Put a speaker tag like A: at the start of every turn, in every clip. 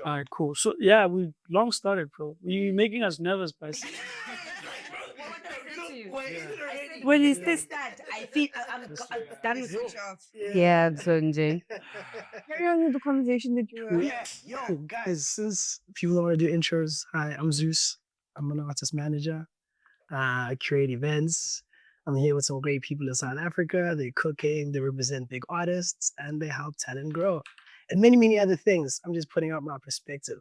A: All right, cool. So yeah, we long started, bro. You're making us nervous, by
B: When is this that? I feel I'm done with switch off. Yeah, Zonje. Carry on with the conversation that you were.
C: Yeah, yo, guys, since people don't want to do intros, hi, I'm Zeus. I'm an artist manager. I create events. I'm here with some great people in South Africa. They're cooking, they represent big artists, and they help talent grow. And many, many other things. I'm just putting out my perspective.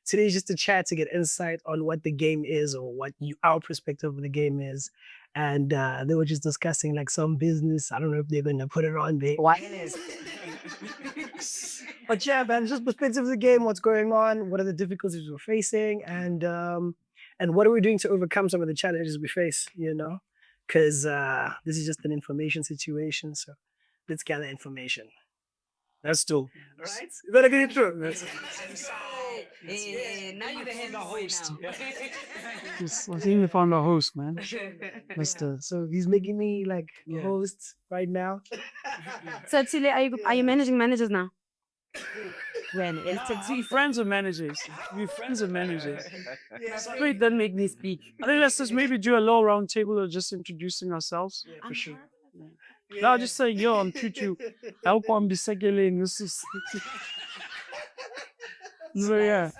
C: Today is just a chat to get insight on what the game is or what our perspective of the game is. And they were just discussing like some business. I don't know if they're going to put it on there.
B: Wireless.
C: But yeah, man, just perspective of the game, what's going on, what are the difficulties we're facing, and what are we doing to overcome some of the challenges we face, you know? Because this is just an information situation, so let's gather information.
A: That's dope.
C: Right? You better get it through.
B: Now you're the head host.
A: I think we found our host, man.
C: So he's making me like host right now.
B: So Tlee, are you managing managers now?
A: When we friends of managers. We friends of managers.
B: Wait, don't make me speak.
A: I think let's just maybe do a low round table of just introducing ourselves.
C: Yeah, for sure.
A: No, I'll just say, yo, I'm Thuthu. Help on Bisekele. This is. So, yeah.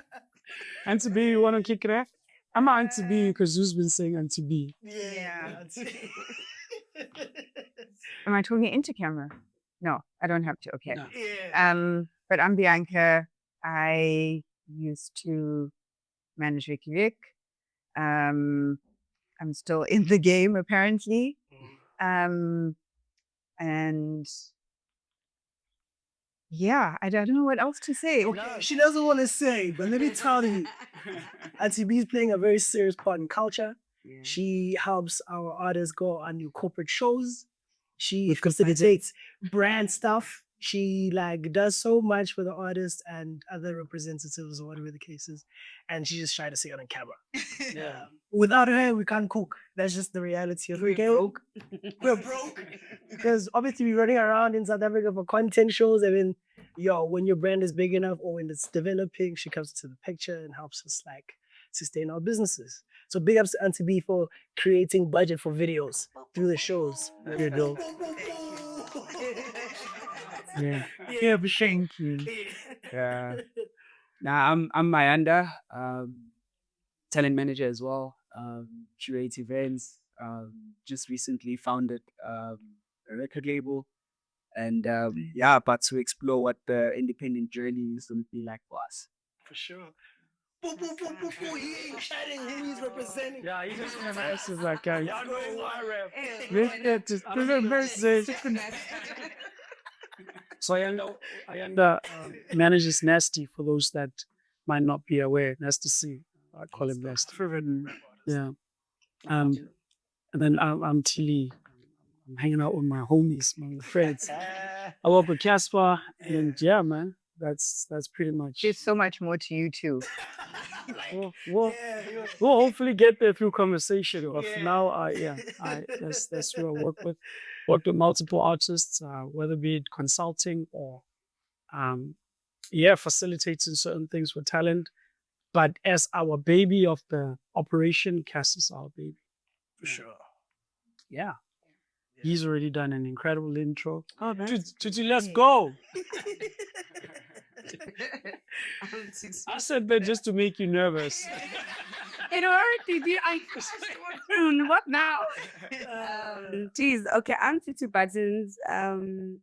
A: Auntie B, you want to kick it off? I'm an Auntie B because who's been saying Auntie B?
C: Yeah.
B: Am I talking into camera? No, I don't have to. Okay.
A: No.
C: Yeah.
B: But I'm Bianca. I used to manage Vicky. I'm still in the game apparently. And yeah, I don't know what else to say.
C: Okay, she doesn't want to say, but let me tell you, Auntie B is playing a very serious part in culture.
B: Yeah.
C: She helps our artists go on new corporate shows. She facilitates brand stuff. She like does so much for the artists and other representatives or whatever the case is. And she's just shy to say it on camera.
A: Yeah.
C: Without her, we can't cook. That's just the reality of it.
B: broke.
C: We're broke. Because obviously we're running around in South Africa for content shows. I mean, when your brand is big enough or when it's developing, she comes to the picture and helps us like sustain our businesses. So big ups to Auntie B for creating budget for videos through the shows.
A: Very dope. Yeah. Yeah, but thank you.
D: Yeah. Now I'm Ayanda, talent manager as well. Curate events. Just recently founded a record label, and but to explore what the independent journey is going to be like for us.
C: For sure. He ain't chatting who he's representing.
A: Yeah, he just asks like,
C: Y'all know why, Rev.
A: So Ayanda manages Nasty for those that might not be aware. Nasty C. I call him Nasty. Yeah. And then I'm Tlee. I'm hanging out with my homies, my friends. I work with Casper, and yeah, man, that's pretty much.
B: There's so much more to you too.
A: We'll hopefully get there through conversation. For now, that's who I work with. Worked with multiple artists, whether be it consulting or facilitating certain things for talent. But as our baby of the operation, Cass is our baby.
C: For sure.
A: Yeah. He's already done an incredible intro. Oh, man. Tutu, let's go. I said that just to make you nervous.
B: It already did. What now? Geez, okay, I'm Tutu Buttons. I'm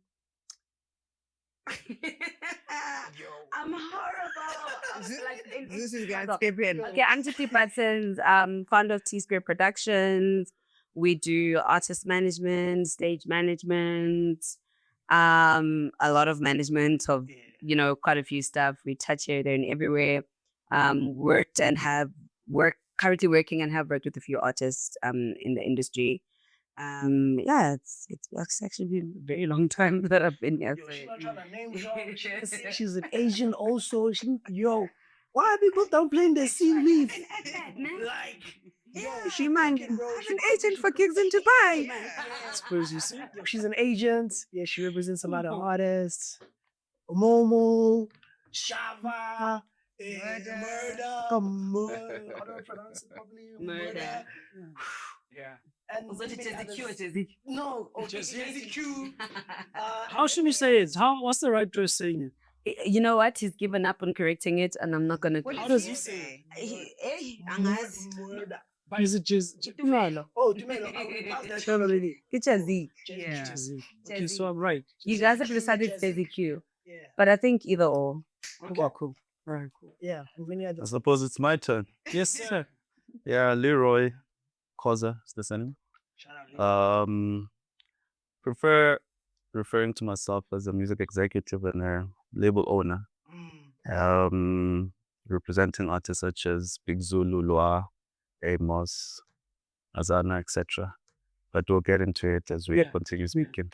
B: horrible.
E: This is God's
B: Okay, I'm Tutu Buttons, founder of Tsquare Productions. We do artist management, stage management, a lot of management of, quite a few stuff. We touch here, there, and everywhere. Currently working and have worked with a few artists in the industry. It's actually been a very long time that I've been here.
C: She's not trying to name drop. She's an Asian also. Why are people downplaying their CV?
B: She man, an agent for gigs in Dubai.
A: I suppose you see.
C: She's an agent. Yeah, she represents a lot of artists. Momo, Shava, Murder. How do I pronounce it properly?
B: Murder.
D: Yeah.
C: And
B: Also,
C: many others.
B: Jazzy.
C: No, Jazzy Q.
A: How should we say it? What's the right way of saying it?
B: You know what? He's given up on correcting it, and I'm not gonna.
A: How does he say
C: Murder.
A: it? Is it just
B: Tumelo.
C: Oh, Dumelo. How's that?
B: It's Jazzy.
C: Yeah.
A: okay? So I'm right.
B: You guys have decided Jazzy Q,
C: Yeah.
B: but I think either or.
A: Okay, cool. All right, cool.
C: Yeah. Many
F: I
C: others.
F: suppose it's my turn.
A: Yes, sir.
F: Yeah, Leroy Khoza is the surname.
C: Shout out.
F: Prefer referring to myself as a music executive and a label owner. Representing artists such as Big Zulu, Loa, Amos, Azana, etc. But we'll get into it as we continue speaking.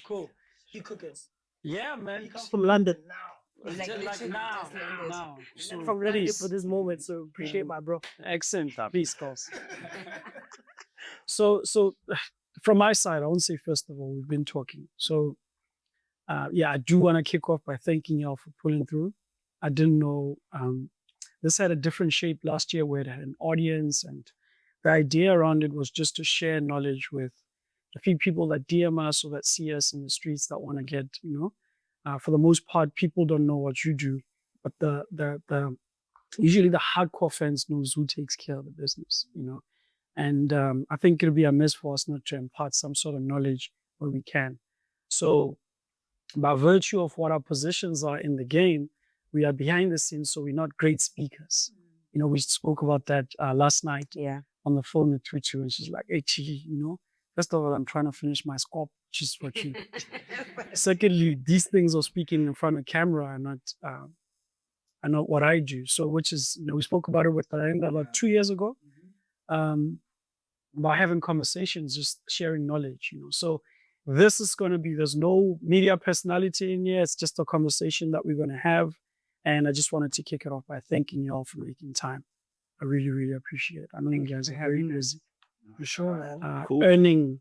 C: Cool. You cookers.
A: Yeah, man.
C: You come from London now.
A: Like now. So
C: I'm ready
A: please.
C: for this moment, so appreciate my bro.
A: Excellent. Please, calls. So from my side, I won't say first of all, we've been talking. So I do want to kick off by thanking y'all for pulling through. I didn't know this had a different shape last year where it had an audience, and the idea around it was just to share knowledge with a few people that DM us or that see us in the streets that want to get, for the most part, people don't know what you do, but the usually the hardcore fans knows who takes care of the business, And I think it'll be a miss for us not to impart some sort of knowledge where we can. So by virtue of what our positions are in the game, we are behind the scenes, so we're not great speakers. We spoke about that last night on the phone with Thuthu, and she's like, hey, Chi, first of all, I'm trying to finish my scope, which is for you. Secondly, these things of speaking in front of camera are not what I do. So, which is, we spoke about it with Ayanda about 2 years ago, by having conversations, just sharing knowledge, So this is going to be, there's no media personality in here. It's just a conversation that we're going to have. And I just wanted to kick it off by thanking you all for making time. I really, really appreciate it. I know you guys are very busy.
C: For sure, man.
F: Cool.
A: Earning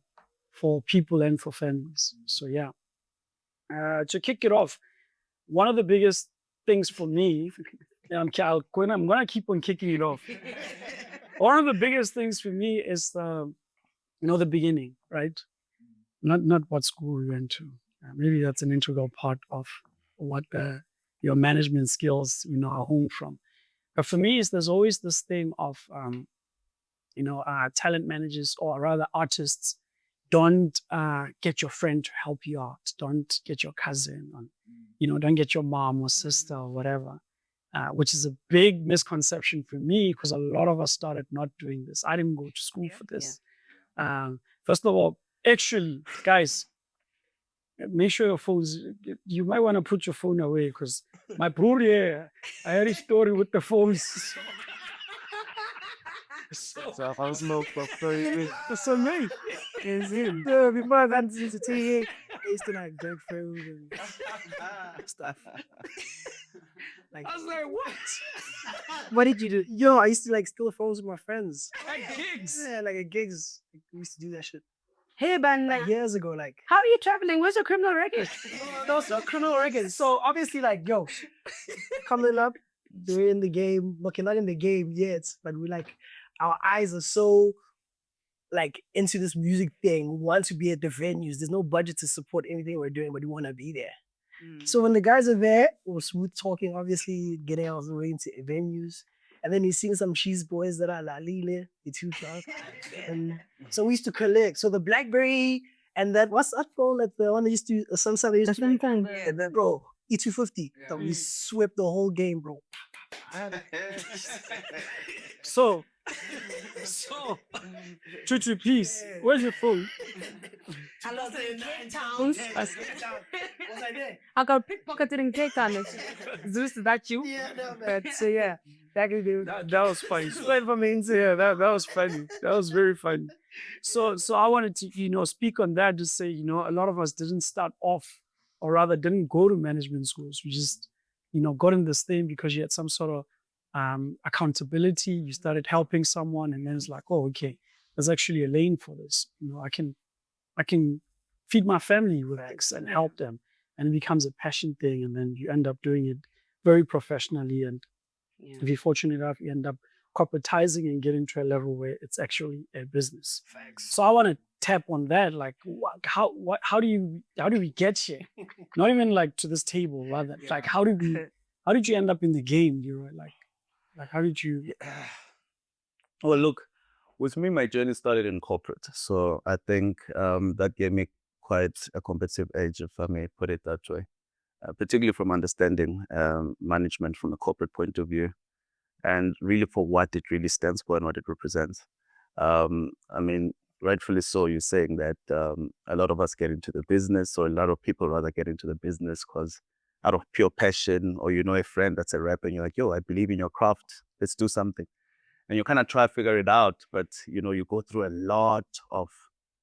A: for people and for families. So yeah. To kick it off, one of the biggest things for me, I'm going to keep on kicking it off. One of the biggest things for me is the beginning, right? Not what school we went to. Maybe that's an integral part of what your management skills, are honed from. But for me, there's always this thing of, talent managers, or rather artists, don't get your friend to help you out. Don't get your cousin, don't get your mom or sister or whatever, which is a big misconception for me, because a lot of us started not doing this. I didn't go to school for this. First of all, actually, guys, make sure your phones, you might want to put your phone away, because my brother here, I had a story with the phones.
F: So I was no story.
A: That's on me.
C: It's him. Yeah, before that, it's a TA. I used to like drink food and stuff. Like,
A: I was like, what?
C: what did you do? Yo, I used to like steal phones with my friends.
A: At gigs.
C: Yeah, like at gigs. We used to do that shit.
B: Hey, man,
C: Like years ago, like.
B: how are you traveling? Where's your criminal record?
C: No, it's not criminal records. So obviously, like, yo, coming up, we're in the game. Okay, not in the game yet, but we like, our eyes are so like into this music thing. We want to be at the venues. There's no budget to support anything we're doing, but we want to be there. So when the guys are there, we're smooth talking, obviously, getting our way into venues. And then you're seeing some cheese boys that are La Lile, the two drunk. And so we used to collect. So the Blackberry and that, what's that phone? That the one that used to, Samsung they used to.
B: Samsung.
C: Yeah, the, bro, E250. So we swept the whole game, bro.
A: So, Thuthu, please, where's your phone?
B: I love
C: Cape
B: Town.
C: Was I there?
B: I got pickpocketed in Cape Town. Zeus, is that you?
C: Yeah, no, man.
A: But so yeah, that was funny. Straight from into here, that was funny. That was very funny. So I wanted to speak on that to say a lot of us didn't start off, or rather didn't go to management schools. We just got in this thing because you had some sort of accountability. You started helping someone, and then it's like, oh, okay, there's actually a lane for this. I can feed my family with X and help them, and it becomes a passion thing, and then you end up doing it very professionally, and
B: Yeah.
A: if you're fortunate enough, you end up corporatizing and getting to a level where it's actually a business. So I want to tap on that. Like, how do we get here? Not even like to this table, rather. Like, how did you end up in the game, Leroy? Like how did you?
F: Well, look, with me, my journey started in corporate. So I think that gave me quite a competitive edge, if I may put it that way, particularly from understanding management from a corporate point of view and really for what it really stands for and what it represents. I mean, rightfully so, you're saying that a lot of us get into the business, or a lot of people rather get into the business because out of pure passion, or you know a friend that's a rapper and you're like, yo, I believe in your craft, let's do something. And you kind of try to figure it out, but you know, you go through a lot of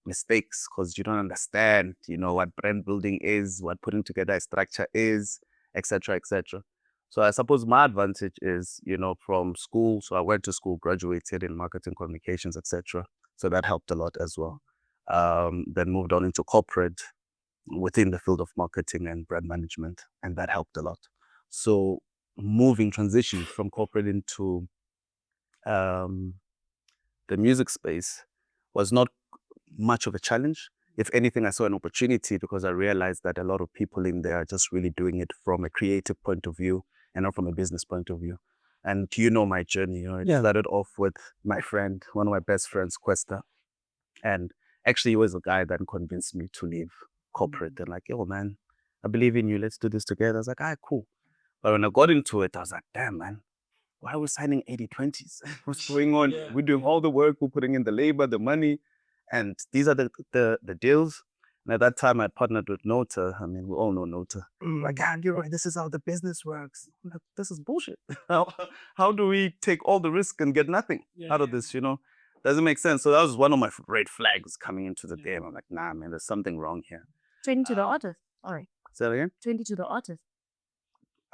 F: mistakes because you don't understand, you know, what brand building is, what putting together a structure is, etc., etc. So I suppose my advantage is, you know, from school. So I went to school, graduated in marketing, communications, etc. So that helped a lot as well. Then moved on into corporate within the field of marketing and brand management, and that helped a lot. So transition from corporate into the music space was not much of a challenge. If anything, I saw an opportunity because I realized that a lot of people in there are just really doing it from a creative point of view and not from a business point of view. And you know my journey, you know, it started off with my friend, one of my best friends, Questa. And actually he was the guy that convinced me to leave corporate and like, yo man, I believe in you, let's do this together. I was like, ah, cool. But when I got into it, I was like, damn man, why are we signing 80/20s? What's going on? We're doing all the work, we're putting in the labor, the money, and these are the deals. And at that time, I partnered with Nota. I mean, we all know Nota. Like, Leroy, this is how the business works. I'm like, this is bullshit. How do we take all the risk and get nothing out of this, you know? Doesn't make sense. So that was one of my red flags coming into the game. I'm like, nah, man, there's something wrong here.
B: 20 to the artist. All right.
F: Say that again?
B: 20 to the artist.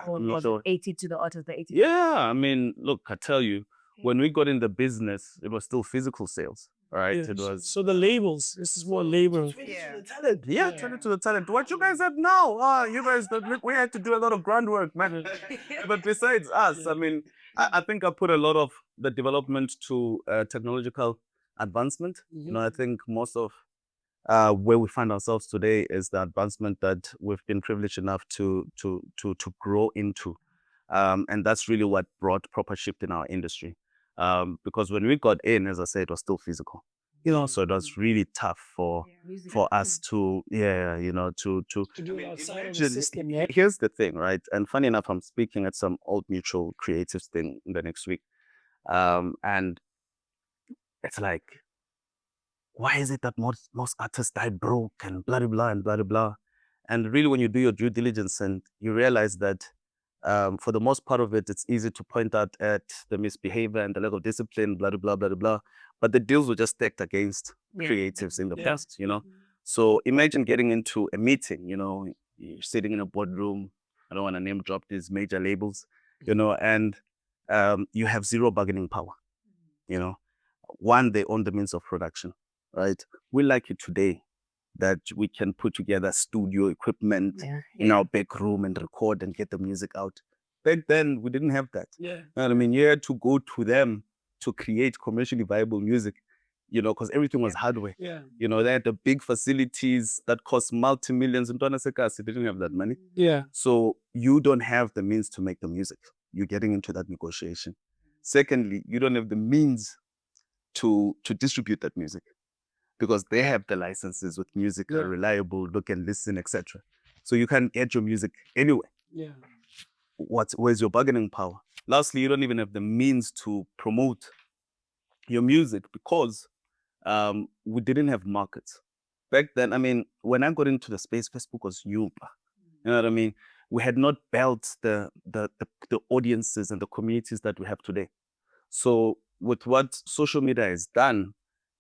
B: Or
F: I'm not
B: was
F: sure.
B: it 80 to the artist? The 80.
F: Yeah, I mean, look, I tell you, when we got in the business, it was still physical sales, right?
A: Yeah.
F: It was
A: So the labels. This is what label.
F: talent. Yeah, turn it to the talent. What you guys have now? You guys, we had to do a lot of groundwork, man. But besides us, I mean, I think I put a lot of the development to technological advancement. You know, I think most of where we find ourselves today is the advancement that we've been privileged enough to grow into. And that's really what brought proper shift in our industry. Because when we got in, as I said, it was still physical. You know, so it was really tough for us to, you know, to
A: do it outside of the
F: imagine-
A: system, yeah.
F: Here's the thing, right? And funny enough, I'm speaking at some old mutual creatives thing the next week. And it's like, why is it that most artists die broke and blah, blah, blah, and blah, blah, blah. And really, when you do your due diligence and you realize that for the most part of it, it's easy to point out at the misbehavior and the lack of discipline, blah, blah, blah, blah, blah. But the deals were just stacked against creatives in the past, you know? So imagine getting into a meeting, you know, you're sitting in a boardroom. I don't want to name drop these major labels, you know, and you have zero bargaining power, you know? One, they own the means of production, right? We like it today that we can put together studio equipment in our back room and record and get the music out. Back then, we didn't have that.
A: Yeah.
F: You know what I mean? You had to go to them to create commercially viable music, you know, because everything was hardware.
A: Yeah.
F: You know, they had the big facilities that cost multi-millions. In Twana Sekas, they didn't have that money.
A: Yeah.
F: So you don't have the means to make the music. You're getting into that negotiation. Secondly, you don't have the means to distribute that music because they have the licenses with music are reliable, look and listen, etc. So you can get your music anywhere.
A: Yeah.
F: Where's your bargaining power? Lastly, you don't even have the means to promote your music because we didn't have markets. Back then, I mean, when I got into the space, Facebook was new. You know what I mean? We had not built the audiences and the communities that we have today. So with what social media has done,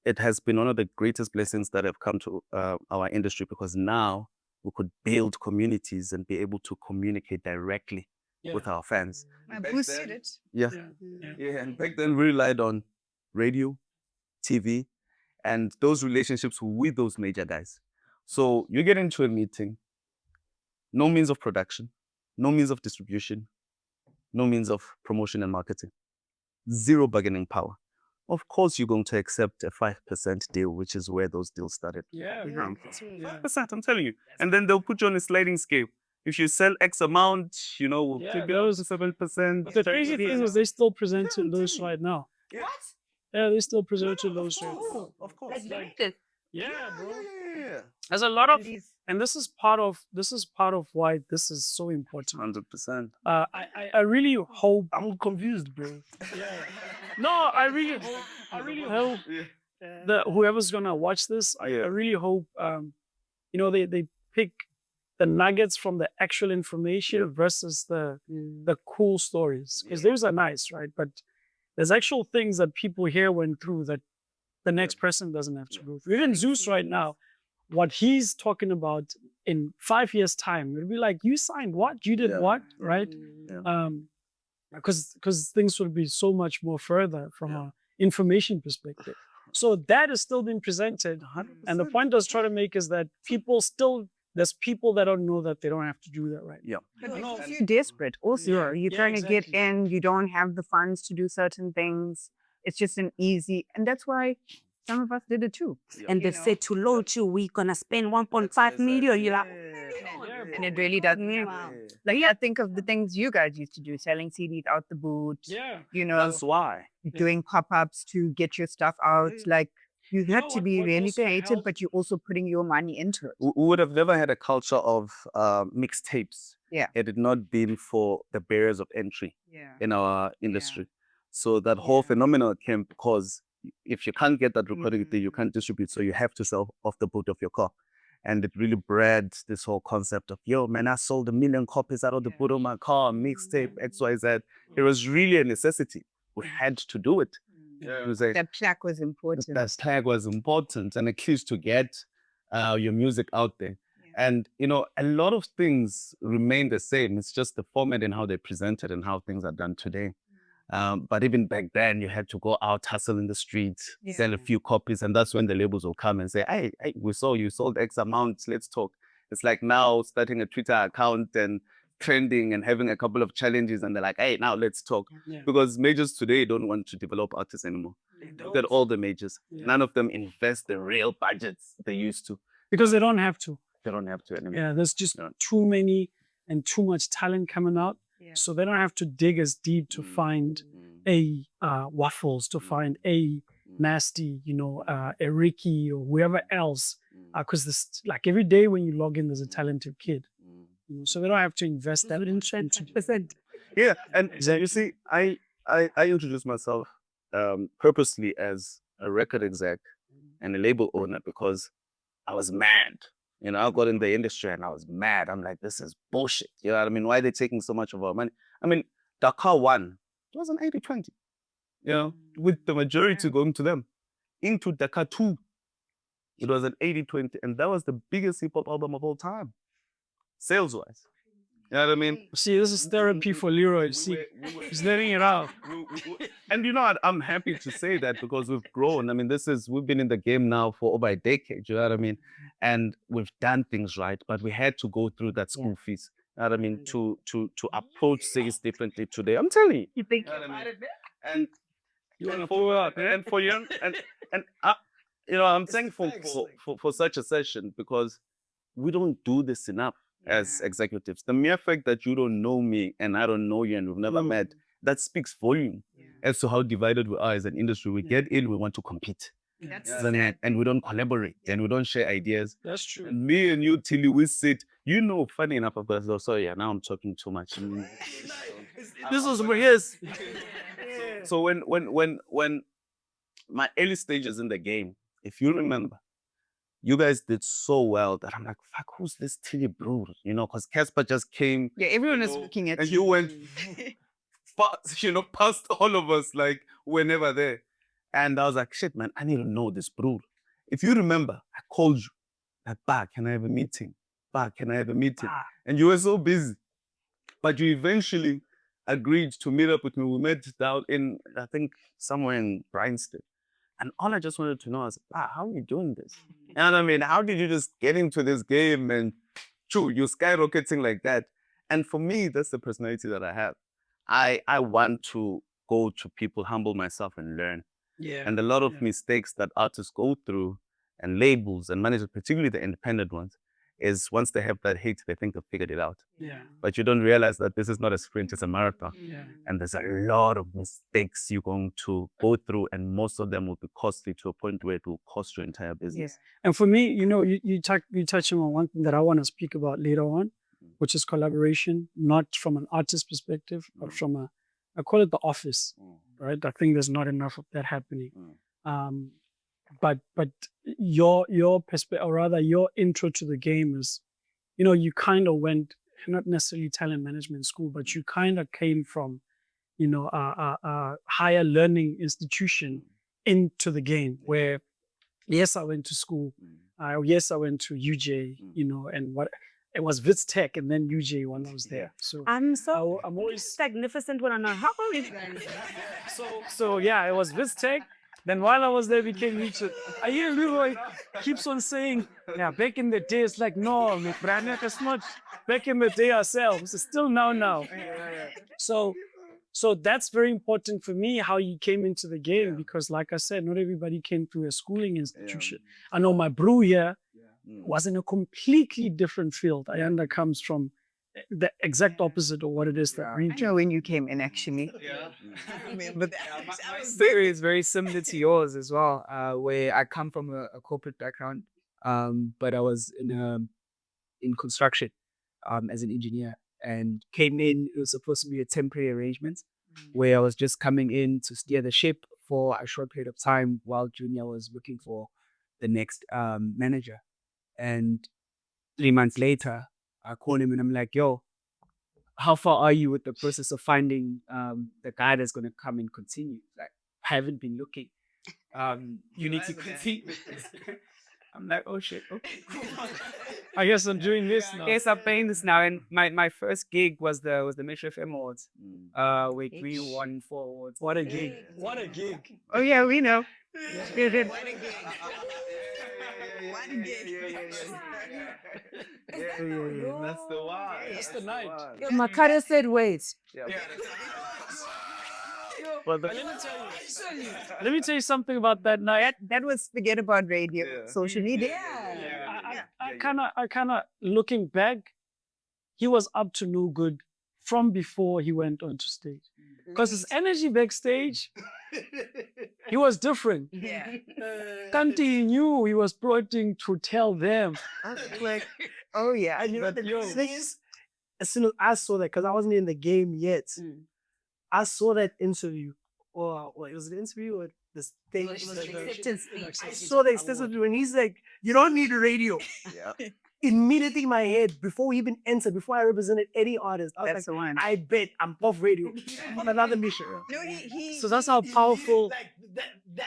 F: it has been one of the greatest blessings that have come to our industry because now we could build communities and be able to communicate directly with our fans.
E: Who said it?
F: Yeah. And back then we relied on radio, TV, and those relationships with those major guys. So you get into a meeting, no means of production, no means of distribution, no means of promotion and marketing, zero bargaining power. Of course, you're going to accept a 5% deal, which is where those deals started.
A: Yeah.
F: 5%, I'm telling you. And then they'll put you on a sliding scale. If you sell X amount, we'll
A: Yeah,
F: take it up to 7%.
A: The crazy thing is they still presenting those right now.
F: What?
A: Yeah, they still presenting those right now.
F: Of course.
A: Yeah, bro.
F: Yeah.
A: There's a lot of, and this is part of why this is so important.
F: 100%.
A: I really hope.
C: I'm confused, bro.
A: No, I really hope that whoever's gonna watch this, I really hope they pick the nuggets from the actual information versus the cool stories, because those are nice, right? But there's actual things that people here went through that the next person doesn't have to go through. Even Zeus right now, what he's talking about in 5 years' time, it'll be like, you signed what? You did what? Right? Because things will be so much more further from an information perspective. So that is still being presented. 100%. And the point I was trying to make is that there's people that don't know that they don't have to do that right.
F: Yeah.
E: But you're desperate also. You're trying to get in, you don't have the funds to do certain things. It's just an easy, and that's why some of us did it too.
B: And they said to launch you, we're gonna spend 1.5 million. You're like,
E: And it really doesn't happen. Like, I think of the things you guys used to do, selling CDs out the boot,
A: Yeah.
F: That's why.
E: doing pop-ups to get your stuff out. Like, you had to be
A: what
E: really
A: also
E: creative,
A: helped-
E: but you're also putting your money into it.
F: We would have never had a culture of mixtapes.
E: Yeah.
F: Had it not been for the barriers of entry
E: Yeah.
F: in our industry. So that whole phenomenon came because if you can't get that recording, you can't distribute. So you have to sell off the boot of your car. And it really bred this whole concept of, yo, man, I sold 1 million copies out of the boot of my car, mixtape, XYZ. It was really a necessity. We had to do it. It was
E: That plaque was important.
F: that tag was important and a key to get your music out there. And, a lot of things remain the same. It's just the format and how they presented and how things are done today. But even back then, you had to go out, hustle in the streets, sell a few copies. And that's when the labels will come and say, hey, we saw you sold X amount. Let's talk. It's like now starting a Twitter account and trending and having a couple of challenges. And they're like, hey, now let's talk.
A: Yeah.
F: Because majors today don't want to develop artists anymore. Look at all the majors. None of them invest the real budgets they used to.
A: Because they don't have to.
F: They don't have to anymore.
A: Yeah, there's just too many and too much talent coming out. So they don't have to dig as deep to find a Waffles, to find a Nasty, a Ricky or whoever else. Because this, like every day when you log in, there's a talented kid. So they don't have to invest that into
B: 20%.
F: Yeah, and you see, I introduced myself purposely as a record exec and a label owner because I was mad. I got in the industry and I was mad. I'm like, this is bullshit. You know what I mean? Why are they taking so much of our money? I mean, Dakar 1, it was an 80-20, with the majority going to them. Into Dakar 2, it was an 80-20. And that was the biggest hip hop album of all time, sales-wise. You know what I mean?
A: See, this is therapy for Leroy. See, he's letting it out.
F: And I'm happy to say that because we've grown. I mean, we've been in the game now for over a decade, you know what I mean? And we've done things right, but we had to go through that school fees. You know what I mean? To approach things differently today. I'm telling you.
B: You think
F: And you want to follow up, and for young and I'm thankful for such a session because we don't do this enough as executives. The mere fact that you don't know me and I don't know you and we've never met, that speaks volume as to how divided we are as an industry. We get in, we want to compete. And we don't collaborate and we don't share ideas.
A: That's true.
F: And me and you, Tlee, we sit, funny enough, sorry, now I'm talking too much. This was yes. So when my early stages in the game, if you remember, you guys did so well that I'm like, fuck, who's this Tlee bro? Because Casper just came.
E: Yeah, everyone is looking at
F: and
E: you.
F: you went past all of us, like we're never there. And I was like, shit, man, I need to know this bro. If you remember, I called you, like, can I have a meeting? Can I have a meeting? And you were so busy. But you eventually agreed to meet up with me. We met down in, I think, somewhere in Bryanston. And all I just wanted to know is, how are you doing this? And I mean, how did you just get into this game and you're skyrocketing like that? And for me, that's the personality that I have. I want to go to people, humble myself and learn.
A: Yeah.
F: And a lot of mistakes that artists go through and labels and managers, particularly the independent ones, is once they have that hit, they think they've figured it out.
A: Yeah.
F: But you don't realize that this is not a sprint, it's a marathon.
A: Yeah.
F: And there's a lot of mistakes you're going to go through, and most of them will be costly to a point where it will cost your entire business.
A: And for me, you touch on one thing that I want to speak about later on, which is collaboration, not from an artist perspective, but from I call it the office, right? I think there's not enough of that happening. But your perspective, or rather your intro to the game is, you kind of went, not necessarily talent management school, but you kind of came from, a higher learning institution into the game where, yes, I went to school. Yes, I went to UJ, and it was Wits Tech and then UJ when I was there. So
B: I'm so
A: I'm always
B: magnificent when I know how old is that?
A: so yeah, it was Wits Tech. Then while I was there, became YouTube. I hear Leroy keeps on saying, yeah, back in the day, it's like, no, Brandon, it's not back in the day ourselves. It's still now. So that's very important for me, how you came into the game, because like I said, not everybody came through a schooling institution. I know my brew here was in a completely different field. Ayanda comes from the exact opposite of what it is that
E: I know when you came in, actually.
D: I remember that. My story is very similar to yours as well, where I come from a corporate background, but I was in construction as an engineer, and came in. It was supposed to be a temporary arrangement where I was just coming in to steer the ship for a short period of time while Junior was looking for the next manager. And 3 months later, I call him and I'm like, yo, how far are you with the process of finding the guy that's going to come and continue? Like, I haven't been looking. You need to continue. I'm like, oh shit, okay, cool.
A: I guess I'm doing this now.
D: Yes, I'm playing this now. And my first gig was the Metro FM Awards, where we won 4 awards.
A: What a gig. What a gig.
E: Oh, yeah, we know.
F: That's the one.
A: That's the night.
B: Makata said, wait.
A: But let me tell you something about that night.
E: That was forget about radio, social media.
A: I kind of looking back, he was up to no good from before he went onto stage, because his energy backstage, he was different. Kanti, he knew he was plotting to tell them.
C: Like, oh yeah. And
A: But
C: the
A: yo.
C: thing is, as soon as I saw that, because I wasn't in the game yet, I saw that interview, or it was an interview or the stage. I saw the extensive when he's like, "You don't need a radio."
F: Yeah.
C: Immediately in my head, before we even entered, before I represented any artist, I was
E: That's
C: like,
E: the one.
C: I bet I'm off radio. I'm on another mission.
E: No, he
A: So that's how powerful.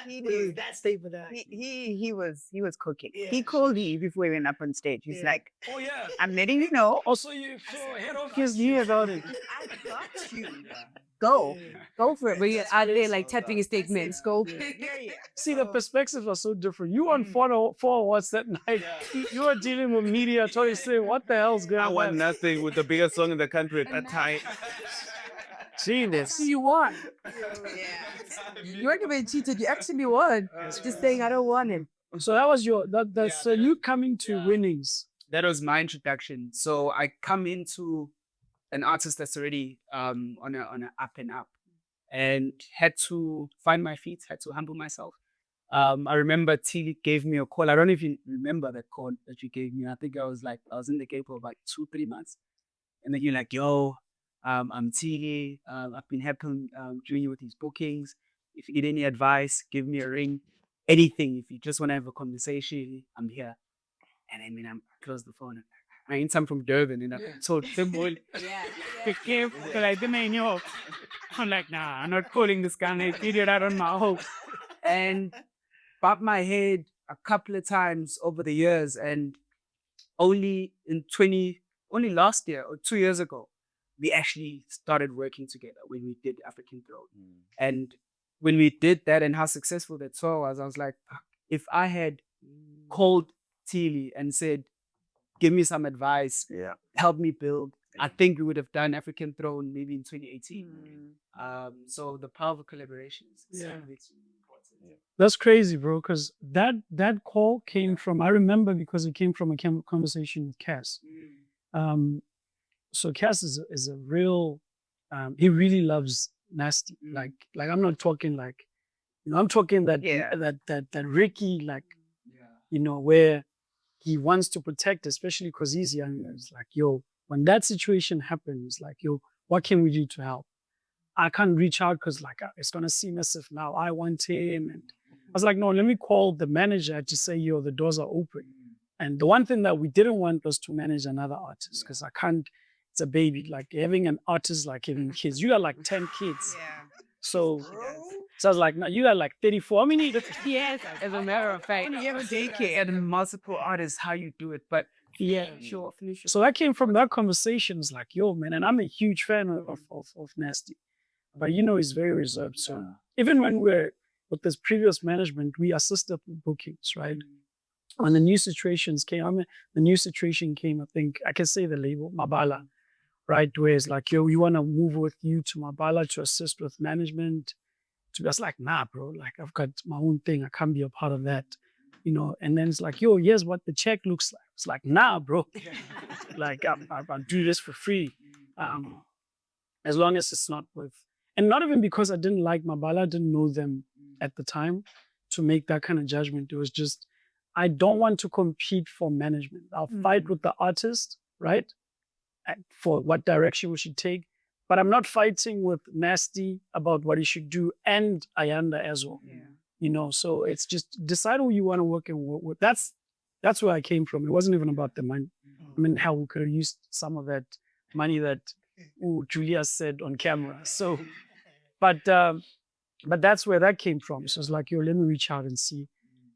C: He did that statement. That
E: he was cooking.
C: Yeah.
E: He called me before we went up on stage. He's like,
A: Oh yeah.
E: I'm letting you know.
A: Also, you head office knew about it.
E: I got you. Go for it.
B: But you're out there like tapping his statements. Go.
A: See, the perspectives are so different. You won 4 awards that night. You are dealing with media, totally saying, "What the hell's going
F: I
A: on?"
F: won nothing with the biggest song in the country at that time.
A: Genius.
B: You won. You weren't even cheated. You actually won. Just saying, I don't want him.
A: So that was so you coming to winnings.
D: That was my introduction. So I come into an artist that's already on a up and up, and had to find my feet, had to humble myself. I remember Tlee gave me a call. I don't know if you remember that call that you gave me. I think I was in the game for about 2-3 months, and then you're like, "Yo, I'm Tlee. I've been helping Junior with his bookings. If you need any advice, give me a ring. Anything. If you just want to have a conversation, I'm here." And then when I closed the phone, I ain't some from Durban, and I told them, "Boy, be careful, because I didn't know." I'm like, "Nah, I'm not calling this guy. I figured out on my own." And bobbed my head a couple of times over the years, and only last year or 2 years ago, we actually started working together when we did African Throne. And when we did that and how successful that tour was, I was like, if I had called Tlee and said, give me some advice, help me build, I think we would have done African Throne maybe in 2018. So the power of collaboration is extremely important.
A: That's crazy, bro. Because that call came from, I remember because it came from a conversation with Cass. So Cass is a real, he really loves nasty. Like I'm not talking like, I'm talking that that Ricky, like, where he wants to protect, especially because he's young. It's like, yo, when that situation happens, like, yo, what can we do to help? I can't reach out because like it's gonna seem as if now I want him. And I was like, no, let me call the manager to say, yo, the doors are open. And the one thing that we didn't want was to manage another artist because I can't. It's a baby. Like having an artist, like having kids. You got like 10 kids. So I was like, no, you got like 34. I mean,
D: Yes, as a matter of fact, when you have a daycare and multiple artists, how you do it. But sure, finish.
A: So that came from that conversation. It's like, yo, man, and I'm a huge fan of Nasty, but he's very reserved. So even when we're with this previous management, we assisted with bookings, right? When the new situations came, I think I can say the label, Mabala, right? Where it's like, yo, we want to move with you to Mabala to assist with management. To be just like, nah, bro, like I've got my own thing. I can't be a part of that, And then it's like, yo, here's what the check looks like. It's like, nah, bro, like I'll do this for free, as long as it's not with, and not even because I didn't like Mabala, I didn't know them at the time to make that kind of judgment. It was just, I don't want to compete for management. I'll fight with the artist, right, for what direction we should take. But I'm not fighting with Nasty about what he should do and Ayanda as well. So it's just decide who you want to work and work with. That's where I came from. It wasn't even about the money. I mean, how we could have used some of that money that Julia said on camera. So, but that's where that came from. So it's like, yo, let me reach out and see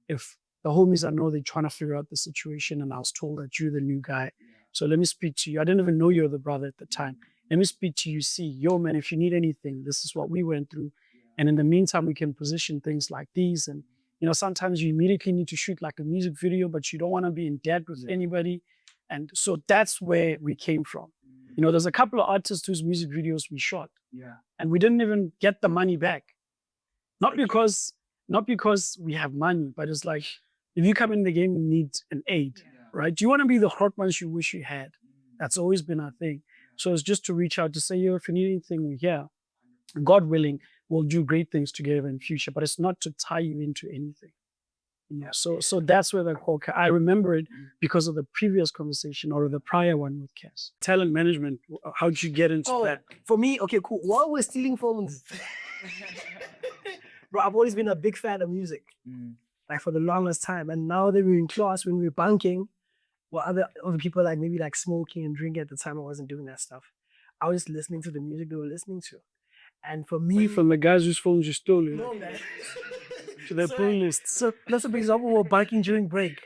A: if the homies, I know they're trying to figure out the situation, and I was told that you're the new guy. So let me speak to you. I didn't even know you're the brother at the time. Let me speak to you, see, yo, man, if you need anything, this is what we went through. And in the meantime, we can position things like these. And, sometimes you immediately need to shoot like a music video, but you don't want to be in debt with anybody. And so that's where we came from. There's a couple of artists whose music videos we shot. And we didn't even get the money back. Not because we have money, but it's like, if you come in the game, you need an aid, right? Do you want to be the hot ones you wish you had? That's always been our thing. So it's just to reach out to say, yo, if you need anything, we're here. God willing, we'll do great things together in future, but it's not to tie you into anything. So that's where the call, I remember it because of the previous conversation or the prior one with Cass. Talent management, how did you get into that?
C: For me, okay, cool. While we're stealing phones, bro, I've always been a big fan of music, like for the longest time. And now that we're in class, when we're bunking, other people like maybe like smoking and drinking at the time, I wasn't doing that stuff. I was just listening to the music they were listening to. And for me,
A: from the guys whose phones you stole,
C: no, man.
A: to their playlist.
C: So let's say, for example, we're bunking during break.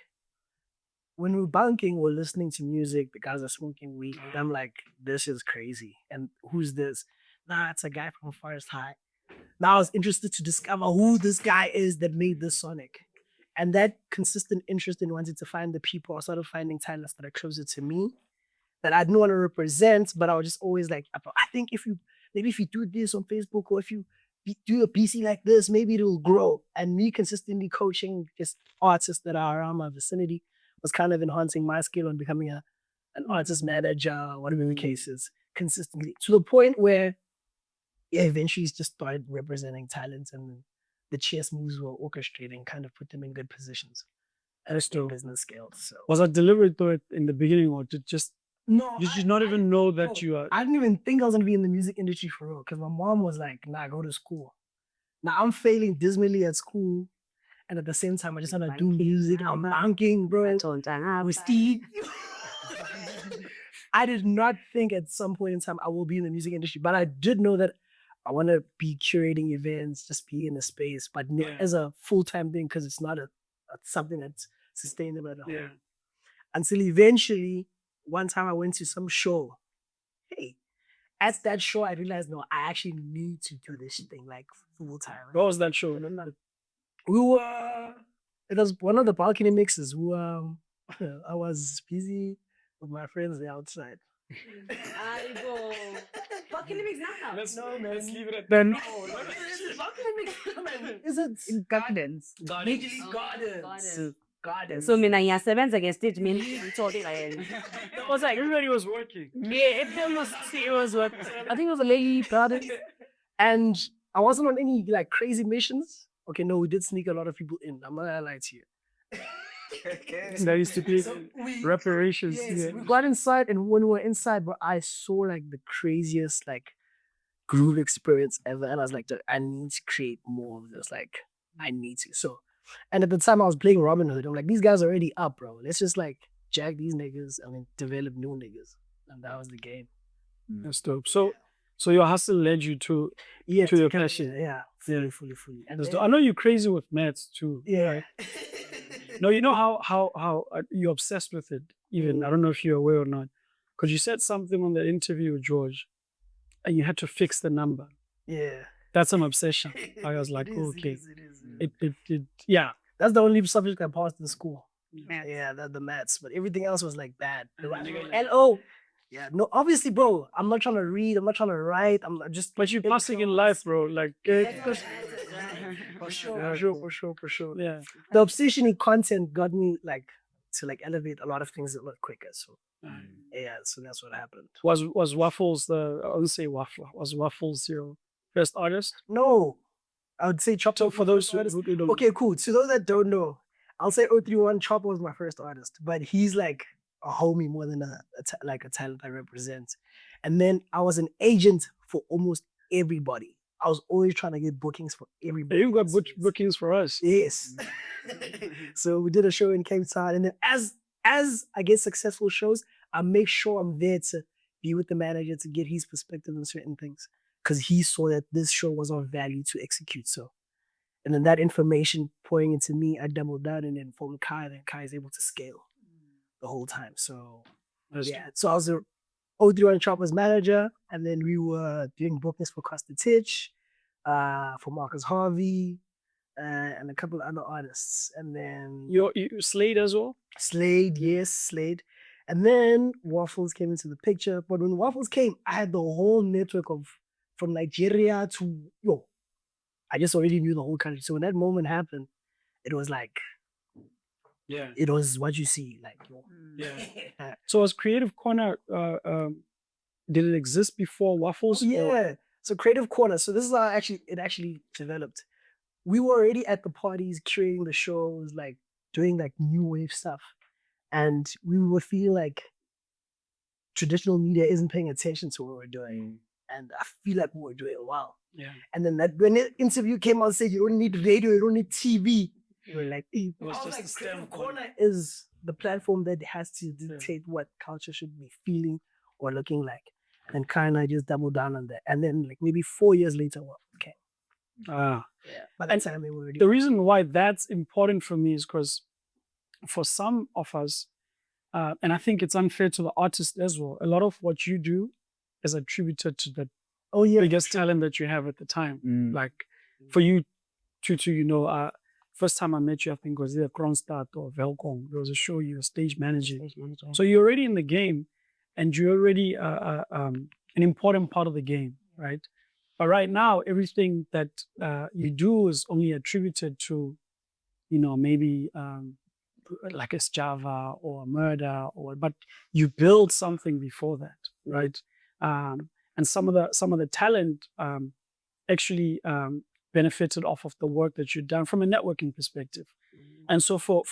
C: When we're bunking, we're listening to music. The guys are smoking weed. And I'm like, this is crazy. And who's this? Nah, it's a guy from Forest High. Now I was interested to discover who this guy is that made this Sonic. And that consistent interest in wanting to find the people, I started finding talents that are closer to me, that I didn't want to represent, but I was just always like, I think if you do this on Facebook, or if you do a PC like this, maybe it will grow. And me consistently coaching just artists that are around my vicinity was kind of enhancing my skill on becoming an artist manager, whatever the case is, consistently. To the point where, eventually just started representing talents, and the chess moves were orchestrating, kind of put them in good positions at a strong business scale. So
A: was that deliberate though in the beginning, or did you not even know that you are?
C: I didn't even think I was gonna be in the music industry for real, because my mom was like, nah, go to school. Now I'm failing dismally at school, and at the same time I just want to do music. I'm banking, bro. With Steve. I did not think at some point in time I will be in the music industry, but I did know that I want to be curating events, just be in the space, but as a full-time thing, because it's not something that's sustainable at all. Until eventually, one time I went to some show. Hey, at that show, I realized, no, I actually need to do this thing like full-time.
A: What was that show?
C: It was one of the balcony mixes. I was busy with my friends outside.
B: I go. Fucking mix now.
A: Let's leave it at then.
C: Is it
E: In gardens.
C: literally gardens? Gardens.
B: So mina ngiyasebenza nge-stage mina ngithole like
A: It was like everybody was working.
C: Yeah, it was what I think it was a lady garden. And I wasn't on any like crazy missions. Okay, no, we did sneak a lot of people in. I'm not gonna lie to you.
A: That used to be reparations.
C: Yes,
A: Yeah.
C: we got inside, and when we were inside, bro, I saw like the craziest like groove experience ever, and I was like, "Dude, I need to create more of this. Like, I need to." So, and at the time, I was playing Robin Hood. I'm like, "These guys are already up, bro. Let's just like jack these niggas and then develop new niggas." And that was the game.
A: That's dope. So your hustle led you to
C: Yeah,
A: To your
C: kinda
A: passion.
C: shit, yeah, fully. And
A: that's
C: then-
A: dope. I know you're crazy with maths too.
C: yeah,
A: No, you know how you're obsessed with it. Even I don't know if you're aware or not, because you said something on the interview with George, and you had to fix the number.
C: yeah.
A: That's an obsession. I was like,
C: It is,
A: okay,
C: it is.
A: it yeah.
C: That's the only subject I passed in school.
E: Maths.
C: Yeah, the maths, but everything else was like bad.
A: Mm.
C: LO. Yeah, no, obviously, bro. I'm not trying to read. I'm not trying to write. I'm just.
A: But you're passing in life, bro. Like,
C: For sure,
A: yeah.
C: for sure.
A: Yeah.
C: The obsession in content got me like to like elevate a lot of things a lot quicker. So yeah, so that's what happened.
A: Was Waffles the? I wouldn't say Waffle. Was Waffles your first artist?
C: No, I would say Chopper.
A: So for those who don't,
C: Okay, cool. To those that don't know, I'll say 031 Chopper was my first artist, but he's like a homie more than a talent I represent. And then I was an agent for almost everybody. I was always trying to get bookings for everybody.
A: you got bookings for us.
C: Yes. So we did a show in Cape Town, and then as I get successful shows, I make sure I'm there to be with the manager to get his perspective on certain things, because he saw that this show was of value to execute. So, and then that information pouring into me, I doubled down and informed Kai, and Kai is able to scale the whole time. So yeah, so I was a 031 Choppers manager, and then we were doing bookings for Costa Titch, for Marcus Harvey, and a couple of other artists. And then
A: You Slade as well.
C: Slade, yes, Slade. And then Waffles came into the picture. But when Waffles came, I had the whole network from Nigeria to I just already knew the whole country. So when that moment happened, it was like,
A: Yeah.
C: it was what you see, like,
A: Yeah. So was Creative Corner? Did it exist before Waffles? or-
C: yeah. So Creative Corner. So this is how it actually developed. We were already at the parties, curating the shows, like doing like new wave stuff, and we were feeling like traditional media isn't paying attention to what we're doing, and I feel like we were doing well.
A: Yeah.
C: And then when the interview came out and said you don't need radio, you don't need TV, we were like, it
A: was just
C: like
A: a
C: Creative
A: STEM
C: Corner is the platform that has to dictate what culture should be feeling or looking like. And kind of just doubled down on that. And then like maybe 4 years later, okay.
A: Ah.
C: Yeah. By that time we were already
A: The reason why that's important for me is because for some of us, and I think it's unfair to the artist as well, a lot of what you do is attributed to the biggest talent that you have at the time. Like for you, Thuthu, first time I met you, I think was either Kronstadt or Velkong. There was a show you were stage managing. So you're already in the game, and you're already an important part of the game, right? But right now, everything that you do is only attributed to, maybe like a Java or a murder, but you build something before that, right? And some of the talent actually benefited off of the work that you've done from a networking perspective. And so for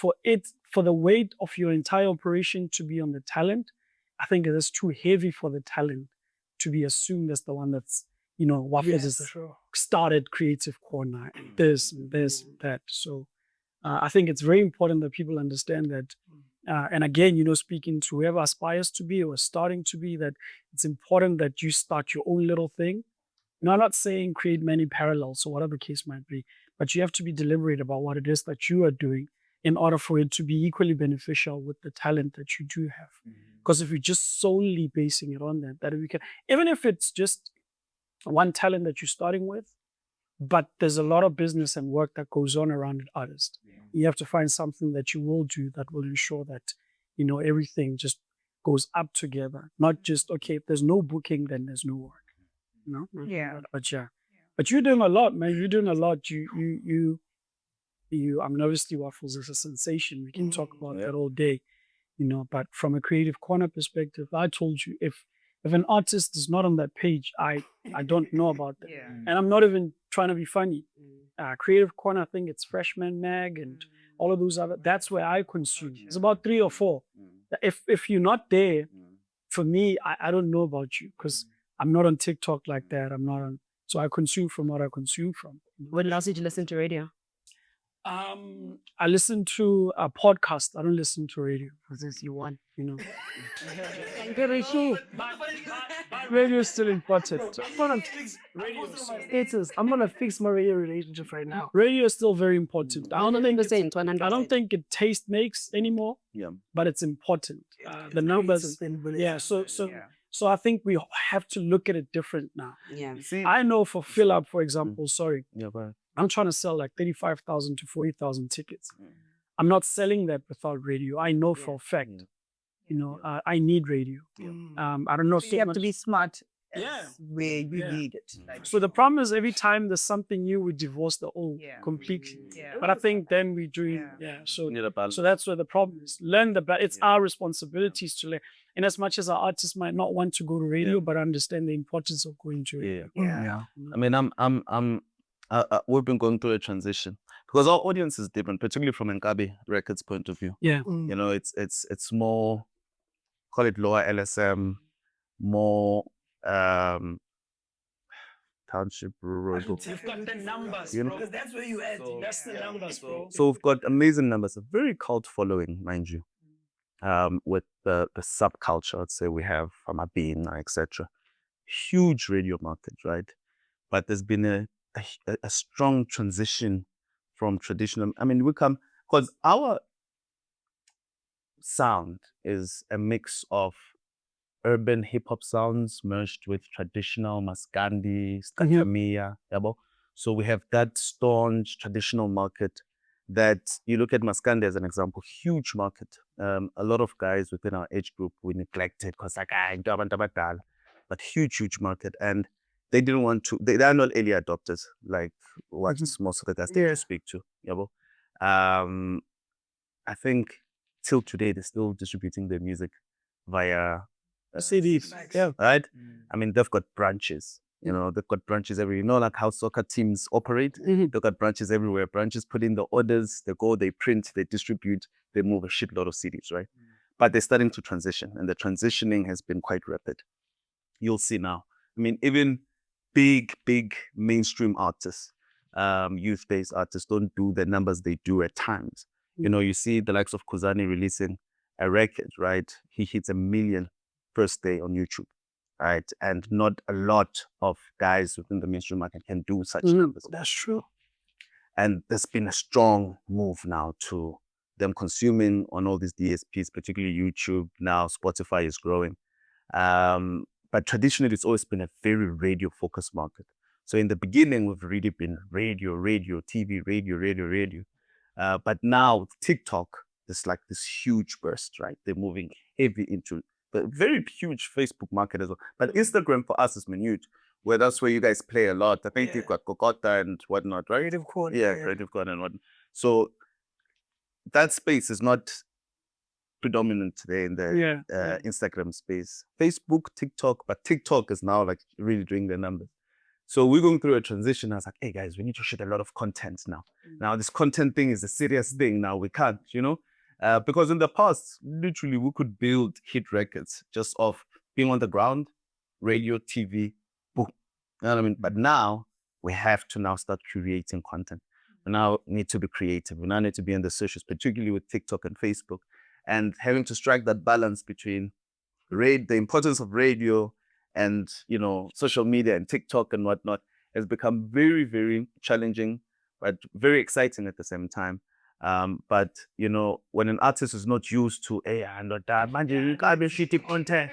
A: the weight of your entire operation to be on the talent, I think it is too heavy for the talent to be assumed as the one that's, Waffles has started Creative Corner, and this and that. So I think it's very important that people understand that. And again, speaking to whoever aspires to be or is starting to be, that it's important that you start your own little thing. I'm not saying create many parallels or whatever the case might be, but you have to be deliberate about what it is that you are doing in order for it to be equally beneficial with the talent that you do have. Because if you're just solely basing it on that we can, even if it's just one talent that you're starting with, but there's a lot of business and work that goes on around an artist. You have to find something that you will do that will ensure that, everything just goes up together, not just, okay, if there's no booking, then there's no work. You know?
E: Yeah.
A: But yeah. But you're doing a lot, man. You're doing a lot. I mean, obviously Waffles is a sensation. We can talk about that all day, you know, but from a creative corner perspective, I told you if an artist is not on that page, I don't know about them.
E: Yeah.
A: And I'm not even trying to be funny. Creative corner, I think it's Freshman Mag and all of those other, that's where I consume. It's about 3 or 4. If you're not there, for me, I don't know about you because I'm not on TikTok like that. I'm not on, so I consume from what I consume from.
B: When last did you listen to radio?
A: I listen to a podcast. I don't listen to radio.
B: Since you won.
A: You know,
B: Radio.
A: radio is still important.
C: I'm gonna fix my radio relationship right now.
A: Radio is still very important. I don't think
B: percent, 100%.
A: I don't think it taste makes anymore.
F: Yeah.
A: But it's important. The numbers. Yeah. So I think we have to look at it different now.
B: Yeah.
F: See,
A: I know for Fill Up, for example. Sorry,
F: yeah, but
A: I'm trying to sell like 35,000 to 40,000 tickets. I'm not selling that without radio. I know for a fact. You know, I need radio. I don't know.
E: So you have to be smart.
A: Yeah.
E: Where you need it.
A: So the problem is every time there's something new, we divorce the old completely.
E: Yeah.
A: But I think then we're doing,
F: you need a balance.
A: So that's where the problem is. Learn it's our responsibilities to learn. And as much as our artists might not want to go to radio, but understand the importance of going to it.
C: Yeah.
F: I mean, we've been going through a transition because our audience is different, particularly from Ngcobo Records' point of view.
A: Yeah.
F: You know, it's more, call it lower LSM, more township, rural.
A: You've got the numbers,
F: You know?
A: bro. That's where you at. That's the numbers, bro.
F: So we've got amazing numbers, a very cult following, mind you, with the subculture. I'd say we have Famabina, etc. Huge radio market, right? But there's been a strong transition from traditional. I mean, because our sound is a mix of urban hip hop sounds merged with traditional Maskandi, Skatamia, yabo. So we have that staunch traditional market that you look at Maskandi as an example, huge market. A lot of guys within our age group we neglected because but huge market. And they didn't want to, they are not early adopters like what most of the guys they speak to. Yabo. I think till today they're still distributing their music via
A: CDs. Yeah.
F: Right? I mean, they've got branches. You know, they've got branches everywhere. You know, like how soccer teams operate? They've got branches everywhere. Branches put in the orders, they go, they print, they distribute, they move a shitload of CDs, right? But they're starting to transition, and the transitioning has been quite rapid. You'll see now. I mean, even big mainstream artists, youth-based artists don't do the numbers they do at times. You know, you see the likes of Khuzani releasing a record, right? He hits 1 million first day on YouTube, right? And not a lot of guys within the mainstream market can do such numbers.
A: That's true.
F: And there's been a strong move now to them consuming on all these DSPs, particularly YouTube. Now Spotify is growing. But traditionally, it's always been a very radio-focused market. So in the beginning, we've really been radio, TV, radio. But now with TikTok, there's like this huge burst, right? They're moving heavy into the very huge Facebook market as well. But Instagram for us is minute, where that's where you guys play a lot. I think you've got Kokota and whatnot, right?
C: Creative corner.
F: Yeah, creative corner and whatnot. So that space is not predominant today in the Instagram space. Facebook, TikTok, but TikTok is now like really doing the numbers. So we're going through a transition. I was like, hey guys, we need to shoot a lot of content now. Now this content thing is a serious thing now. We can't, you know? Because in the past, literally we could build hit records just off being on the ground, radio, TV, boom. You know what I mean? But now we have to now start curating content. We now need to be creative. We now need to be in the socials, particularly with TikTok and Facebook, and having to strike that balance between the importance of radio and, you know, social media and TikTok and whatnot has become very, very challenging, but very exciting at the same time. But, you know, when an artist is not used to, hey, I'm not that, man, you can't be shitty content.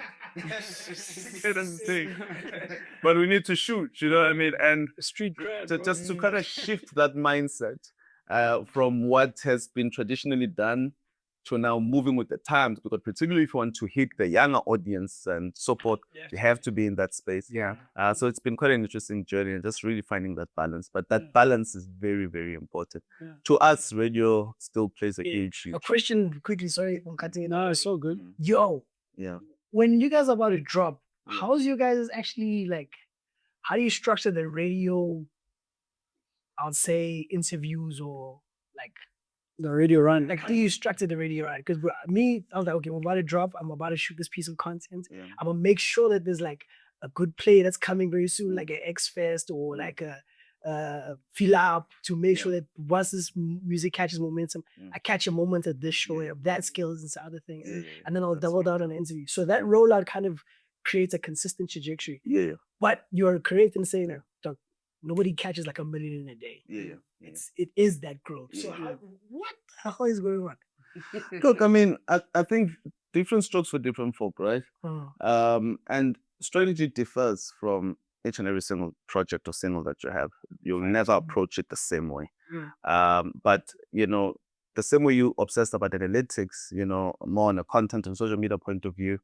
F: But we need to shoot, you know what I mean? And
A: Street cred,
F: just to kind of shift that mindset from what has been traditionally done to now moving with the times, because particularly if you want to hit the younger audience and so forth, you have to be in that space.
D: Yeah.
F: So it's been quite an interesting journey and just really finding that balance. But that balance is very, very important. To us, radio still plays a huge.
C: A question quickly, sorry, I'm cutting it.
A: No, it's so good.
C: Yo,
F: Yeah.
C: when you guys are about to drop, how's you guys actually like, how do you structure the radio, I would say, interviews or like,
A: The radio run.
C: how do you structure the radio run? Because me, I was like, okay, we're about to drop, I'm about to shoot this piece of content. I'm gonna make sure that there's like a good play that's coming very soon, like an X Fest or like a fill up to make sure that once this music catches momentum, I catch a moment at this show of that skills and some other things, and then I'll double down on the interview. So that rollout kind of creates a consistent trajectory. But you're correct in saying that, Doc, nobody catches like 1 million in a day. It is that growth. So what the hell is going on?
F: Look, I mean, I think different strokes for different folk, right? And strategy differs from each and every single project or single that you have. You'll never approach it the same way. But, you know, the same way you obsessed about analytics, you know, more on a content and social media point of view,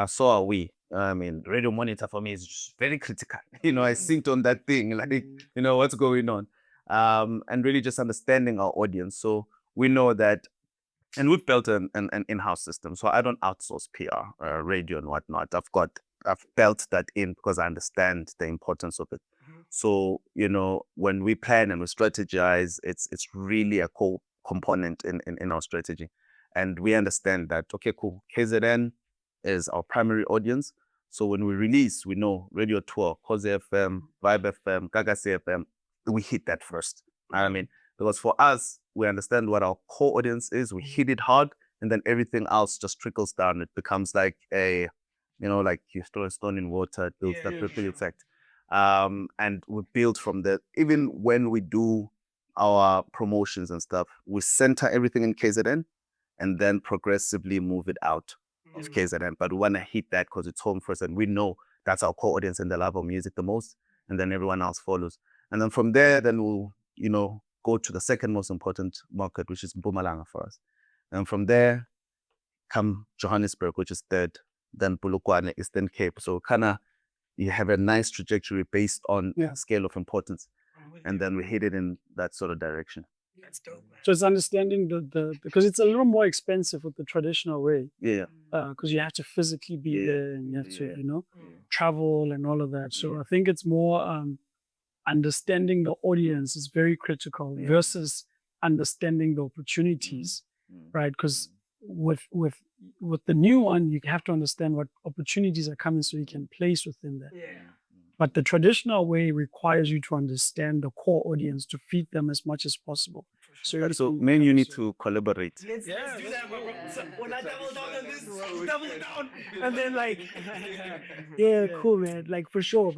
F: so are we. I mean, radio monitor for me is just very critical. You know, I synced on that thing, like, you know, what's going on. And really just understanding our audience. So we know that, and we've built an in-house system. So I don't outsource PR, radio and whatnot. I've built that in because I understand the importance of it. So, you know, when we plan and we strategize, it's really a core component in our strategy. And we understand that, okay, cool, KZN is our primary audience. So when we release, we know Radio Tour, Khoza FM, Vibe FM, Gagasi FM, we hit that first. I mean, because for us, we understand what our core audience is, we hit it hard, and then everything else just trickles down. It becomes like a, you know, like you throw a stone in water, it builds that ripple effect. And we build from that. Even when we do our promotions and stuff, we center everything in KZN and then progressively move it out of KZN. But we want to hit that because it's home first, and we know that's our core audience and they love our music the most, and then everyone else follows. And then from there, then we'll, you know, go to the second most important market, which is Mpumalanga for us. And from there, come Johannesburg, which is third, then Polokwane, Eastern Cape. So kind of, you have a nice trajectory based on scale of importance. And then we hit it in that sort of direction.
C: That's dope.
A: So it's understanding because it's a little more expensive with the traditional way. Because you have to physically be there and you have to, you know, travel and all of that. So I think it's more understanding the audience is very critical versus understanding the opportunities, right? Because with the new one, you have to understand what opportunities are coming so you can place within that. But the traditional way requires you to understand the core audience to feed them as much as possible.
F: So men, you need to collaborate.
C: Let's do that, bro. So when I double down on this, double down. And then like, cool, man. Like for sure.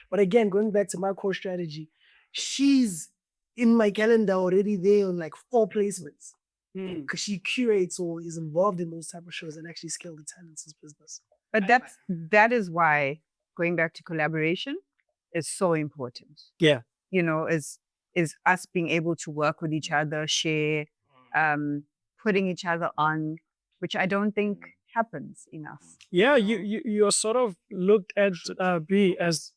C: But again, going back to my core strategy, she's in my calendar already there on like 4 placements. Because she curates or is involved in those type of shows and actually scale the talents as business.
E: But that is why going back to collaboration is so important. You know, is us being able to work with each other, share, putting each other on, which I don't think happens enough.
A: You're sort of looked at B as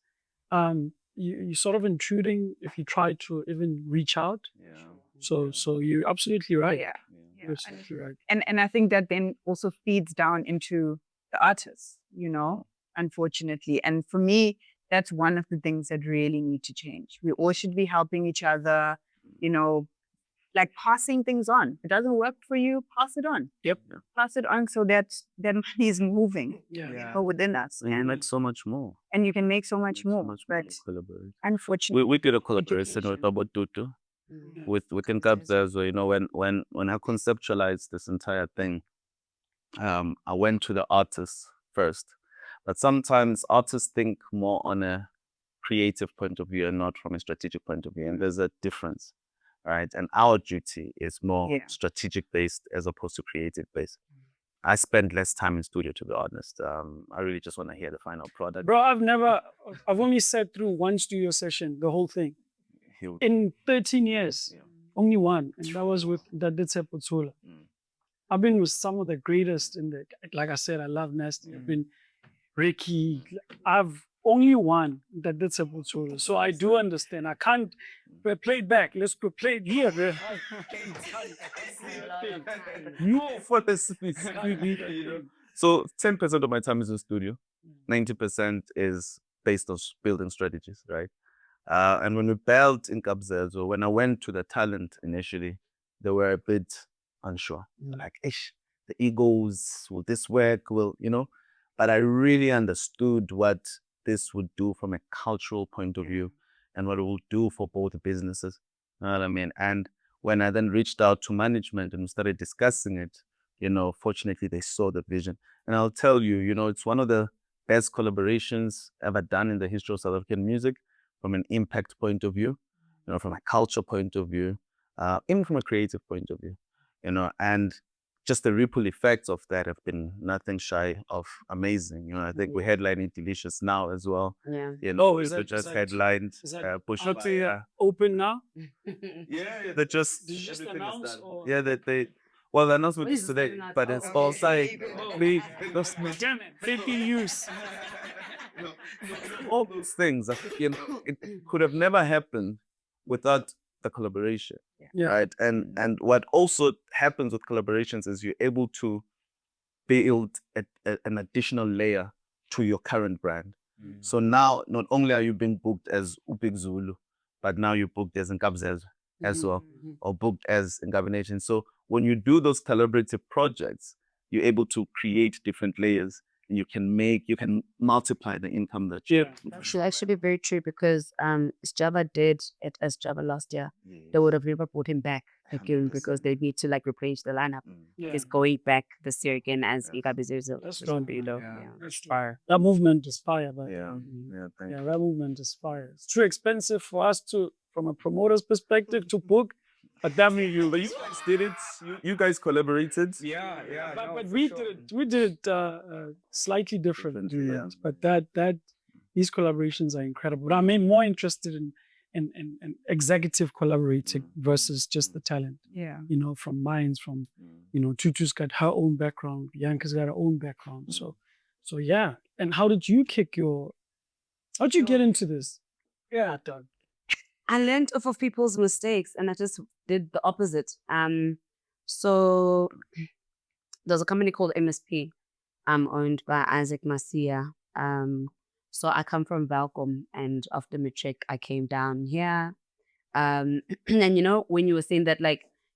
A: you sort of intruding if you try to even reach out. So you're absolutely right. You're absolutely right.
E: And I think that then also feeds down into the artists, you know, unfortunately. And for me, that's one of the things that really need to change. We all should be helping each other, you know, like passing things on. If it doesn't work for you, pass it on. Pass it on so that money is moving within us.
F: And you make so much more.
E: And you can make so much more. But unfortunately,
F: we did a collaboration with about Thuthu. Within Ngcobo, so you know, when I conceptualized this entire thing, I went to the artists first. But sometimes artists think more on a creative point of view and not from a strategic point of view. And there's a difference, right? And our duty is more strategic based as opposed to creative based. I spend less time in studio, to be honest. I really just want to hear the final product.
A: Bro, I've only sat through one studio session, the whole thing. In 13 years, only one. And that was with Daditse Potsula. I've been with some of the greatest in the, like I said, I love Nasty. I've been Ricky. I've only one that did Sepultura. So I do understand. I can't play it back. Let's go play it here.
F: No, for the So 10% of my time is in studio. 90% is based on building strategies, right? And when we built in Ngcobo, when I went to the talent initially, they were a bit unsure. Like, ish, the egos, will this work? Will, But I really understood what this would do from a cultural point of view and what it will do for both businesses. You know what I mean? And when I then reached out to management and we started discussing it, fortunately they saw the vision. And I'll tell you, it's one of the best collaborations ever done in the history of South African music from an impact point of view, from a culture point of view, even from a creative point of view, and just the ripple effects of that have been nothing shy of amazing. I think we're headlining Delicious now as well.
B: Yeah.
A: Is that
F: just headlined Bush
A: open now?
F: Yeah, they just
A: Did you just announce? Or?
F: yeah, the announcement is today, but it's all side.
A: Damn it, breaking news.
F: All those things, it could have never happened without the collaboration, right? And what also happens with collaborations is you're able to build an additional layer to your current brand. So now, not only are you being booked as Upik Zulu, but now you're booked as Ngcobo as well, or booked as Ngcobo. So when you do those collaborative projects, you're able to create different layers, and you can multiply the income that you
B: Should actually be very true because Java did it as Java last year. They would have never brought him back again because they need to replace the lineup. He's going back this year again as Ivyson.
A: That's strong,
B: That's
A: fire. That movement is fire, but
F: that
A: movement is fire. It's too expensive for us to, from a promoter's perspective, to book. But that means you
F: guys did it. You guys collaborated.
A: But we did it slightly different. But that these collaborations are incredible. But I'm more interested in executive collaborating versus just the talent.
E: Yeah.
A: From minds, from Thuthu's got her own background, Bianca's got her own background. So yeah. And how did you how'd you get into this? Yeah, Doug.
B: I learned off of people's mistakes and I just did the opposite. So there's a company called MSP, owned by Isaac Masia. So I come from Valcom, and after matric, I came down here. And when you were saying that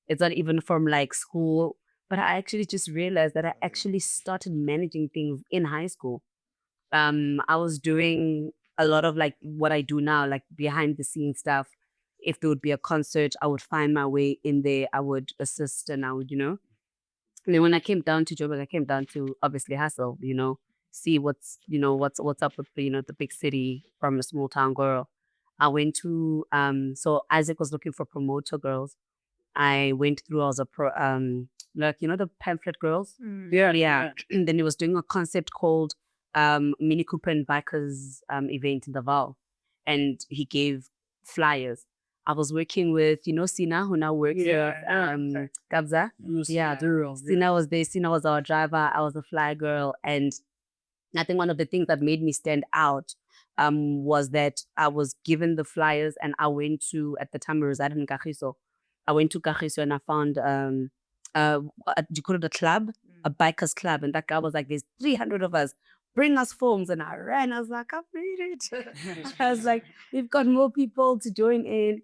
B: it's not even from school, but I actually just realized that I actually started managing things in high school. I was doing a lot of what I do now, behind the scenes stuff. If there would be a concert, I would find my way in there. I would assist and I would, And then when I came down to Joburg, I came down to obviously hustle, see what's up with the big city from a small town girl. I went to so Isaac was looking for promoter girls. I went through as a the pamphlet girls. Yeah. And then he was doing a concept called Mini Cooper and Bikers event in the Val, and he gave flyers. I was working with Sina, who now works with Kabza. Sina was there. Sina was our driver. I was a fly girl, and I think one of the things that made me stand out was that I was given the flyers, and I went to, at the time we resided in Kagiso. I went to Kagiso and I found you call it a club, a bikers club, and that guy was like, "There's 300 of us. Bring us forms." And I ran. I was like, "I've made it." I was like, "We've got more people to join in."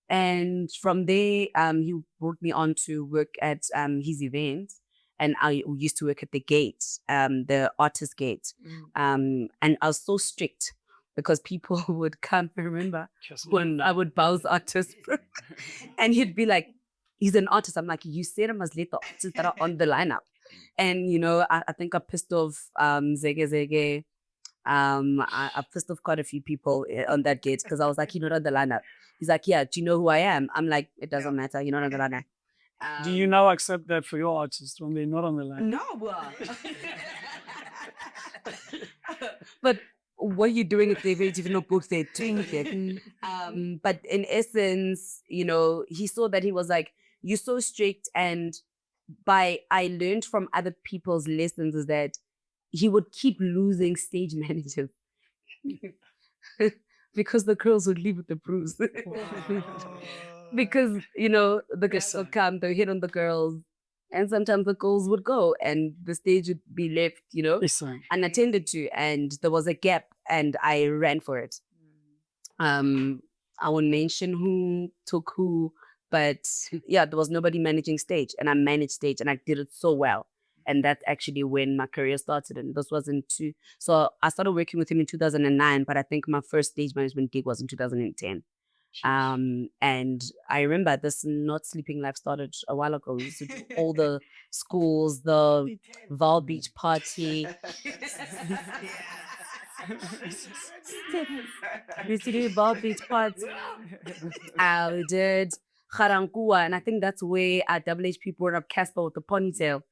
B: And from there, he brought me on to work at his events. And I used to work at the gate, the artist gate. And I was so strict because people would come, remember, when I would bounce artists. And he'd be like, "He's an artist." I'm like, "You said I must let the artists that are on the lineup." And, I think I pissed off Zege. I pissed off quite a few people on that gate because I was like, "You're not on the lineup." He's like, "Yeah, do you know who I am?" I'm like, "It doesn't matter. You're not on the lineup."
A: Do you now accept that for your artists when they're not on the line?
B: No. But what are you doing if they've even not booked their drink? But in essence, he saw that he was like, "You're so strict and I learned from other people's lessons is that he would keep losing stage managers because the girls would leave with the bruise. Because, you know, the guys would come, they hit on the girls, and sometimes the girls would go and the stage would be left, you know, unattended to, and there was a gap and I ran for it. I won't mention who took who, but yeah, there was nobody managing stage, and I managed stage and I did it so well. And that's actually when my career started. And this wasn't so I started working with him in 2009, but I think my first stage management gig was in 2010. And I remember this Not Sleeping Life started a while ago. We used to do all the schools, the Val Beach party. We used to do Val Beach party. We did Karankua, and I think that's where our WHP brought up Casper with the ponytail.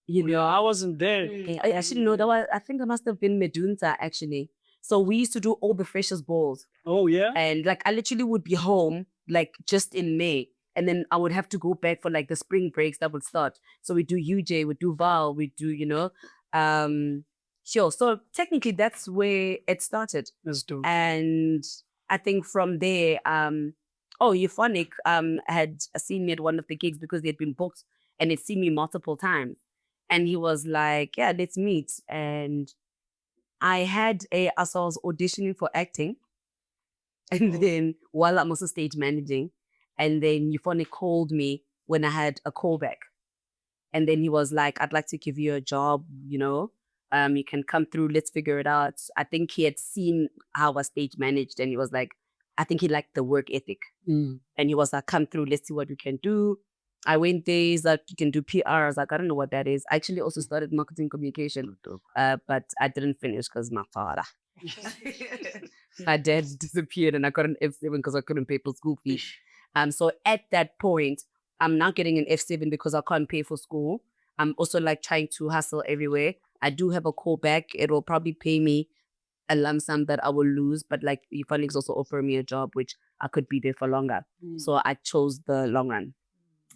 B: You know,
A: I wasn't there.
B: I actually know that was, I think it must have been Medunta actually. So we used to do all the freshers balls.
A: Oh yeah.
B: And like I literally would be home like just in May. And then I would have to go back for like the spring breaks that would start. So we do UJ, we do Val, we do, you know, sure. So technically that's where it started.
A: That's dope.
B: And I think from there, Euphonic had seen me at one of the gigs because they had been booked and they'd seen me multiple times. And he was like, yeah, let's meet. And I was auditioning for acting. And then while I'm also stage managing, and then Euphonic called me when I had a callback. And then he was like, I'd like to give you a job, you know, you can come through, let's figure it out. I think he had seen how I stage managed, and he was like, I think he liked the work ethic. And he was like, come through, let's see what we can do. I went there, he's like, you can do PR. I was like, I don't know what that is. I actually also started marketing communication, but I didn't finish because my father. My dad disappeared and I got an F7 because I couldn't pay for school fees. So at that point, I'm not getting an F7 because I can't pay for school. I'm also like trying to hustle everywhere. I do have a callback. It will probably pay me a lump sum that I will lose, but like Euphonics also offered me a job which I could be there for longer. So I chose the long run.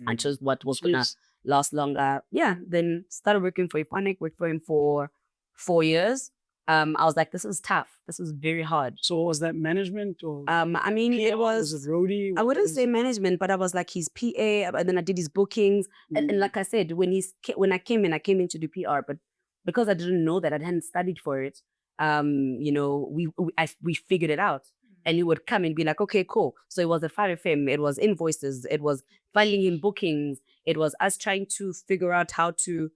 B: I chose what was gonna last longer. Yeah, then started working for Euphonic, worked for him for 4 years. I was like, this is tough. This is very hard.
A: So was that management or?
B: I mean, it was
A: it roadie?
B: I wouldn't say management, but I was like his PA, and then I did his bookings. And like I said, when I came in to do PR, but because I didn't know that, I hadn't studied for it. You know, we figured it out. And he would come and be like, okay, cool. So it was at 5FM, it was invoices, it was filing in bookings, it was us trying to figure out how to,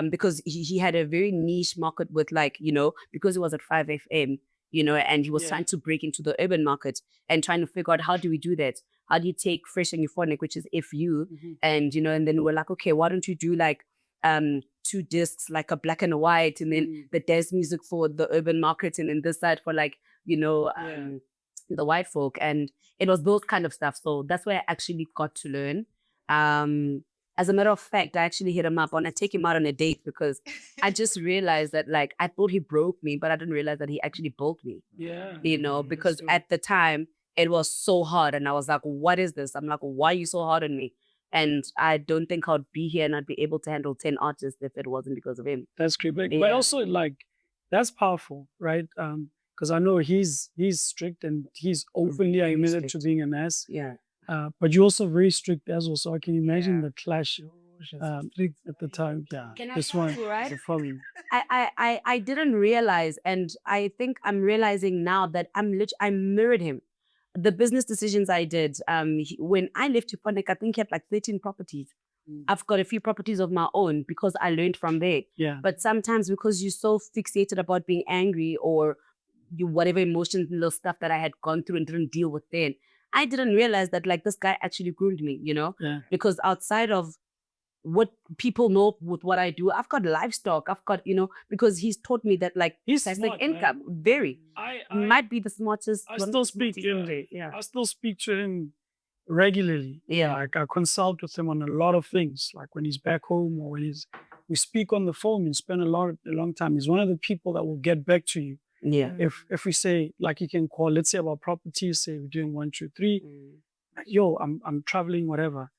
B: because he had a very niche market with like, you know, because it was at 5FM, you know, and he was trying to break into the urban market and trying to figure out how do we do that? How do you take Fresh and Euphonic, which is FU, and, you know, and then we're like, okay, why don't you do like 2 discs, like a black and a white, and then the dance music for the urban market, and then this side for like, you know, the white folk. And it was those kind of stuff. So that's where I actually got to learn. As a matter of fact, I actually hit him up I take him out on a date because I just realized that like, I thought he broke me, but I didn't realize that he actually built me.
A: Yeah.
B: You know, because at the time it was so hard. And I was like, what is this? I'm like, why are you so hard on me? And I don't think I'd be here and I'd be able to handle 10 artists if it wasn't because of him.
A: That's great. But also like, that's powerful, right? Because I know he's strict and he's openly admitted to being an ass.
B: Yeah.
A: But you're also very strict as well. So I can imagine the clash at the time. Yeah.
B: Can I
A: this
B: tell
A: one.
B: you, right?
A: The following.
B: I didn't realize, and I think I'm realizing now that I mirrored him. The business decisions I did, when I left Euphonic, I think he had like 13 properties. I've got a few properties of my own because I learned from there.
A: Yeah.
B: But sometimes because you're so fixated about being angry or whatever emotional stuff that I had gone through and didn't deal with then, I didn't realize that like this guy actually groomed me, you know?
A: Yeah.
B: Because outside of what people know with what I do, I've got livestock, I've got, you know, because he's taught me that like
A: he's
B: passive
A: smart,
B: income, very.
A: I
B: might be the smartest.
A: I still speak to him.
B: Yeah.
A: I still speak to him regularly.
B: Yeah.
A: Like I consult with him on a lot of things. Like when he's back home or when we speak on the phone and spend a long time. He's one of the people that will get back to you.
B: Yeah.
A: If we say, like you can call, let's say about properties, say we're doing 1, 2, 3. Yo, I'm traveling, whatever.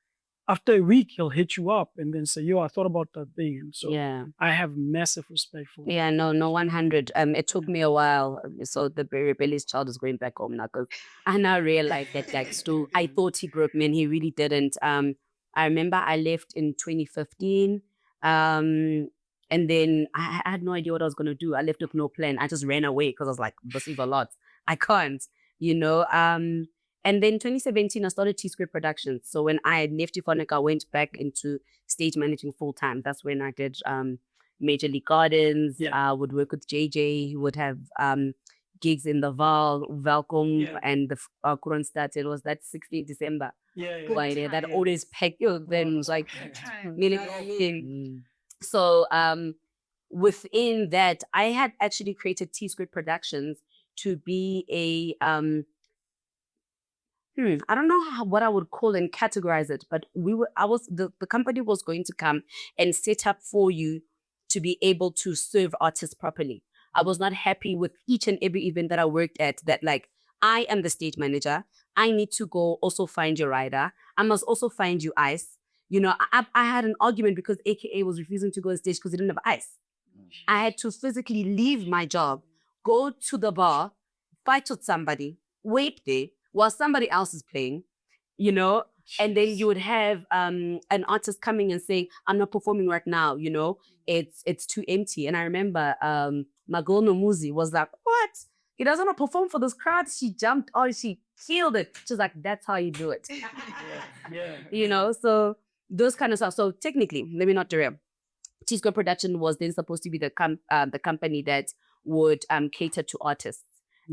A: after a week, he'll hit you up and then say, yo, I thought about that thing. And so
B: Yeah.
A: I have massive respect for
B: Yeah, no, 100. It took me a while. So the rebellious child is going back home now because I now realized that like Stu, I thought he broke me and he really didn't. I remember I left in 2015. And then I had no idea what I was gonna do. I left with no plan. I just ran away because I was like, this is a lot. I can't, you know. And then 2017, I started Tsquare Productions. So when I left Euphonica, I went back into stage managing full time. That's when I did Major League Gardens.
A: Yeah.
B: Would work with JJ. He would have gigs in the Welcome and the Kronstadt. It was that 16th December. Why that always packed you. Then it was like, so within that, I had actually created Tsquare Productions to be a I don't know what I would call and categorize it, but the company was going to come and set up for you to be able to serve artists properly. I was not happy with each and every event that I worked at that like, I am the stage manager. I need to go also find your rider. I must also find you ice. You know, I had an argument because AKA was refusing to go on stage because he didn't have ice. I had to physically leave my job, go to the bar, fight with somebody, wait there while somebody else is playing, you know, and then you would have an artist coming and saying, I'm not performing right now, you know, it's too empty. And I remember Magol Nomuzi was like, what? He doesn't want to perform for this crowd. She jumped, she killed it. She's like, that's how you do it. You know, so those kind of stuff. So technically, let me not derail. Tsquare Production was then supposed to be the company that would cater to artists.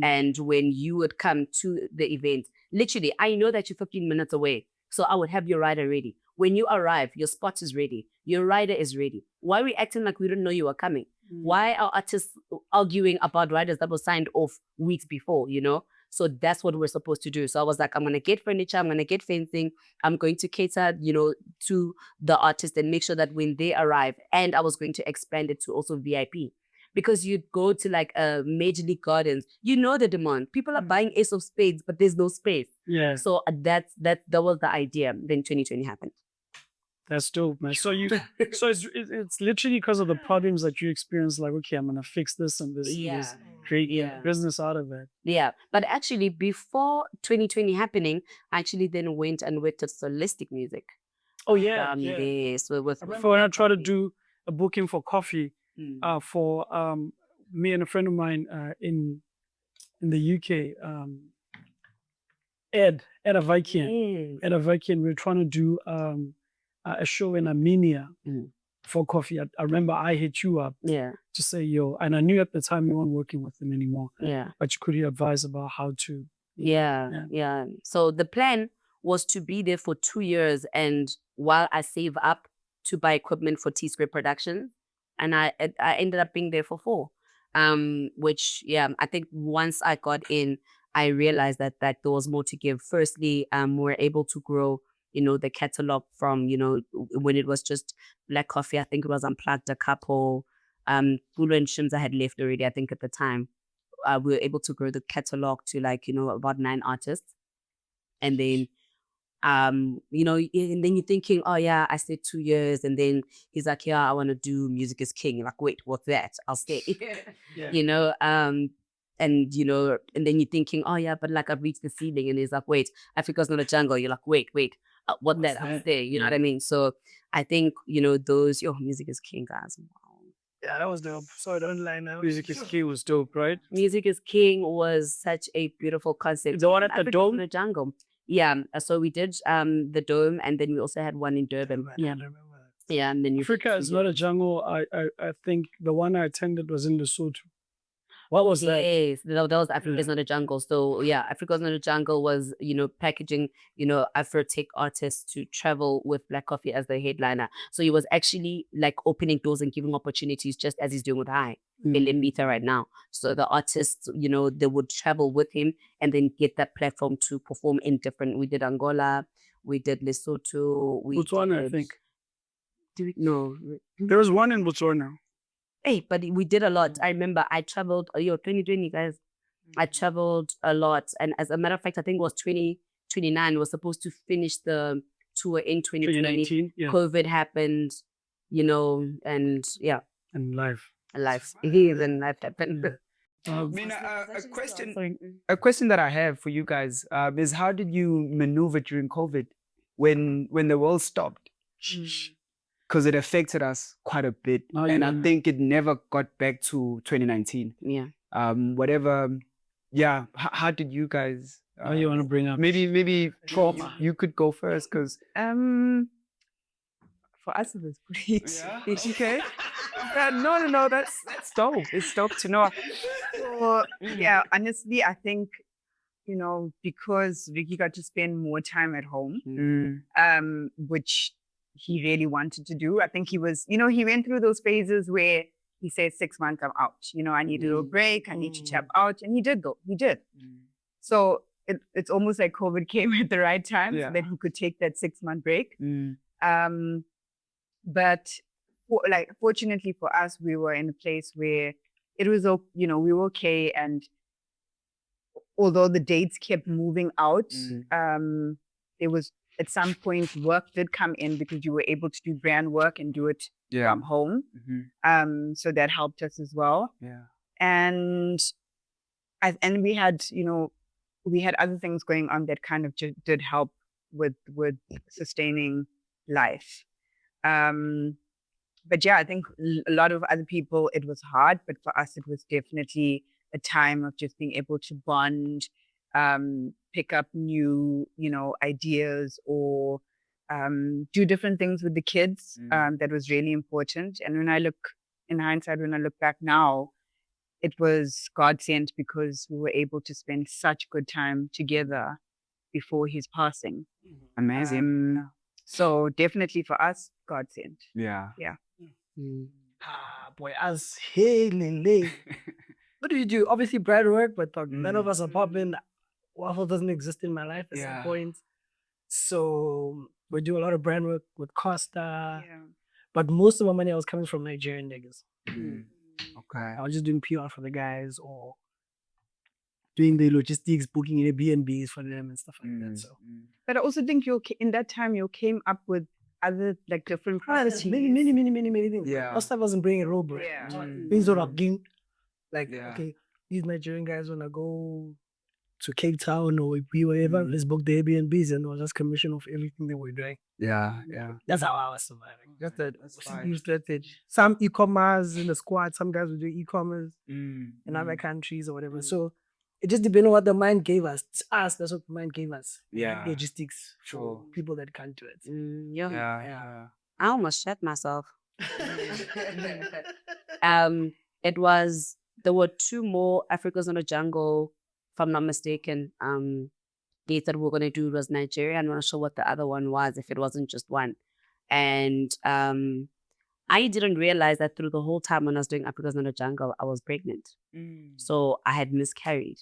B: And when you would come to the event, literally, I know that you're 15 minutes away. So I would have your rider ready. When you arrive, your spot is ready. Your rider is ready. Why are we acting like we didn't know you were coming? Why are artists arguing about riders that were signed off weeks before, you know? So that's what we're supposed to do. So I was like, I'm going to get furniture. I'm going to get fencing. I'm going to cater, you know, to the artist and make sure that when they arrive, and I was going to expand it to also VIP. Because you'd go to like a Major League Gardens, you know the demand. People are buying Ace of Spades, but there's no space.
A: Yeah.
B: So that was the idea. Then 2020 happened.
A: That's dope, man. So it's literally because of the problems that you experienced. Like, okay, I'm gonna fix this and this, and this, create a business out of it.
B: Yeah, but actually, before 2020 happening, I actually then went and worked at Solistic Music.
A: Oh yeah,
B: So with
A: when I tried to do a booking for coffee, for me and a friend of mine in the UK, Ed Ivyson, we were trying to do a show in Armenia for coffee. I remember I hit you up to say, yo, and I knew at the time you weren't working with them anymore.
B: Yeah.
A: But you could advise about how to.
B: Yeah. So the plan was to be there for 2 years, and while I save up to buy equipment for Tsquare Production, and I ended up being there for 4. Which I think once I got in, I realized that there was more to give. Firstly, we were able to grow, you know, the catalog from, you know, when it was just Black Coffee, I think it was Unplugged a couple. Bulu and Shimza had left already, I think, at the time. We were able to grow the catalog to like, you know, about 9 artists. And then, you know, and then you're thinking, oh yeah, I stayed 2 years. And then he's like, yeah, I want to do Music is King. You're like, wait, what's that? I'll stay. You know, and you know, and then you're thinking, oh yeah, but like I've reached the ceiling. And he's like, wait, Africa's not a jungle. You're like, wait, what's that? I'll stay. You know what I mean? So I think, you know, those, Music is King, guys.
C: Yeah, that was dope. Sorry, don't lie now.
A: Music is King was dope, right?
B: Music is King was such a beautiful concept.
A: The one at the
B: Africa's
A: Dome?
B: in the jungle. Yeah, so we did the Dome, and then we also had one in Durban.
C: I remember that.
B: Yeah, and then
A: Africa is not a jungle. I think the one I attended was in Lesotho. What was that?
B: Yes, that was Africa's Not a Jungle. So yeah, Africa's Not a Jungle was, you know, packaging, you know, Afro-tech artists to travel with Black Coffee as the headliner. So he was actually like opening doors and giving opportunities, just as he's doing with High in Lembita right now. So the artists, you know, they would travel with him and then get that platform to perform in different. We did Angola, we did Lesotho,
A: Botswana, I think.
B: No.
A: There was one in Botswana.
B: Hey, but we did a lot. I remember I traveled, 2020, guys. I traveled a lot. And as a matter of fact, I think it was 2029 was supposed to finish the tour in 2020.
A: 2019, yeah.
B: COVID happened, you know, and yeah,
A: And life.
B: life. Then life happened.
D: A question that I have for you guys is how did you maneuver during COVID when the world stopped? Because it affected us quite a bit,
A: Oh,
D: and
A: yeah.
D: I think it never got back to 2019.
B: Yeah.
D: Whatever. Yeah. How did you guys?
A: Oh, you want to bring up
D: Maybe
A: trauma?
D: you could go first, because
E: For us, it was pretty.
D: okay. No. That's dope. It's dope to know.
E: So, yeah, honestly, I think, because Vicky got to spend more time at home, which he really wanted to do. I think he was, he went through those phases where he said 6 months, I'm out. I need a little break. I need to tap out. And he did, though. He did. So it's almost like COVID came at the right time so that he could take that 6-month break. But fortunately for us, we were in a place where it was, we were okay. And although the dates kept moving out, there was at some point work did come in because you were able to do brand work and do it from home. So that helped us as well.
D: Yeah.
E: And we had, we had other things going on that kind of did help with sustaining life. But yeah, I think a lot of other people, it was hard, but for us, it was definitely a time of just being able to bond, pick up new, ideas or do different things with the kids. That was really important. And when I look back now, it was God sent because we were able to spend such good time together before his passing.
D: Amazing.
E: So definitely for us, God sent.
D: Yeah.
C: Boy, as late. What do you do? Obviously, bread work, but none of us are popping. Waffle doesn't exist in my life at some point. So we do a lot of brand work with Costa. But most of my money was coming from Nigerian niggas.
D: Okay.
C: I was just doing PR for the guys or doing the logistics, booking Airbnbs for them and stuff like that. So,
E: but I also think in that time you came up with other different
C: there's many things.
D: Yeah.
C: Costa wasn't bringing a road, bro. Things that are game. Like,
D: Yeah.
C: okay, these Nigerian guys wanna go to Cape Town or wherever, let's book the Airbnbs, and it was just commission of everything they were doing.
D: Yeah.
C: That's how I was surviving.
D: That's fine.
C: Some e-commerce in the squad, some guys would do e-commerce in other
D: Mm.
C: countries or whatever. So it just depends on what the mind gave us. To us, that's what the mind gave us.
D: Yeah.
C: Logistics for
D: Sure.
C: people that can't do it.
D: Yeah.
B: I almost shot myself. There were 2 more Africans on the Jungle, if I'm not mistaken. Dates that we were gonna do was Nigeria. I'm not sure what the other one was, if it wasn't just one. And I didn't realize that through the whole time when I was doing Africans on the Jungle, I was pregnant. So I had miscarried.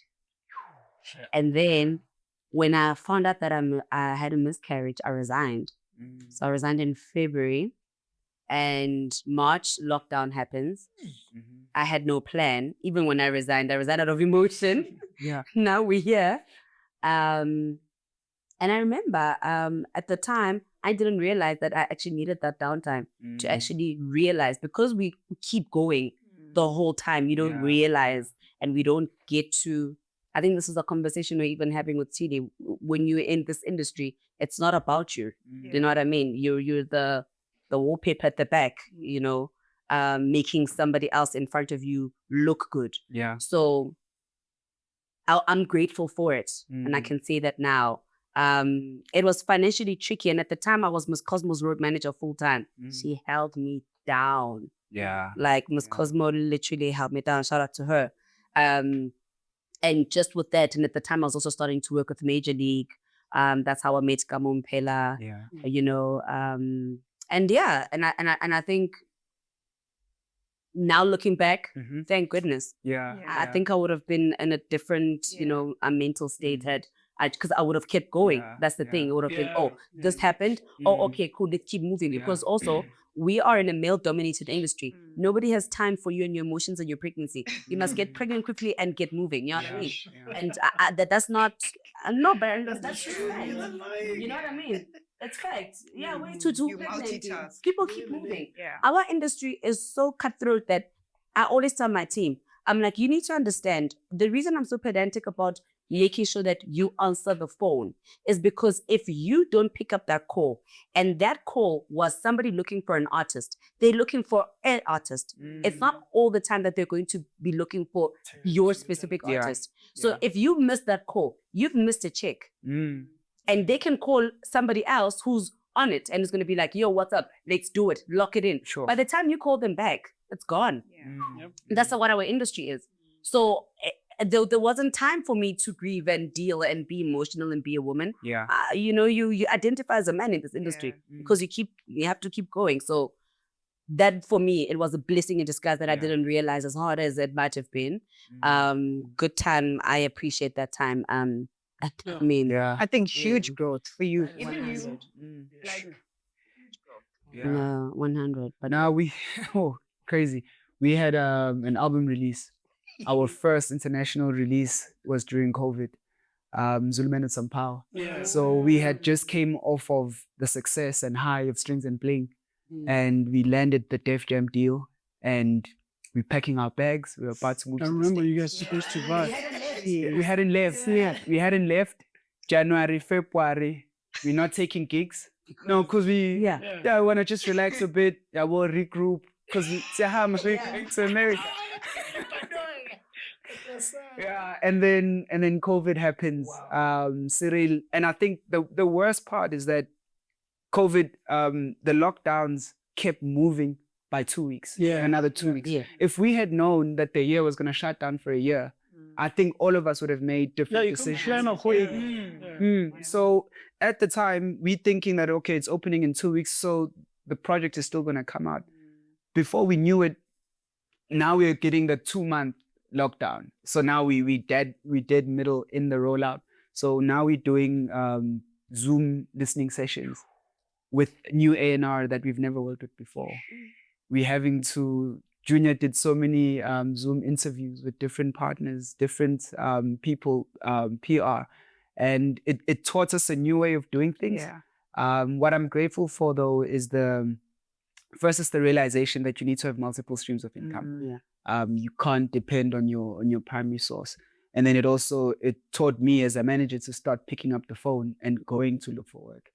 B: And then when I found out that I had a miscarriage, I resigned. So I resigned in February. And March, lockdown happens. I had no plan. Even when I resigned out of emotion.
D: Yeah.
B: Now we're here. And I remember at the time, I didn't realize that I actually needed that downtime to actually realize, because we keep going the whole time, you don't realize, and we don't get to, I think this is a conversation we're even having with Tlee. When you're in this industry, it's not about you. You know what I mean? You're the wallpaper at the back, making somebody else in front of you look good.
D: Yeah.
B: So I'm grateful for it. And I can say that now. It was financially tricky. And at the time, I was Miss Cosmo's road manager full time. She held me down.
D: Yeah.
B: Like Miss Cosmo literally held me down. Shout out to her. And just with that, and at the time, I was also starting to work with Major League. That's how I met Ngcobo Mpela.
D: Yeah.
B: And yeah, and I think now looking back, thank goodness.
D: Yeah.
B: I think I would have been in a different, a mental state because I would have kept going. That's the thing. It would have been, this happened. Oh, okay, cool. Let's keep moving. Because also we are in a male-dominated industry. Nobody has time for you and your emotions and your pregnancy. You must get pregnant quickly and get moving. You know what I mean? And that's not. No, but that's just right. You know what I mean? It's fact. Yeah, way to do
E: You multitask.
B: People keep moving.
E: Yeah.
B: Our industry is so cutthroat that I always tell my team, I'm like, you need to understand the reason I'm so pedantic about making sure that you answer the phone is because if you don't pick up that call and that call was somebody looking for an artist, they're looking for an artist. It's not all the time that they're going to be looking for your specific artist. So if you miss that call, you've missed a check. And they can call somebody else who's on it and it's going to be like, yo, what's up? Let's do it. Lock it in.
D: Sure.
B: By the time you call them back, it's gone. That's what our industry is. So there wasn't time for me to grieve and deal and be emotional and be a woman.
D: Yeah.
B: You identify as a man in this industry because you have to keep going. So that for me, it was a blessing in disguise that I didn't realize as hard as it might have been. Good time. I appreciate that time. I mean,
E: I think huge growth for you.
B: Even you.
E: Like,
B: No, 100. But
D: Now crazy. We had an album release. Our first international release was during COVID. Zulumene with Some Power. So we had just came off of the success and high of Strings and Bling. And we landed the Def Jam deal and we're packing our bags. We were about to move
A: I
D: to the
A: remember
D: States.
A: you guys supposed to buy.
D: We hadn't left. We hadn't left. January, February. We're not taking gigs. No, because we want to just relax a bit. Yeah, we'll regroup. Because we're going to America. And then COVID happens. Cyril, and I think the worst part is that COVID, the lockdowns kept moving by 2 weeks. Another 2 weeks. If we had known that the year was going to shut down for a year, I think all of us would have made different decisions. So at the time, we thinking that, okay, it's opening in 2 weeks, so the project is still going to come out. Before we knew it, now we're getting the 2-month lockdown. So now we dead middle in the rollout. So now we're doing Zoom listening sessions with new A&R that we've never worked with before. We're having to... Junior did so many Zoom interviews with different partners, different people, PR, and it taught us a new way of doing things. What I'm grateful for, though, is first is the realization that you need to have multiple streams of income. You can't depend on your primary source. And then it taught me as a manager to start picking up the phone and going to look for work.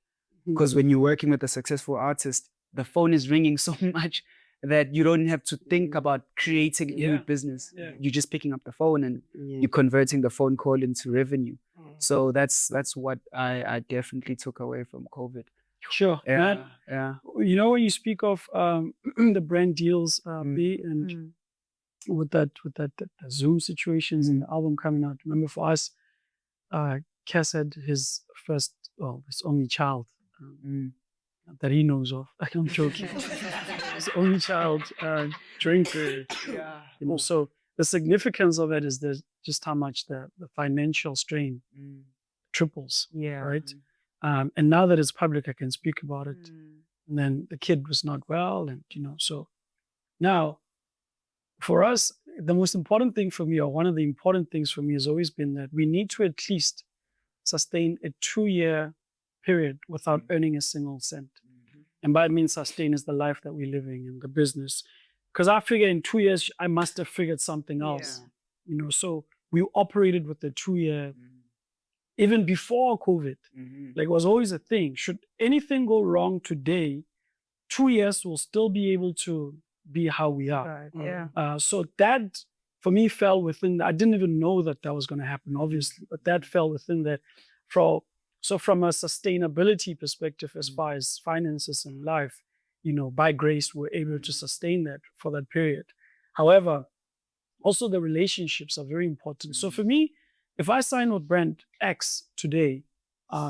D: Because when you're working with a successful artist, the phone is ringing so much that you don't have to think about creating a new business. You're just picking up the phone and you're converting the phone call into revenue. So that's what I definitely took away from COVID.
A: Sure. Matt, you know, when you speak of the brand deals, B, and with that the Zoom situations and the album coming out, remember for us, Cass had his only child that he knows of. I'm joking. His only child during period. You know, so the significance of it is just how much the financial strain triples. Right. And now that it's public, I can speak about it. And then the kid was not well, and so now for us, the most important thing for me, or one of the important things for me, has always been that we need to at least sustain a 2-year period without earning a single cent. And by that means sustain is the life that we're living in, the business. Because I figure in 2 years, I must have figured something else. So we operated with the 2-year, even before COVID. Like, it was always a thing. Should anything go wrong today, 2 years will still be able to be how we are. So that, for me, fell within, I didn't even know that was going to happen, obviously, but that fell within that. So from a sustainability perspective, as far as finances and life, by grace, we're able to sustain that for that period. However, also the relationships are very important. So for me, if I sign with brand X today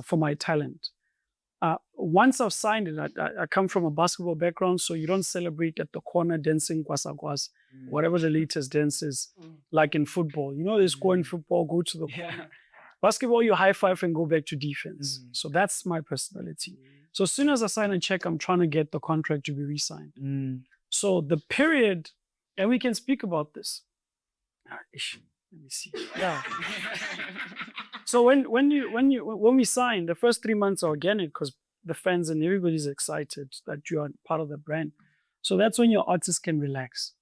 A: for my talent, once I've signed it, I come from a basketball background, so you don't celebrate at the corner dancing kwasa, whatever the latest dance is, like in football. They score in football, go to the corner. Basketball, you high five and go back to defense. So that's my personality. So as soon as I sign a check, I'm trying to get the contract to be re-signed. So the period, and we can speak about this. Let me see. So when we sign, the first 3 months are organic because the fans and everybody's excited that you are part of the brand. So that's when your artists can relax.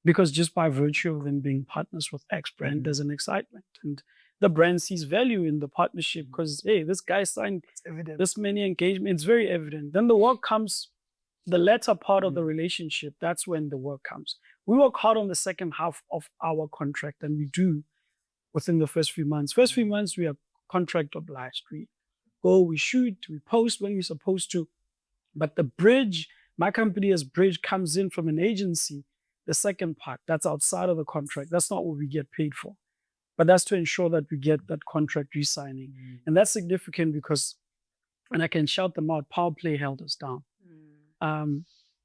A: Because just by virtue of them being partners with X brand, there's an excitement. And the brand sees value in the partnership because, hey, this guy signed this many engagements. It's very evident. Then the work comes, the latter part of the relationship, that's when the work comes. We work hard on the second half of our contract, and we do within the first few months. First few months, we are contract obliged. We go, we shoot, we post when we're supposed to. But the bridge, my company as Bridge comes in from an agency. The second part, that's outside of the contract. That's not what we get paid for. But that's to ensure that we get that contract re-signing. And that's significant because, and I can shout them out, Power Play held us down.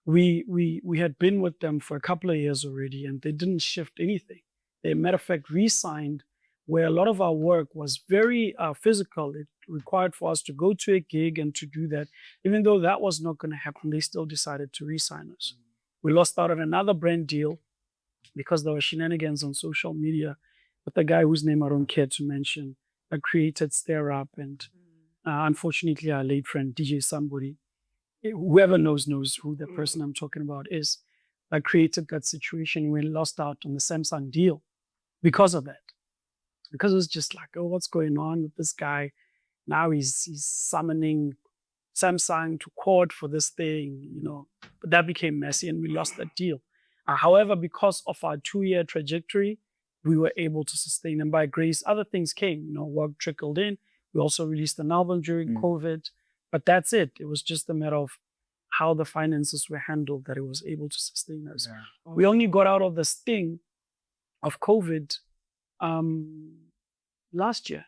A: We had been with them for a couple of years already, and they didn't shift anything. They, matter of fact, re-signed where a lot of our work was very physical. It required for us to go to a gig and to do that. Even though that was not going to happen, they still decided to re-sign us. We lost out on another brand deal because there were shenanigans on social media with a guy whose name I don't care to mention that created Stir Up. And unfortunately, our late friend, DJ Somebody, whoever knows who the person I'm talking about is, that created that situation. We lost out on the Samsung deal because of that. Because it was just like, oh, what's going on with this guy? Now he's summoning Samsung to court for this thing, you know. But that became messy and we lost that deal. However, because of our 2-year trajectory, we were able to sustain. And by grace, other things came, you know, work trickled in. We also released an album during COVID. But that's it. It was just a matter of how the finances were handled that it was able to sustain us. Yeah. We only got out of the sting of COVID last year.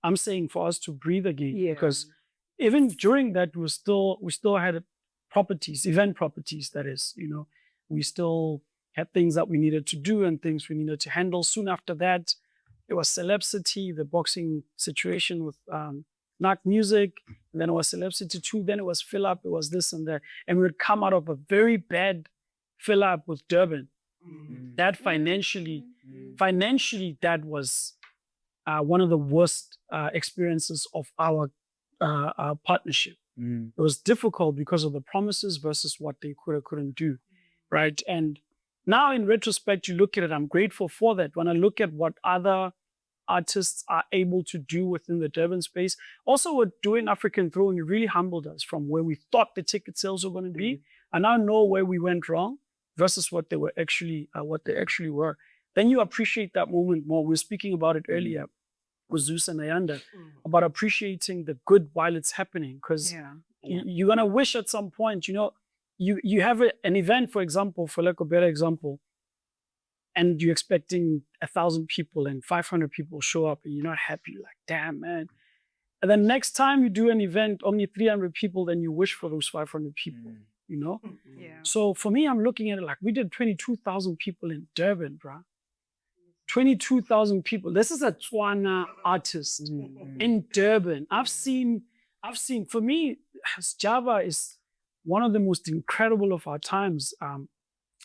A: I'm saying for us to breathe again, because even during that, we still had properties, event properties, that is, you know, we still had things that we needed to do and things we needed to handle. Soon after that, it was Celebcity, the boxing situation with Knock Music, and then it was Celebcity 2, then it was Fill Up, it was this and that. And we would come out of a very bad Fill Up with Durban. That financially, that was one of the worst experiences of our partnership. It was difficult because of the promises versus what they could or couldn't do, right? And now in retrospect, you look at it, I'm grateful for that. When I look at what other artists are able to do within the Durban space, also what doing African Throwing, it really humbled us from where we thought the ticket sales were going to be. I now know where we went wrong versus what they were actually, were. Then you appreciate that moment more. We were speaking about it earlier with Zeus and Ayanda, about appreciating the good while it's happening. Because you're going to wish at some point, you know, you have an event, for example, for like a better example, and you're expecting 1,000 people and 500 people show up and you're not happy. You're like, damn, man. And then next time you do an event, only 300 people, then you wish for those 500 people, you know? So for me, I'm looking at it like we did 22,000 people in Durban, bro. 22,000 people. This is a Tswana artist in Durban. I've seen, for me, Java is one of the most incredible of our times.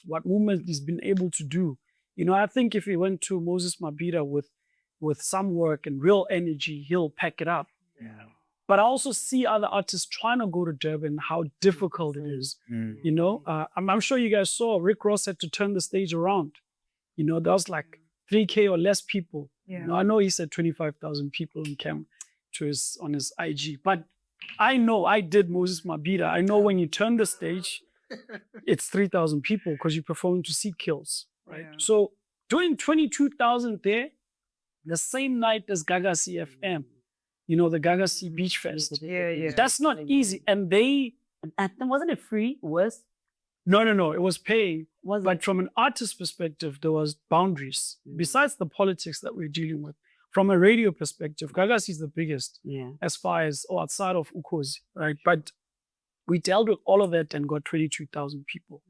A: What movement has been able to do. You know, I think if we went to Moses Mabhida with some work and real energy, he'll pack it up. But I also see other artists trying to go to Durban, how difficult it is. You know, I'm sure you guys saw Rick Ross had to turn the stage around. You know, there was like 3K or less people. You know, I know he said 25,000 people on camera on his IG, but I know I did Moses Mabhida. I know when you turn the stage, it's 3,000 people because you're performing to see kills, right? So doing 22,000 there, the same night as Gaga CFM, you know, the Gaga C Beach Fest. That's not easy. And
B: wasn't it free? Was?
A: No, it was paying. But from an artist perspective, there was boundaries. Besides the politics that we're dealing with, from a radio perspective, Gaga C is the biggest as far as, or outside of Ukhozi, right? But we dealt with all of that and got 22,000 people,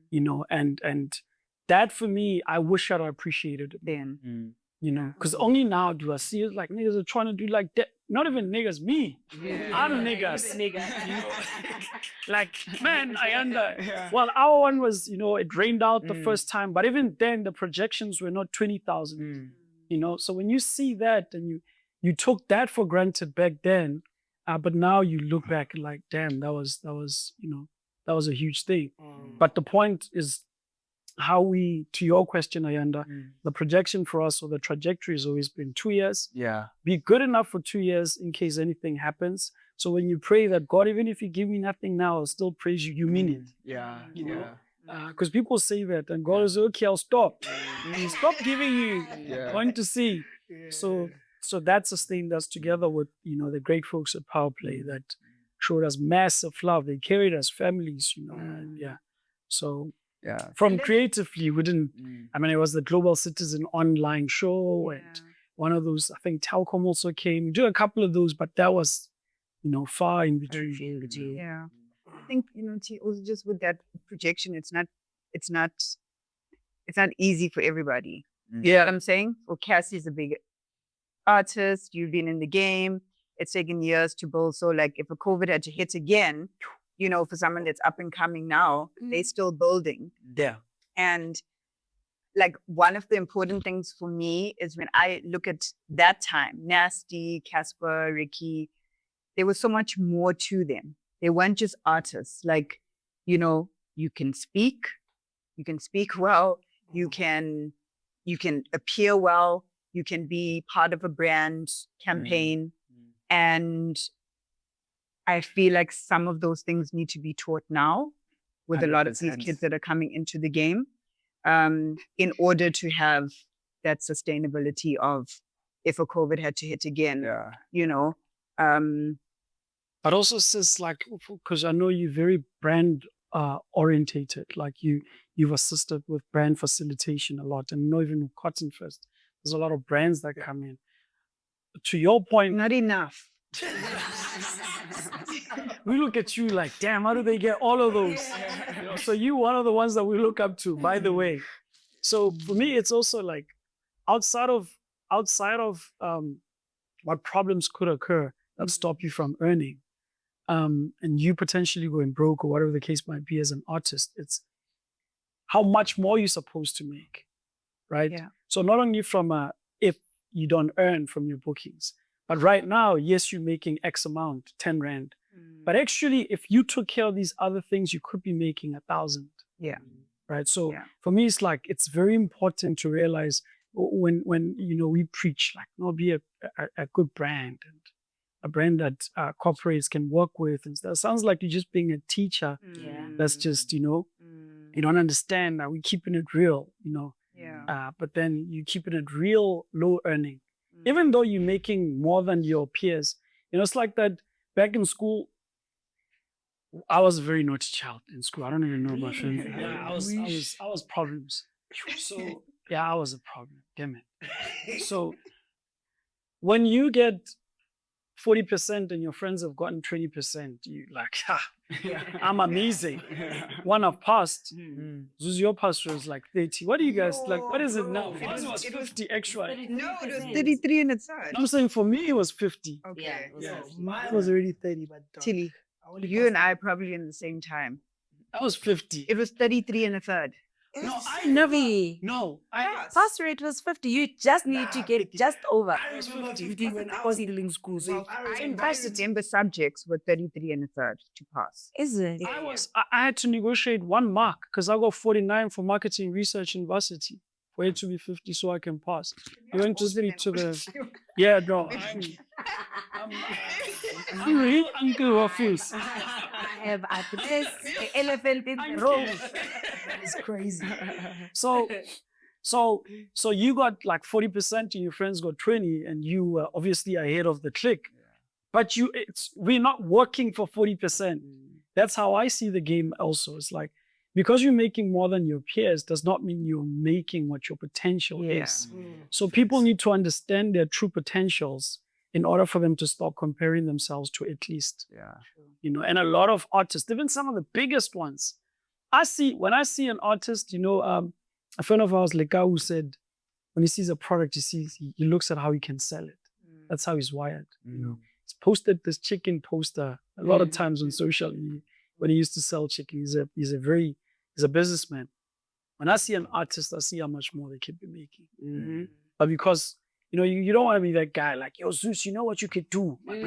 A: you know, and that for me, I wish I'd appreciated it then, you know, because only now do I see it like niggas are trying to do like that. Not even niggas, me. I'm niggas. You know? Like, man, Ayanda. Well, our one was, you know, it rained out the first time, but even then the projections were not 20,000, you know. So when you see that and you took that for granted back then, But now you look back and like, damn, that was that was a huge thing. But the point is how we, to your question, Ayanda, the projection for us or the trajectory has always been 2 years.
D: Yeah.
A: Be good enough for 2 years in case anything happens. So when you pray that God, even if you give me nothing now, I'll still praise you, you mean it.
D: Yeah.
A: You know? Because people say that and God is okay, I'll stop. Stop giving you, going to see. So that sustained us together with, the great folks at Power Play that showed us massive love. They carried us families, and So from creatively, we didn't, I mean, it was the Global Citizen online show and one of those, I think Telkom also came. We did a couple of those, but that was, far in between.
E: Yeah. I think, also just with that projection, it's not easy for everybody. You know what I'm saying? Well, Cassie's a big artist, you've been in the game, it's taken years to build. So like if a COVID had to hit again, for someone that's up and coming now, they're still building.
A: Yeah.
E: And like one of the important things for me is when I look at that time, Nasty, Casper, Ricky, there was so much more to them. They weren't just artists. Like, you can speak well, you can appear well, you can be part of a brand campaign. And I feel like some of those things need to be taught now with 100%. A lot of these kids that are coming into the game, in order to have that sustainability of if a COVID had to hit again,
A: But also, sis, like, because I know you're very brand orientated, like you've assisted with brand facilitation a lot, and even with Cotton First, there's a lot of brands that come in. To your point,
E: not enough.
A: We look at you like, damn, how do they get all of those? So you one of the ones that we look up to, by the way. So for me, it's also like outside of what problems could occur that stop you from earning, and you potentially going broke or whatever the case might be as an artist, it's how much more you're supposed to make, right?
E: Yeah.
A: So not only from if you don't earn from your bookings, but right now, yes, you're making X amount, 10 Rand. But actually, if you took care of these other things, you could be making 1,000.
E: Yeah.
A: Right. So for me, it's like, it's very important to realize when we preach, like, be a good brand and a brand that corporates can work with. And that sounds like you're just being a teacher. That's just, you don't understand that we're keeping it real, but then you're keeping it real, low earning. Even though you're making more than your peers, it's like that back in school. I was a very naughty child in school. I don't even know my friends. Yeah, I was problems. So yeah, I was a problem. Damn it. So when you get 40% and your friends have gotten 20%, you like, I'm amazing. One I've passed. Zeus, your pass was like 30. What do you guys like? What is it now? It was 50 extra.
E: No, it was 33 and it's hard.
A: I'm saying for me it was 50.
E: Okay.
C: Yeah. Mine was already 30, but
E: Tlee, you and I probably in the same time.
A: That was 50.
E: It was 33 and a third.
A: No, I never. No,
B: pass rate was 50. You just need to get just over.
C: I was 50 when I
B: was in school. So
E: I remember subjects were 33 and a third to pass.
B: Is it?
A: I had to negotiate 1 mark because I got 49 for marketing research in varsity for it to be 50 so I can pass. You went to speak to the. Yeah, no. I'm real Uncle Waffles.
B: I have at this elephant in the room.
C: It's crazy.
A: So you got like 40% and your friends got 20 and you were obviously ahead of the clique. But we're not working for 40%. That's how I see the game also. It's like, because you're making more than your peers does not mean you're making what your potential is. So people need to understand their true potentials in order for them to stop comparing themselves to at least. And a lot of artists, even some of the biggest ones, when I see an artist, a friend of ours, Lerato, who said, when he sees a product, he looks at how he can sell it. That's how he's wired. He's posted this chicken poster a lot of times on social media when he used to sell chicken. He's a businessman. When I see an artist, I see how much more they could be making. But because You know, you don't want to be that guy like, yo, Zeus, you know what you could do? You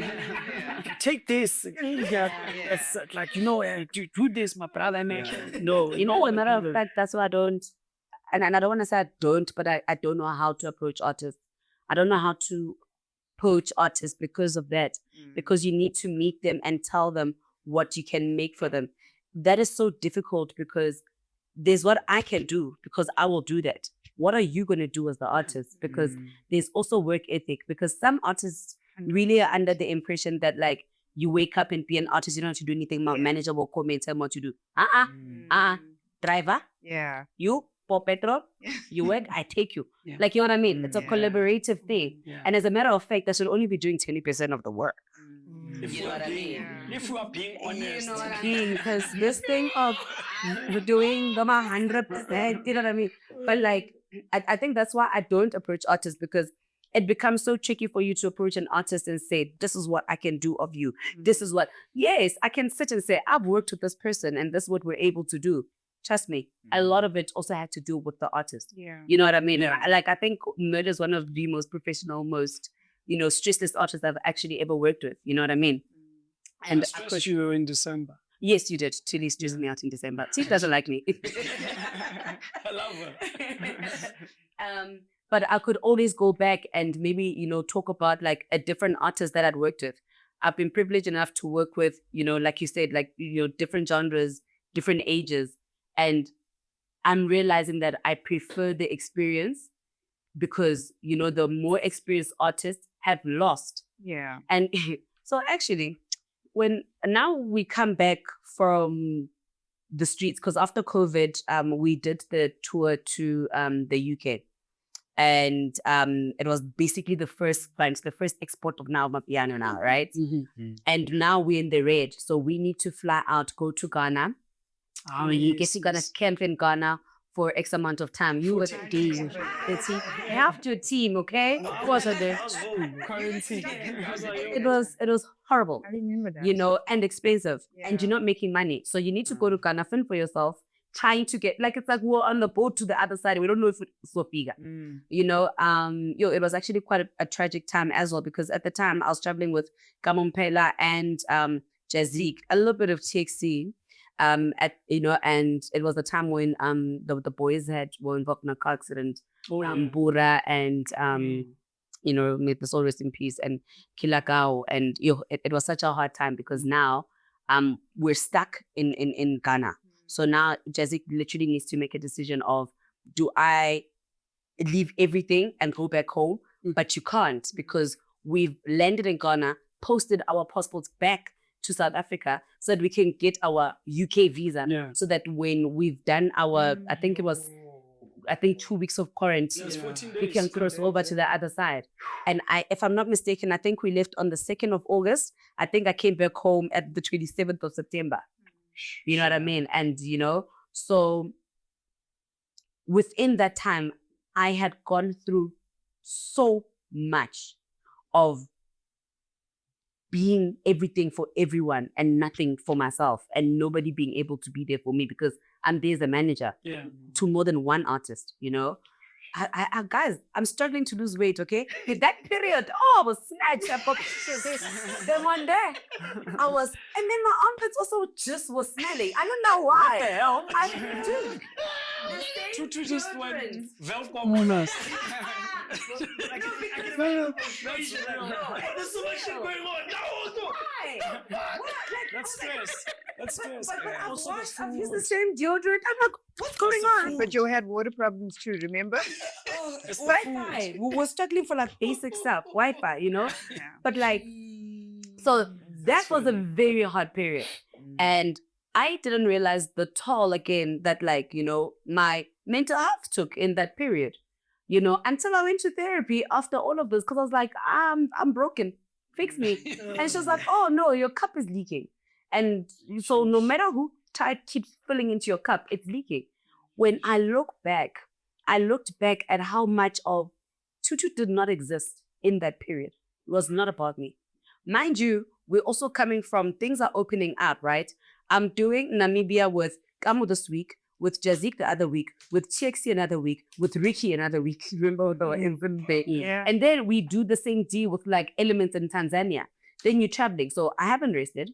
A: can take this. It's like, you know, do this, my brother. No,
B: You know, as a matter of fact, that's why I don't, and I don't want to say I don't, but I don't know how to approach artists. I don't know how to approach artists because of that, because you need to meet them and tell them what you can make for them. That is so difficult because there's what I can do because I will do that. What are you going to do as the artist? Because there's also work ethic, because some artists really are under the impression that like you wake up and be an artist, you don't have to do anything. My manager will come and tell me what to do. Driver,
E: Yeah.
B: you pour petrol, you work, I take you.
A: Yeah.
B: Like, you know what I mean? It's a collaborative thing.
A: Yeah.
B: And as a matter of fact, I should only be doing 20% of the work.
A: If
B: You know what I mean?
A: If we are being honest.
B: You know what I mean? Because this thing of doing them 100%, you know what I mean? But like, I think that's why I don't approach artists, because it becomes so tricky for you to approach an artist and say, this is what I can do of you. This is what, yes, I can sit and say, I've worked with this person and this is what we're able to do. Trust me, a lot of it also had to do with the artist.
E: Yeah.
B: You know what I mean?
A: Yeah.
B: Like, I think Murder is one of the most professional, most, you know, stressless artists I've actually ever worked with. You know what I mean? And
A: I suppose you were in December.
B: yes, you did. Tlee stressed me out in December. Tlee doesn't like me.
A: I love her.
B: But I could always go back and maybe, you know, talk about like a different artist that I'd worked with. I've been privileged enough to work with, you know, like you said, like, you know, different genres, different ages. And I'm realizing that I prefer the experience because, you know, the more experienced artists have lost.
E: Yeah.
B: And so actually, when now we come back from the streets, because after COVID, we did the tour to the UK. And it was basically the first export of now Mapiano now, right? And now we're in the red. So we need to fly out, go to Ghana. You guess you're gonna camp in Ghana for X amount of time. You with a team. You have to team, okay? It was it was horrible.
E: I remember that.
B: You know, and expensive. And you're not making money. So you need to go to Ghana, fend for yourself, trying to get, like, it's like we're on the boat to the other side. We don't know if it's so big. You know, it was actually quite a tragic time as well, because at the time I was traveling with Kamompela and Jazik, a little bit of TXC. You know, and it was the time when the boys were involved in a car accident. Bura and you know, may the soul rest in peace, and Kilakao, and you know, it was such a hard time because now we're stuck in Ghana. So now Jazik literally needs to make a decision of, do I leave everything and go back home? But you can't, because we've landed in Ghana, posted our passports back to South Africa so that we can get our UK visa.
A: Yeah.
B: So that when we've done our, I think 2 weeks of quarantine,
A: 14
B: we can cross over to the other side. And if I'm not mistaken, I think we left on the 2nd of August. I think I came back home at the 27th of September. You know what I mean? And, you know, so within that time, I had gone through so much of being everything for everyone and nothing for myself, and nobody being able to be there for me because I'm there as a manager to more than one artist, you know. I guys, I'm struggling to lose weight, okay? In that period, I was snatched. Then one day, and then my armpits also just was smelling. I don't know why. What the hell? I do.
A: Tutu just went welcome.
C: Almost.
A: There's so much shit going on.
B: Why?
A: That's stress. That's stress.
B: But
A: Also the
B: I've
A: food.
B: used the same deodorant. I'm like, what's going on?
E: But you had water problems too, remember?
B: Wi-Fi. We were struggling for like basic stuff, Wi-Fi, you know?
E: Yeah.
B: But like, so that was a very hard period. And I didn't realize the toll again that, like, you know, my mental health took in that period, you know, until I went to therapy after all of this, because I was like, I'm broken, fix me. And she was like, oh no, your cup is leaking. And so no matter who keeps filling into your cup, it's leaking. When I looked back at how much of Thuthu did not exist in that period. It was not about me. Mind you, we're also coming from things are opening up, right? I'm doing Namibia with Ngcobo this week. with Jazik the other week, with Chexi another week, with Ricky another week. Remember the incident day?
E: Yeah.
B: And then we do the same deal with like Elements in Tanzania. Then you're traveling. So I haven't rested.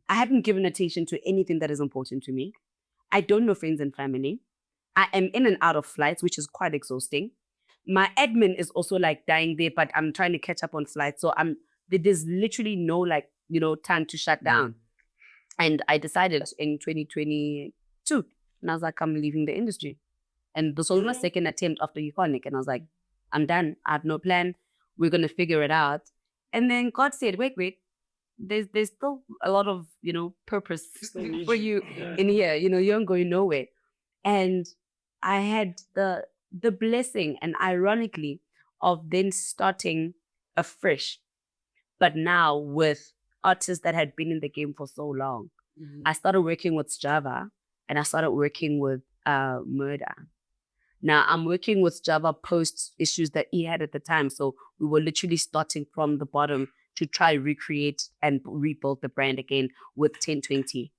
B: I haven't given attention to anything that is important to me. I don't know friends and family. I am in and out of flights, which is quite exhausting. My admin is also like dying there, but I'm trying to catch up on flights. So there's literally no like, time to shut down. And I decided in 2022, and I was like, I'm leaving the industry. And this was my second attempt after Euphonic. And I was like, I'm done. I have no plan. We're going to figure it out. And then God said, wait, there's still a lot of, purpose for you in here. You aren't going nowhere. And I had the blessing and ironically of then starting afresh, but now with artists that had been in the game for so long. I started working with Java and I started working with Murder. Now I'm working with Java post issues that he had at the time. So we were literally starting from the bottom to try recreate and rebuild the brand again with 1020,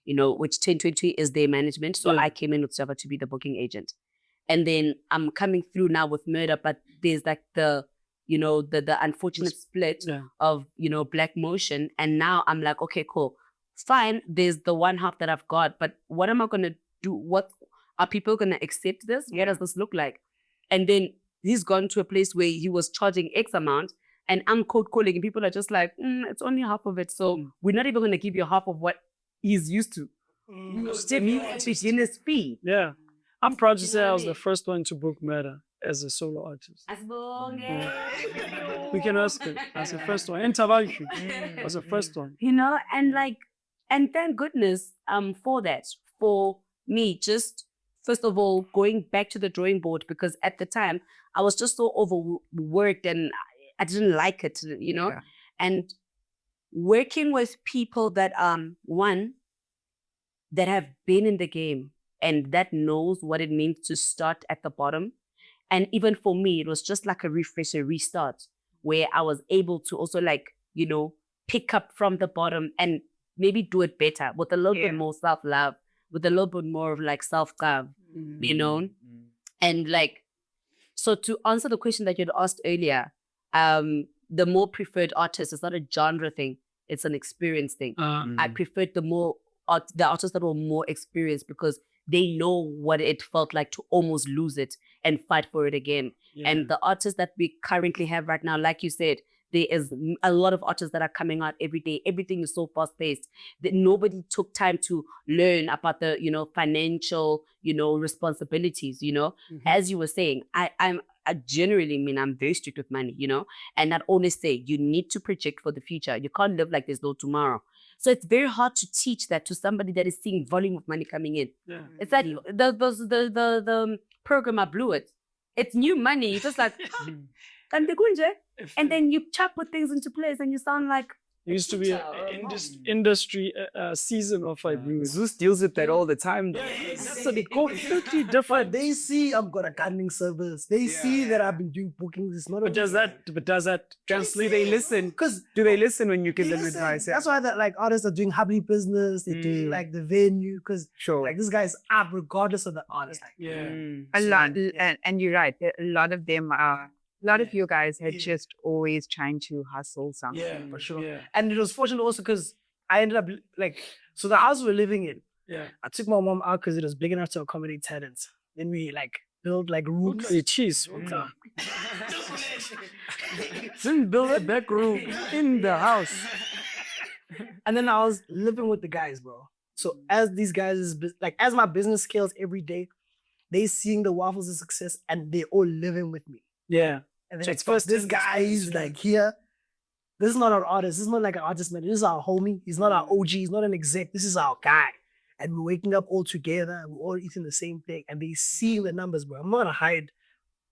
B: which 1020 is their management. So I came in with Java to be the booking agent. And then I'm coming through now with Murder, but there's like the unfortunate split of, Black Motion. And now I'm like, okay, cool. Fine. There's the one half that I've got, but what am I going to do? What are people going to accept this? What does this look like? And then he's gone to a place where he was charging X amount and I'm cold calling and people are just like, it's only half of it. So we're not even going to give you half of what he's used to. In his fee.
A: Yeah. I'm proud to say I was the first one to book Murder as a solo artist. We can ask it. As the first one. And Tabalki was the first one.
B: And thank goodness for that. For me, just first of all, going back to the drawing board, because at the time I was just so overworked and I didn't like it, and working with people that, one, that have been in the game and that knows what it means to start at the bottom. And even for me, it was just like a refresh, a restart, where I was able to also pick up from the bottom and maybe do it better with a little bit more self-love, with a little bit more of like self-love, And so to answer the question that you'd asked earlier, the more preferred artist is not a genre thing, it's an experience thing. I preferred the artists that were more experienced because they know what it felt like to almost lose it and fight for it again. And the artists that we currently have right now, like you said, there is a lot of artists that are coming out every day. Everything is so fast-paced that nobody took time to learn about the, financial, responsibilities, As you were saying, I generally mean, I'm very strict with money, and not only say you need to project for the future. You can't live like there's no tomorrow. So it's very hard to teach that to somebody that is seeing volume of money coming in. It's like the programmer blew it. It's new money. It's just like, and then you put things into place and you sound like,
A: There used to be an industry season of blues.
D: Zeus deals with that all the time.
A: So they completely different.
C: They see I've got a gardening service. They see that I've been doing bookings. It's not.
A: But does that translate?
D: Do they listen? Do they listen when you give them advice?
C: That's why that artists are doing hobby business. They do the venue because this guy's up regardless of the artist.
E: A lot, and you're right. A lot of them are. A lot of you guys had just always trying to hustle something.
C: Yeah, for sure. Yeah. And it was fortunate also because I ended up so the house we're living in. Yeah. I took my mom out because it was big enough to accommodate tenants. Then we built rooms.
A: Cheese. Didn't build a back room in the house.
C: And then I was living with the guys, bro. So as these guys as my business scales every day, they seeing the waffles of success and they all living with me.
A: Yeah.
C: And then this guy is here. This is not our artist. This is not like an artist man. This is our homie. He's not our OG. He's not an exec. This is our guy. And we're waking up all together and we're all eating the same thing. And they see the numbers, bro. I'm not gonna hide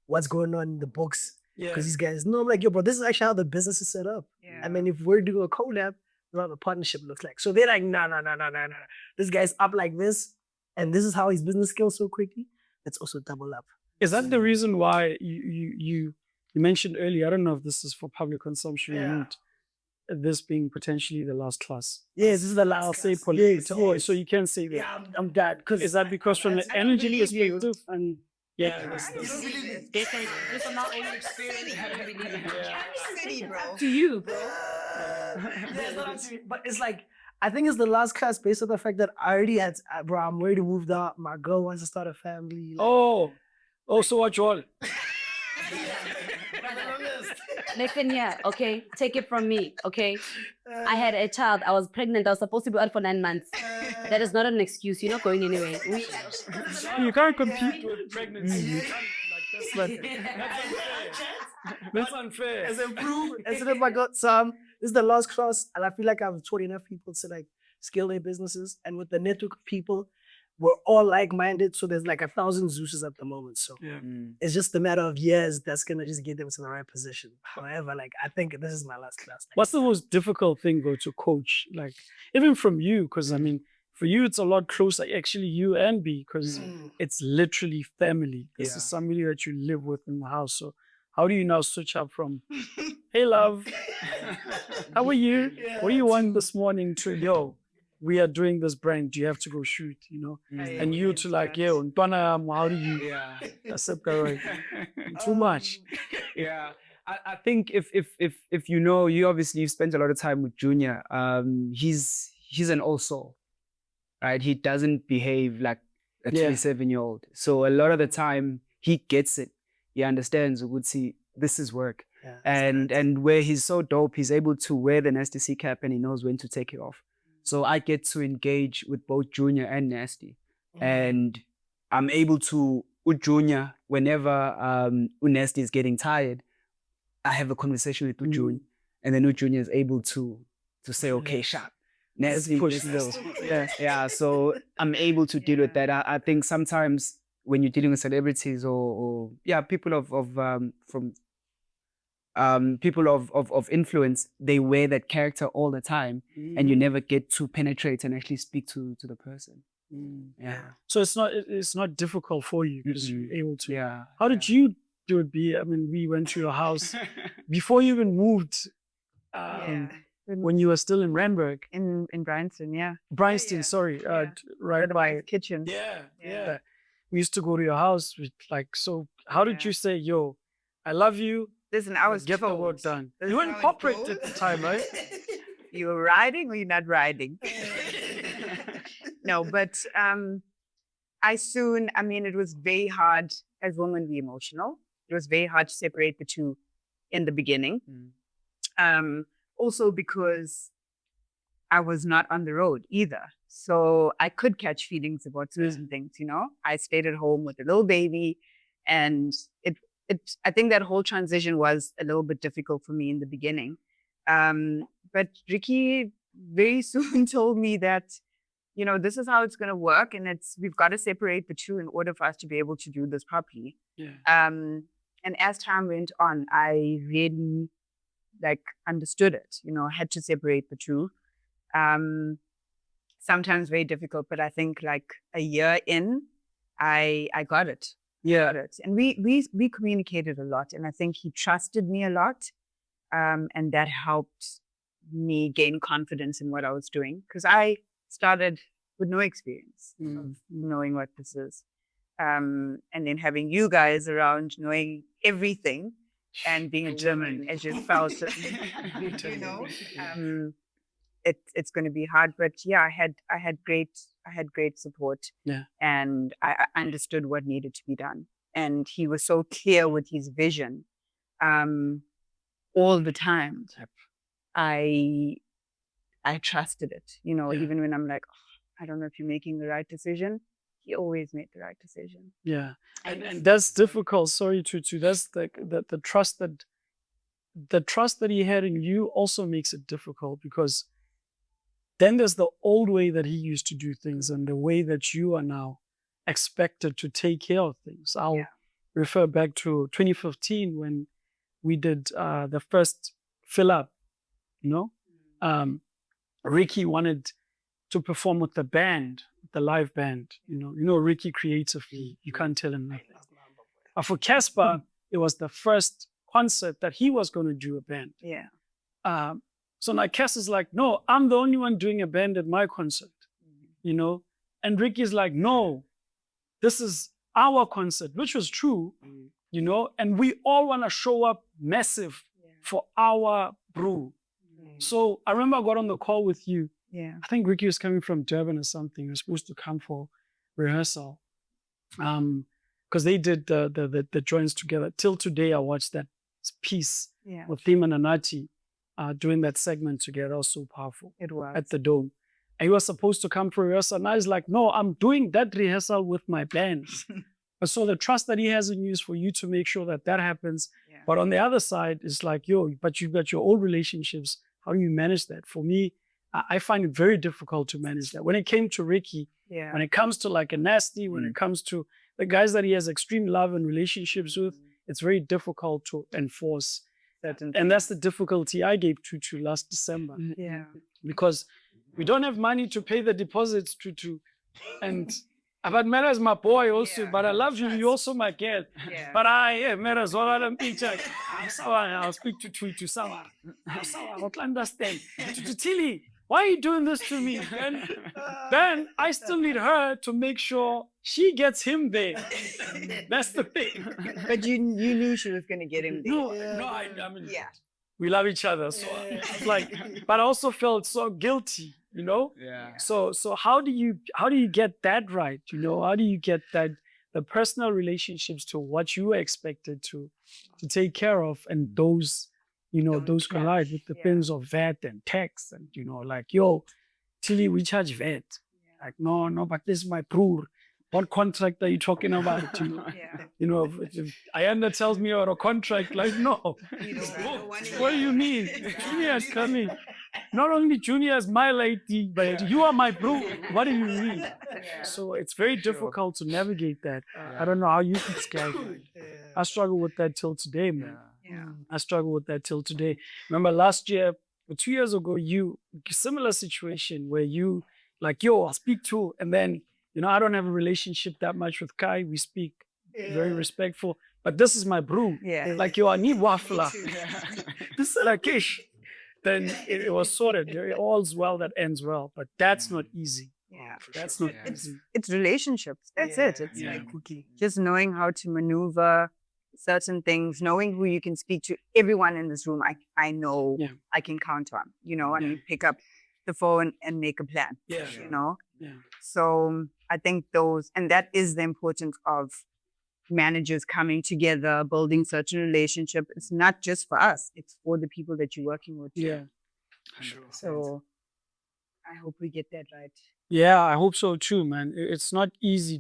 C: what's going on in the books. Because these guys know. I'm like, yo, bro, this is actually how the business is set up. Yeah. I mean, if we're doing a collab, that's how the partnership looks like. So they're like, no. This guy's up like this. And this is how his business scales so quickly. Let's also double up.
A: Is that the reason why you mentioned earlier, I don't know if this is for public consumption or not, this being potentially the last class?
C: Yes, this is the last
A: Say
C: class. Yes,
A: Oh,
C: yes.
A: so you can say that.
C: Yeah, I'm glad. Because
A: Is that because from the energy perspective and
C: you don't believe it.
B: This is my own experience. I don't believe it.
E: City, bro.
B: To you, bro.
C: Yeah, it's not up to me, but it's like I think it's the last class based on the fact that I already had, bro. I'm ready to move out. My girl wants to start a family. Like,
A: so what you all?
B: Listen here, okay? Take it from me, okay? I had a child. I was pregnant. I was supposed to be out for 9 months. That is not an excuse. You're not going anywhere.
A: You can't compete with pregnancy. You can't, that's unfair.
C: as improved. As soon as I got some, this is the last class, and I feel like I've taught enough people to like scale their businesses. And with the network of people, we're all like-minded. So there's like 1,000 Zeuses at the moment. So it's just a matter of years that's gonna just get them to the right position. However, like I think this is my last class.
A: What's the most difficult thing though to coach? Like even from you, because I mean, for you it's a lot closer. Actually, you and B, because it's literally family. This is somebody that you live with in the house. So how do you now switch up from, hey love, how are you? What do you want this morning to yo? We are doing this brand. Do you have to go shoot? You know, and you to like, yo, how do you accept that? Too much.
D: Yeah. I think if you know, you obviously you've spent a lot of time with Junior. He's an old soul, right? He doesn't behave like a 27-year-old. So a lot of the time he gets it. He understands. Would see this is work, and where he's so dope, he's able to wear the Nasty C cap and he knows when to take it off. So I get to engage with both Junior and Nasty, and I'm able to with Junior whenever Nasty is getting tired. I have a conversation with Junior, and then Junior is able to say, okay, sharp. Nasty, push those. Yeah. So I'm able to deal with that. I think sometimes when you're dealing with celebrities or people people of influence, they wear that character all the time, and you never get to penetrate and actually speak to the person. Yeah.
A: So it's not difficult for you because you're able to.
D: Yeah.
A: How did you do it, B? I mean, we went to your house before you even moved. When you were still in Randburg.
E: In Bryanston,
A: Bryanston, sorry. Right by
E: kitchen.
A: Yeah. We used to go to your house with like, so how did you say, yo, I love you.
E: Listen, I was
A: get the work done. You were in corporate at the time, right?
E: You were riding or you're not riding? No, but it was very hard as women be emotional. It was very hard to separate the two in the beginning. Also because I was not on the road either. So I could catch feelings about certain things, you know? I stayed at home with a little baby, and I think that whole transition was a little bit difficult for me in the beginning. But Ricky very soon told me that, you know, this is how it's going to work, and we've got to separate the two in order for us to be able to do this properly. And as time went on, I really understood it. You know, I had to separate the two. Sometimes very difficult, but I think like a year in, I got it. Got it. And we communicated a lot, and I think he trusted me a lot, and that helped me gain confidence in what I was doing, because I started with no experience of knowing what this is, and then having you guys around knowing everything and being a German, as you felt, you know, it's going to be hard. But yeah, I had great support, and I understood what needed to be done, and he was so clear with his vision, all the time. I trusted it, you know, even when I'm like, oh, I don't know if you're making the right decision. He always made the right decision.
A: Yeah, and that's difficult. Sorry, Thuthu. That's the trust that he had in you also makes it difficult, because then there's the old way that he used to do things and the way that you are now expected to take care of things. I'll refer back to 2015 when we did the first fill up. You know, Ricky wanted to perform with the band, the live band. You know, Ricky creatively, you can't tell him nothing. But for Casper, it was the first concert that he was going to do a band.
E: Yeah.
A: So now Cass is like, no, I'm the only one doing a band at my concert, you know? And Ricky's like, no, this is our concert, which was true, you know? And we all want to show up massive for our brew. So I remember I got on the call with you.
E: Yeah.
A: I think Ricky was coming from Durban or something. He was supposed to come for rehearsal. Because they did the joints together. Till today, I watched that piece with him and Anati doing that segment together. It was so powerful.
E: It was.
A: At the Dome. And he was supposed to come for rehearsal. And I was like, no, I'm doing that rehearsal with my bands. And so the trust that he has in you is for you to make sure that that happens.
E: Yeah.
A: But on the other side, it's like, yo, but you've got your own relationships. How do you manage that? For me, I find it very difficult to manage that. When it came to Ricky, when it comes to like a Nasty, when it comes to the guys that he has extreme love and relationships with, it's very difficult to enforce that. And that's the difficulty I gave Thuthu last December.
E: Yeah.
A: Because we don't have money to pay the deposits, Thuthu. And but Mera is my boy also, but I love you. You're also my girl.
E: Yeah.
A: But Mera's all I don't think. I'll speak to Thuthu. Sawa. I don't understand. To Tlee, why are you doing this to me? Then I still need her to make sure she gets him there. That's the thing.
E: But you knew she was going to get him there.
A: No, I mean, we love each other. So it's like, but I also felt so guilty, you know?
D: Yeah.
A: So how do you get that right? You know, how do you get that the personal relationships to what you were expected to take care of, and those, you know, those collide with the things of VAT and tax, and you know, like, yo, Tlee, we charge VAT. Like, no, but this is my proof. What contract are you talking about? You know, you know, if Ayanda tells me about a contract, like, no. What do you mean? Junior is coming. Not only Junior is my lady, but you are my bro. What do you mean? So it's very difficult to navigate that. I don't know how you can scale that. I struggle with that till today, man. I struggle with that till today. Remember last year, or 2 years ago, similar situation where you, like, yo, I'll speak to, and then, you know, I don't have a relationship that much with Kai. We speak very respectful, but this is my brew. Like, yo, I need waffler. This is like ish. Then it was sorted. All's well that ends well, but that's not easy. That's not easy.
E: It's relationships. That's it. It's like cookie. Just knowing how to maneuver certain things, knowing who you can speak to. Everyone in this room, I know I can count on, you know, and pick up the phone and make a plan. You know? So I think and that is the importance of managers coming together, building such a relationship. It's not just for us, it's for the people that you're working with. So I hope we get that right.
A: Yeah, I hope so too, man. It's not easy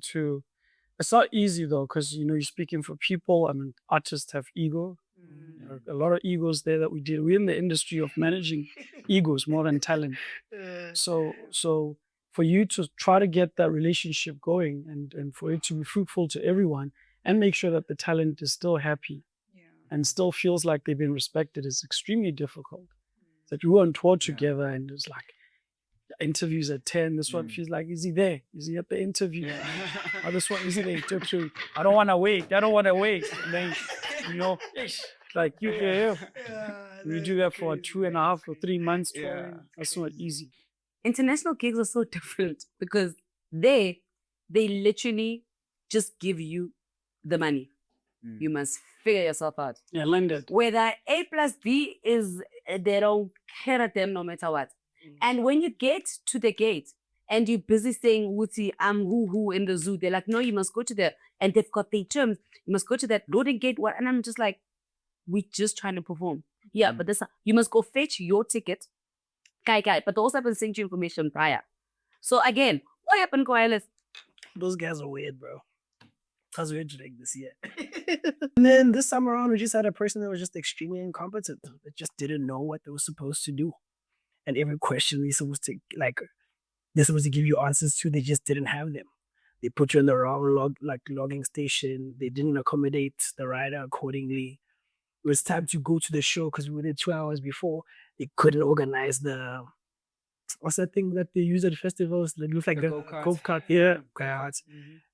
A: though, because, you know, you're speaking for people. I mean, artists have ego. There are a lot of egos there that we deal. We're in the industry of managing egos more than talent. So for you to try to get that relationship going and for it to be fruitful to everyone and make sure that the talent is still happy and still feels like they've been respected is extremely difficult. That we were on tour together and it's like interviews at 10. This one feels like, is he there? Is he at the interview? Or this one, is he there? I don't want to wait. And then, you know, like you we do that for 2.5 or 3 months. That's not easy.
B: International gigs are so different because they literally just give you the money. You must figure yourself out.
A: Lend it.
B: Whether A plus B is, they don't care at them no matter what. And when you get to the gate and you're busy saying, Wuti, I'm who in the zoo, they're like, no, you must go to and they've got their terms. You must go to that loading gate. And I'm just like, we're just trying to perform. But you must go fetch your ticket. But they also have to send you information prior. So again, what happened, Koalis?
C: Those guys are weird, bro. I was weird this year. And then this time around, we just had a person that was just extremely incompetent. That just didn't know what they were supposed to do. And every question they're supposed to give you answers to, they just didn't have them. They put you in the wrong logging station. They didn't accommodate the rider accordingly. It was time to go to the show because we were there 2 hours before. They couldn't organize what's that thing that they use at festivals? It looks like the go-kart.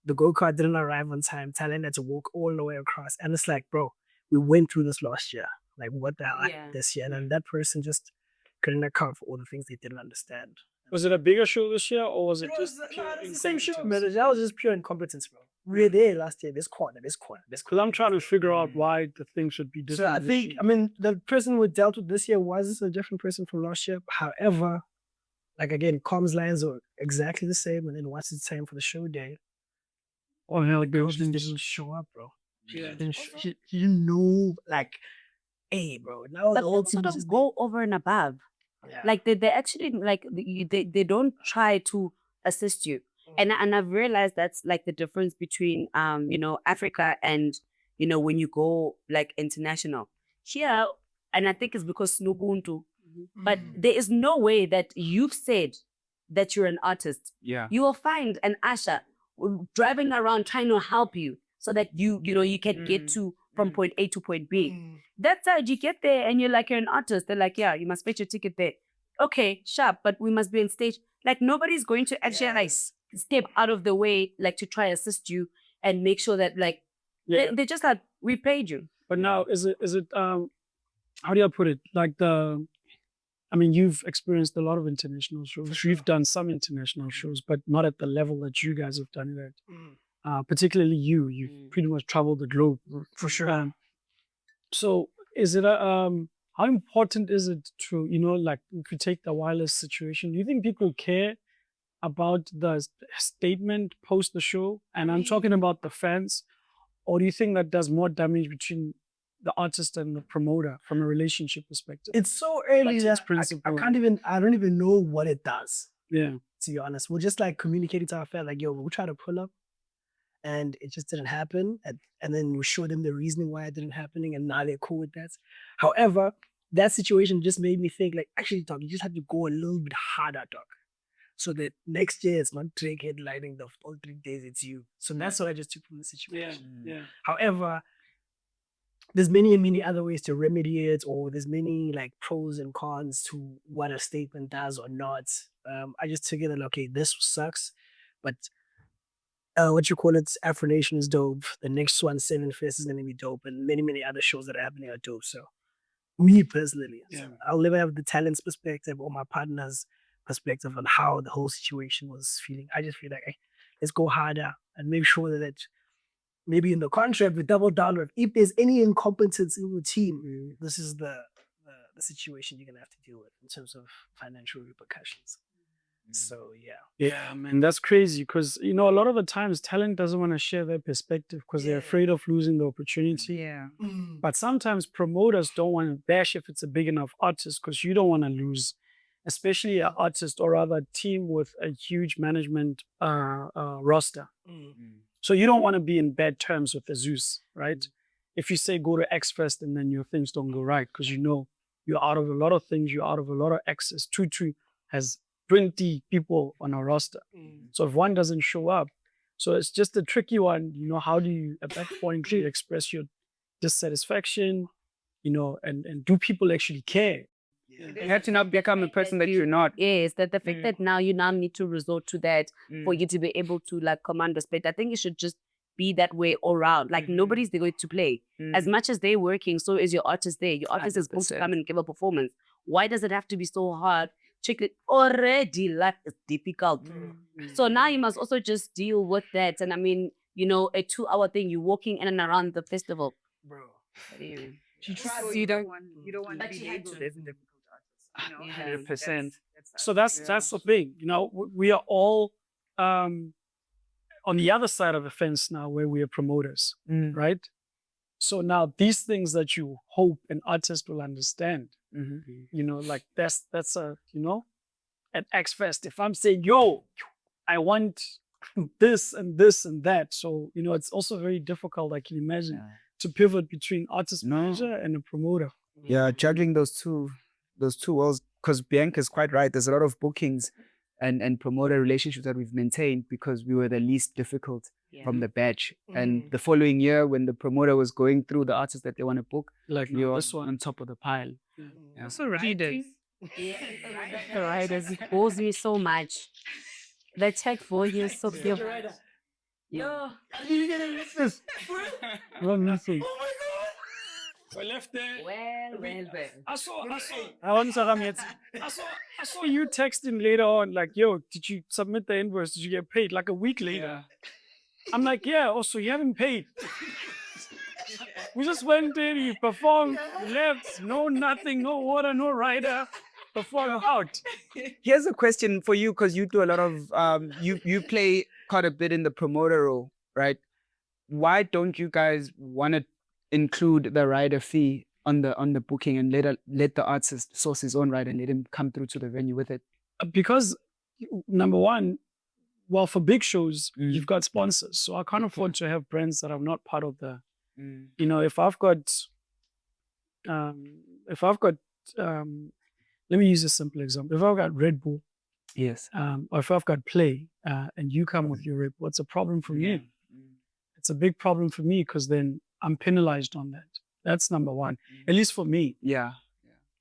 C: The go-kart didn't arrive on time. Talent had to walk all the way across. And it's like, bro, we went through this last year. Like, what the hell this year? And then that person just couldn't account for all the things they didn't understand.
A: Was it a bigger show this year, or was it
C: It
A: just
C: was,
A: pure
C: nah, it's the same show,
A: incompetence?
C: man. That was just pure incompetence, bro. We were there last year. This corner.
A: Because I'm trying to figure out why the thing should be
C: So
A: different.
C: I
A: this
C: think,
A: year.
C: I mean, the person we dealt with this year was a different person from last year. However, like again, comms lines are exactly the same. And then once it's time for the show day,
A: Oh yeah, like they
C: girls
A: was
C: didn't show up, bro.
A: Yeah.
C: She didn't know, like, hey, bro. Now
B: But
C: the whole
B: they
C: team
B: sort
C: just
B: of go over and above.
C: yeah.
B: Like they actually like they don't try to assist you. And I've realized that's like the difference between Africa and when you go like international. Here, and I think it's because Snubuntu, but there is no way that you've said that you're an artist.
D: Yeah.
B: You will find an usher driving around trying to help you so that you can get to from point A to point B. That side, you get there and you're an artist. They're like, yeah, you must fetch your ticket there. Okay, sharp, but we must be on stage. Like nobody's going to actually like step out of the way, like to try assist you and make sure that like they just like we paid you.
A: But now is it how do I put it? Like I mean, you've experienced a lot of international shows. You've done some international shows, but not at the level that you guys have done it at. Particularly you've pretty much traveled the globe
C: for sure.
A: So is it how important is it to, like if you take the wireless situation, do you think people care about the statement post the show? And I'm talking about the fans, or do you think that does more damage between the artist and the promoter from a relationship perspective?
C: It's so early
A: Like,
C: that I don't even know what it does.
A: Yeah.
C: To be honest, we're just like communicating to our fans, like, yo, we'll try to pull up, and it just didn't happen. And then we show them the reasoning why it didn't happening, and now they're cool with that. However, that situation just made me think, like, actually, dog, you just have to go a little bit harder, dog. So that next year it's not Drake headlining the all 3 days, it's you. So that's what I just took from the situation.
A: Yeah.
C: However, there's many and many other ways to remedy it, or there's many like pros and cons to what a statement does or not. I just took it that, okay, this sucks, but Afro Nation is dope. The next one, Seven Fest, is gonna be dope, and many, many other shows that are happening are dope. So me personally, I'll never have the talent's perspective or my partner's perspective on how the whole situation was feeling. I just feel like, hey, let's go harder and make sure that maybe in the contract we double down on if there's any incompetence in the team, this is the situation you're gonna have to deal with in terms of financial repercussions. So
A: Yeah, man, that's crazy because a lot of the times talent doesn't want to share their perspective because they're afraid of losing the opportunity.
E: Yeah.
A: But sometimes promoters don't want to bash if it's a big enough artist because you don't want to lose, especially an artist or rather a team with a huge management roster. So you don't want to be in bad terms with the Zeus, right? If you say go to X Fest and then your things don't go right because you're out of a lot of things, you're out of a lot of access. Thuthu has 20 people on our roster. So if one doesn't show up, so it's just a tricky one. How do you at that point express your dissatisfaction? And do people actually care?
D: You have to not become a person that you're not.
B: Yes, that the fact that now you need to resort to that for you to be able to like command respect. I think it should just be that way all around. Like nobody's there going to play. As much as they're working, so is your artist there. Your artist is going to come and give a performance. Why does it have to be so hard? Check it already. Life is difficult. So now you must also just deal with that. And I mean, a 2-hour thing, you're walking in and around the festival.
C: bro.
E: So you don't want to be labeled as a difficult artist.
A: 100%. So that's the thing. We are all on the other side of the fence now where we are promoters, right? So now these things that you hope an artist will understand, like that's a, at X Fest, if I'm saying, yo, I want this and this and that. So, it's also very difficult, I can imagine, to pivot between artist manager and a promoter.
D: Yeah, juggling those two worlds, because Bianca is quite right. There's a lot of bookings and promoter relationships that we've maintained because we were the least difficult from the batch. And the following year, when the promoter was going through the artists that they want to book,
A: Like
D: we were
A: this one
D: on top of the pile. Yeah.
E: Also writers.
B: Writers bores me so much. The check for you is so cute. Yo.
A: Run nothing. I left there.
B: Well.
A: I saw you texting later on, like, yo, did you submit the invoice? Did you get paid? Like a week later. I'm like, yeah, also you haven't paid. We just went in, you performed, you left, no nothing, no water, no rider, perform out.
D: Here's a question for you, because you do a lot of you play quite a bit in the promoter role, right? Why don't you guys want to include the rider fee on the booking and let the artist source his own rider and let him come through to the venue with it?
A: Because number one, well, for big shows, you've got sponsors. So I can't afford to have brands that are not part of the, you know, if I've got, let me use a simple example. If I've got Red Bull,
D: Yes.
A: or if I've got Play, and you come with your Red Bull, it's a problem for me. It's a big problem for me because then I'm penalized on that. That's number one, at least for me.
D: Yeah.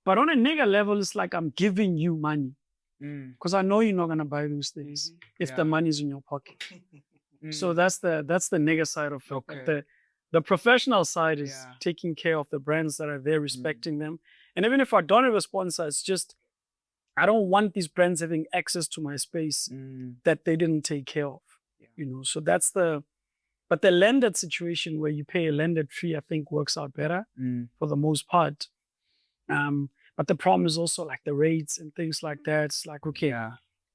A: But on a nigger level, it's like I'm giving you money because I know you're not gonna buy those things if the money's in your pocket. So that's the nigger side of it.
D: Okay.
A: But the professional side is taking care of the brands that are there, respecting them. And even if I don't have a sponsor, it's just I don't want these brands having access to my space that they didn't take care of. You know, so that's but the landed situation where you pay a landed fee, I think works out better for the most part. But the problem is also like the rates and things like that. It's like, okay,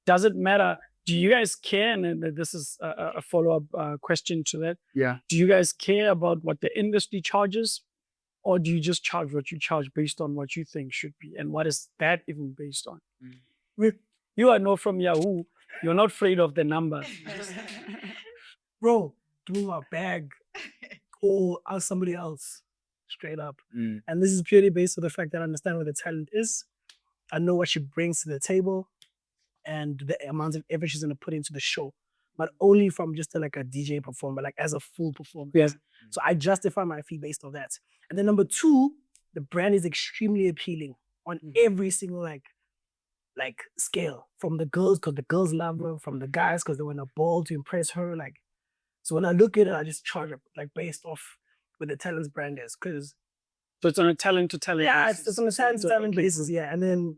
A: does it matter? Do you guys care? And this is a follow-up question to that.
D: Yeah.
A: Do you guys care about what the industry charges? Or do you just charge what you charge based on what you think should be? And what is that even based on? You are not from Yahoo. You're not afraid of the numbers.
C: Bro, through our bag or ask somebody else straight up. And this is purely based on the fact that I understand what the talent is. I know what she brings to the table and the amount of effort she's going to put into the show, but only from just like a DJ performer, like as a full performer.
A: Yes.
C: So I justify my fee based on that. And then number two, the brand is extremely appealing on every single like scale, from the girls because the girls love her, from the guys because they want a ball to impress her. Like, so when I look at it, I just charge it like based off what the talent's brand is. Cause
A: So it's on a talent to talent.
C: yeah, it's on a talent basis. Yeah. And then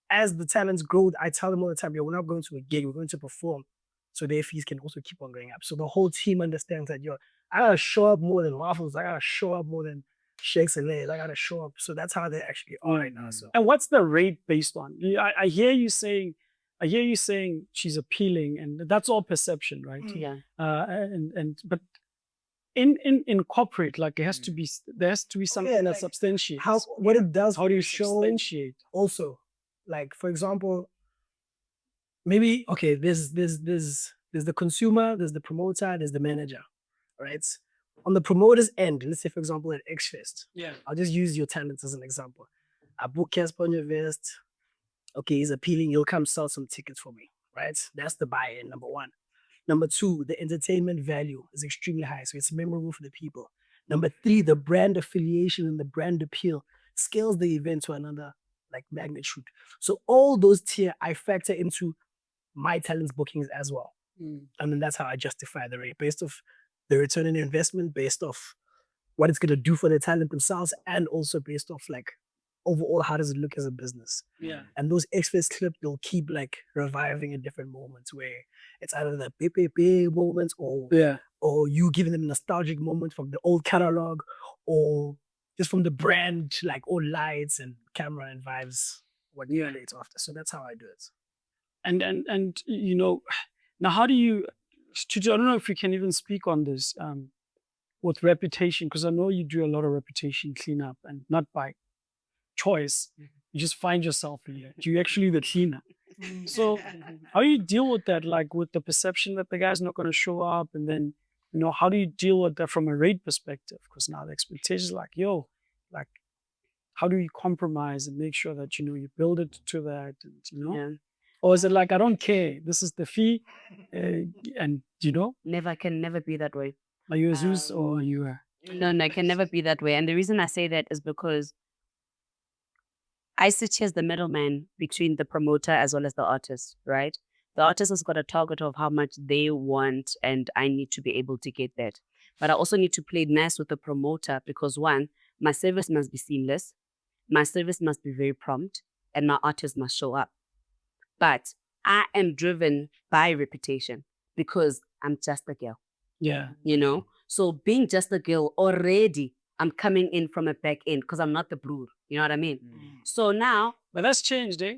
C: as the talents grow, I tell them all the time, yo, we're not going to a gig, we're going to perform. So their fees can also keep on going up. So the whole team understands that, yo, I gotta show up more than waffles. I gotta show up more than shakes and legs. I gotta show up. So that's how they actually are right now. So
A: And what's the rate based on? I hear you saying she's appealing, and that's all perception, right?
B: Yeah.
A: But in corporate, like there has to be something that substantiates.
C: What it does,
A: How do you
C: show
A: substantiate?
C: also, like for example, maybe okay, there's the consumer, there's the promoter, there's the manager, right? On the promoter's end, let's say for example at Xfest, I'll just use your talent as an example. I book Casper on your vest. Okay, he's appealing. He'll come sell some tickets for me, right? That's the buy-in, number one. Number two, the entertainment value is extremely high, so it's memorable for the people. Number three, the brand affiliation and the brand appeal scales the event to another like magnitude. So all those tier I factor into my talents bookings as well. And then that's how I justify the rate based off the return on investment, based off what it's gonna do for the talent themselves, and also based off like overall how does it look as a business. And those Xfest clips, they'll keep like reviving in different moments where it's either the PPP moments or you giving them a nostalgic moment from the old catalog, or just from the brand, like all lights and camera and vibes 1 year later after. So that's how I do it.
A: And you know, now how do you, Tutu, I don't know if you can even speak on this with reputation, because I know you do a lot of reputation cleanup, and not by choice. You just find yourself in it. You're actually the cleaner. So how do you deal with that, like with the perception that the guy's not going to show up, and then, you know, how do you deal with that from a rate perspective? Because now the expectation is like, yo, like, how do you compromise and make sure that, you know, you build it to that, and, you know? Or is it like, I don't care, this is the fee, and, you know?
B: Can never be that way.
A: Are you a Zeus or are you a...
B: No, it can never be that way. And the reason I say that is because I sit here as the middleman between the promoter as well as the artist, right? The artist has got a target of how much they want, and I need to be able to get that. But I also need to play nice with the promoter because, one, my service must be seamless, my service must be very prompt, and my artist must show up. But I am driven by reputation because I'm just a girl.
A: Yeah.
B: You know? So being just a girl already, I'm coming in from a back end because I'm not the brood. You know what I mean? So now,
A: But that's changed, eh?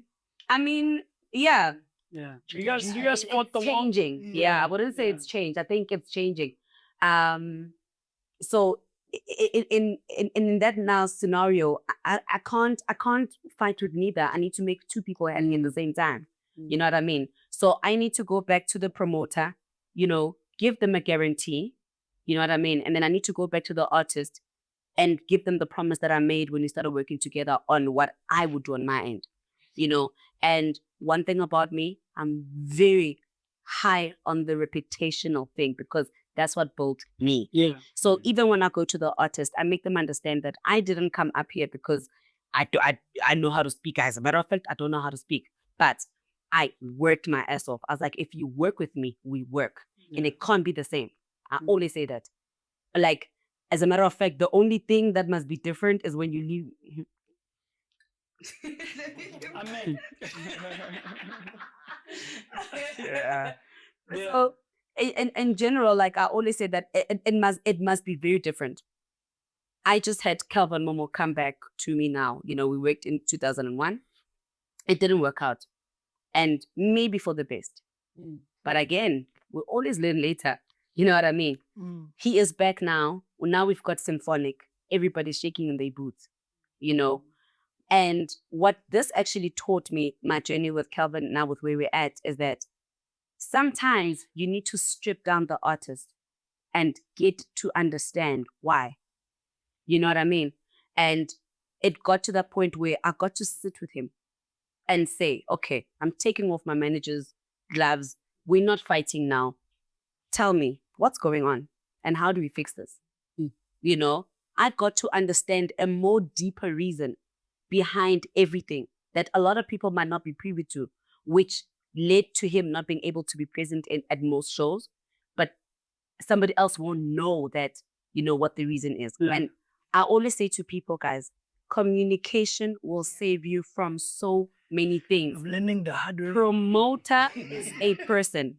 B: I mean, yeah.
A: Yeah. You guys spot the
B: It's changing. Yeah, I wouldn't say it's changed. I think it's changing. So in that now scenario, I can't fight with neither. I need to make two people happy in the same time. You know what I mean? So I need to go back to the promoter, you know, give them a guarantee. You know what I mean? And then I need to go back to the artist and give them the promise that I made when we started working together on what I would do on my end. You know, and one thing about me, I'm very high on the reputational thing because that's what built me.
A: Yeah.
B: So even when I go to the artist, I make them understand that I didn't come up here because I know how to speak. As a matter of fact, I don't know how to speak, but I worked my ass off. I was like, if you work with me, we work, and it can't be the same. I always say that. Like, as a matter of fact, the only thing that must be different is when you leave.
A: Amen.
D: Yeah.
B: So, in general, like I always say that it must be very different. I just had Calvin Momo come back to me now. You know, we worked in 2001. It didn't work out, and maybe for the best. But again, we'll always learn later. You know what I mean? He is back now. Well, now we've got symphonic. Everybody's shaking in their boots. You know. And what this actually taught me, my journey with Calvin, now with where we're at, is that sometimes you need to strip down the artist and get to understand why. You know what I mean? And it got to that point where I got to sit with him and say, okay, I'm taking off my manager's gloves. We're not fighting now. Tell me what's going on and how do we fix this? You know, I got to understand a more deeper reason behind everything that a lot of people might not be privy to, which led to him not being able to be present at most shows, but somebody else won't know that, you know, what the reason is.
A: Yeah.
B: And I always say to people, guys, communication will save you from so many things.
C: I'm learning the hard way.
B: Promoter is a person,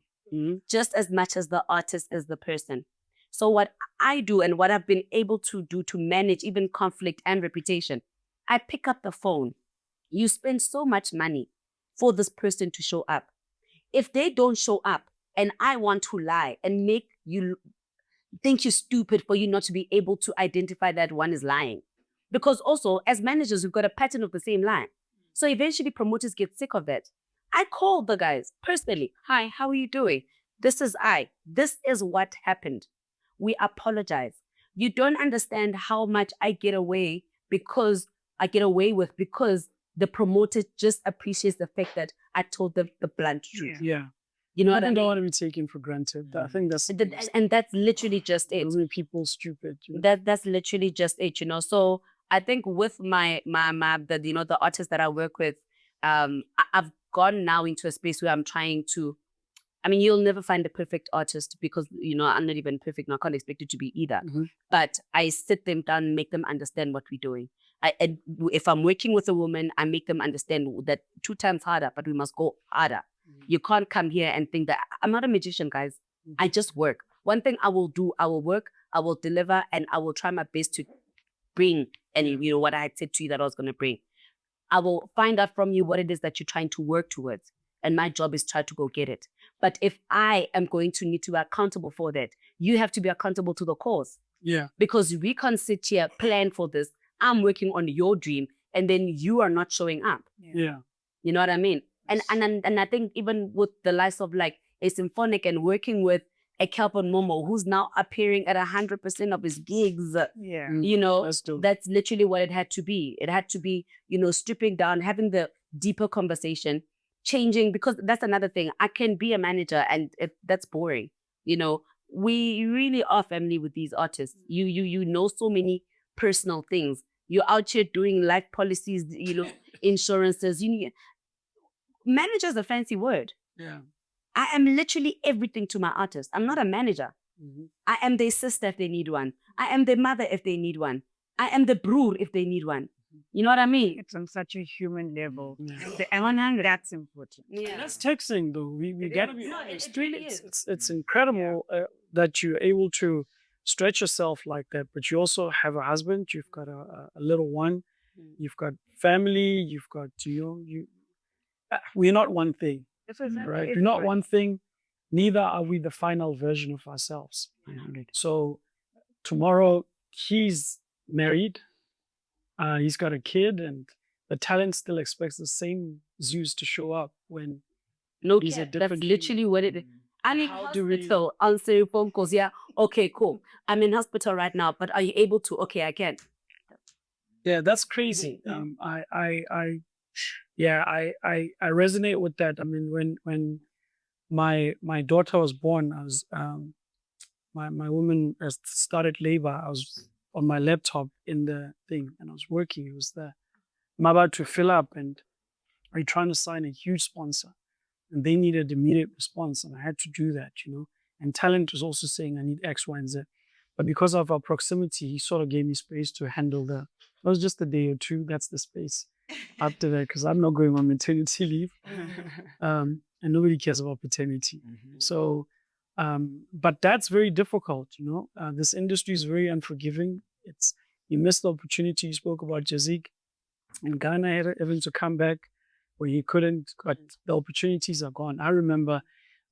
B: just as much as the artist is the person. So what I do and what I've been able to do to manage even conflict and reputation, I pick up the phone. You spend so much money for this person to show up. If they don't show up and I want to lie and make you think you're stupid for you not to be able to identify that one is lying. Because also, as managers, we've got a pattern of the same lie. So eventually promoters get sick of that. I call the guys personally. Hi, how are you doing? This is I. This is what happened. We apologize. You don't understand how much I get away with because the promoter just appreciates the fact that I told them the blunt truth.
A: Yeah.
B: You know what I
A: don't
B: mean?
A: want to be taken for granted. I think that's
B: And that's literally just it.
A: those make people stupid. You know?
B: That's literally just it, you know. So I think with my the artists that I work with, I've gone now into a space where I'm trying to. I mean, you'll never find a perfect artist because, you know, I'm not even perfect and I can't expect it to be either. But I sit them down and make them understand what we're doing. And if I'm working with a woman, I make them understand that 2 times harder, but we must go harder. You can't come here and think that I'm not a magician, guys. I just work. One thing I will do, I will work, I will deliver, and I will try my best to bring you know, what I had said to you that I was going to bring. I will find out from you what it is that you're trying to work towards. And my job is try to go get it. But if I am going to need to be accountable for that, you have to be accountable to the cause.
A: Yeah.
B: Because we can't sit here, plan for this. I'm working on your dream, and then you are not showing up.
A: Yeah.
B: You know what I mean? And I think even with the likes of like a symphonic and working with a Calvin Momo, who's now appearing at 100% of his gigs.
E: Yeah.
B: You know,
A: dope.
B: that's literally what it had to be. It had to be, you know, stripping down, having the deeper conversation, changing, because that's another thing. I can be a manager and that's boring. You know, we really are family with these artists. You know so many personal things. You're out here doing life policies, you know, insurances. Manager is a fancy word.
A: Yeah.
B: I am literally everything to my artist. I'm not a manager. I am their sister if they need one. I am their mother if they need one. I am the brewer if they need one. You know what I mean?
E: It's on such a human level.
A: Yeah.
E: The on hand, that's important.
B: Yeah.
A: That's taxing, though. We get to be
B: No,
A: honest.
B: it really
A: It's incredible that you're able to stretch yourself like that. But you also have a husband. You've got a little one. You've got family. You've got we're not one thing, right? We're not one thing. Neither are we the final version of ourselves. So tomorrow he's married. He's got a kid, and the talent still expects the same Zeus to show up when
B: No
A: he's a
B: cap. That's
A: different
B: literally what it is. I'm in
A: How do we-
B: hospital, answering phone calls. Yeah, okay, cool. I'm in hospital right now, but are you able to? Okay, I can.
A: Yeah, that's crazy. I resonate with that. I mean, when my daughter was born, I was my woman has started labor. I was on my laptop in the thing, and I was working. It was there. I'm about to fill up, and we're trying to sign a huge sponsor, and they needed immediate response, and I had to do that, And talent was also saying I need X, Y, and Z, but because of our proximity, he sort of gave me space to handle that. It was just a day or two. That's the space after that, because I'm not going on maternity leave, and nobody cares about paternity. So, but that's very difficult, This industry is very unforgiving. You missed the opportunity. You spoke about Jazik in Ghana having to come back where he couldn't, but the opportunities are gone. I remember,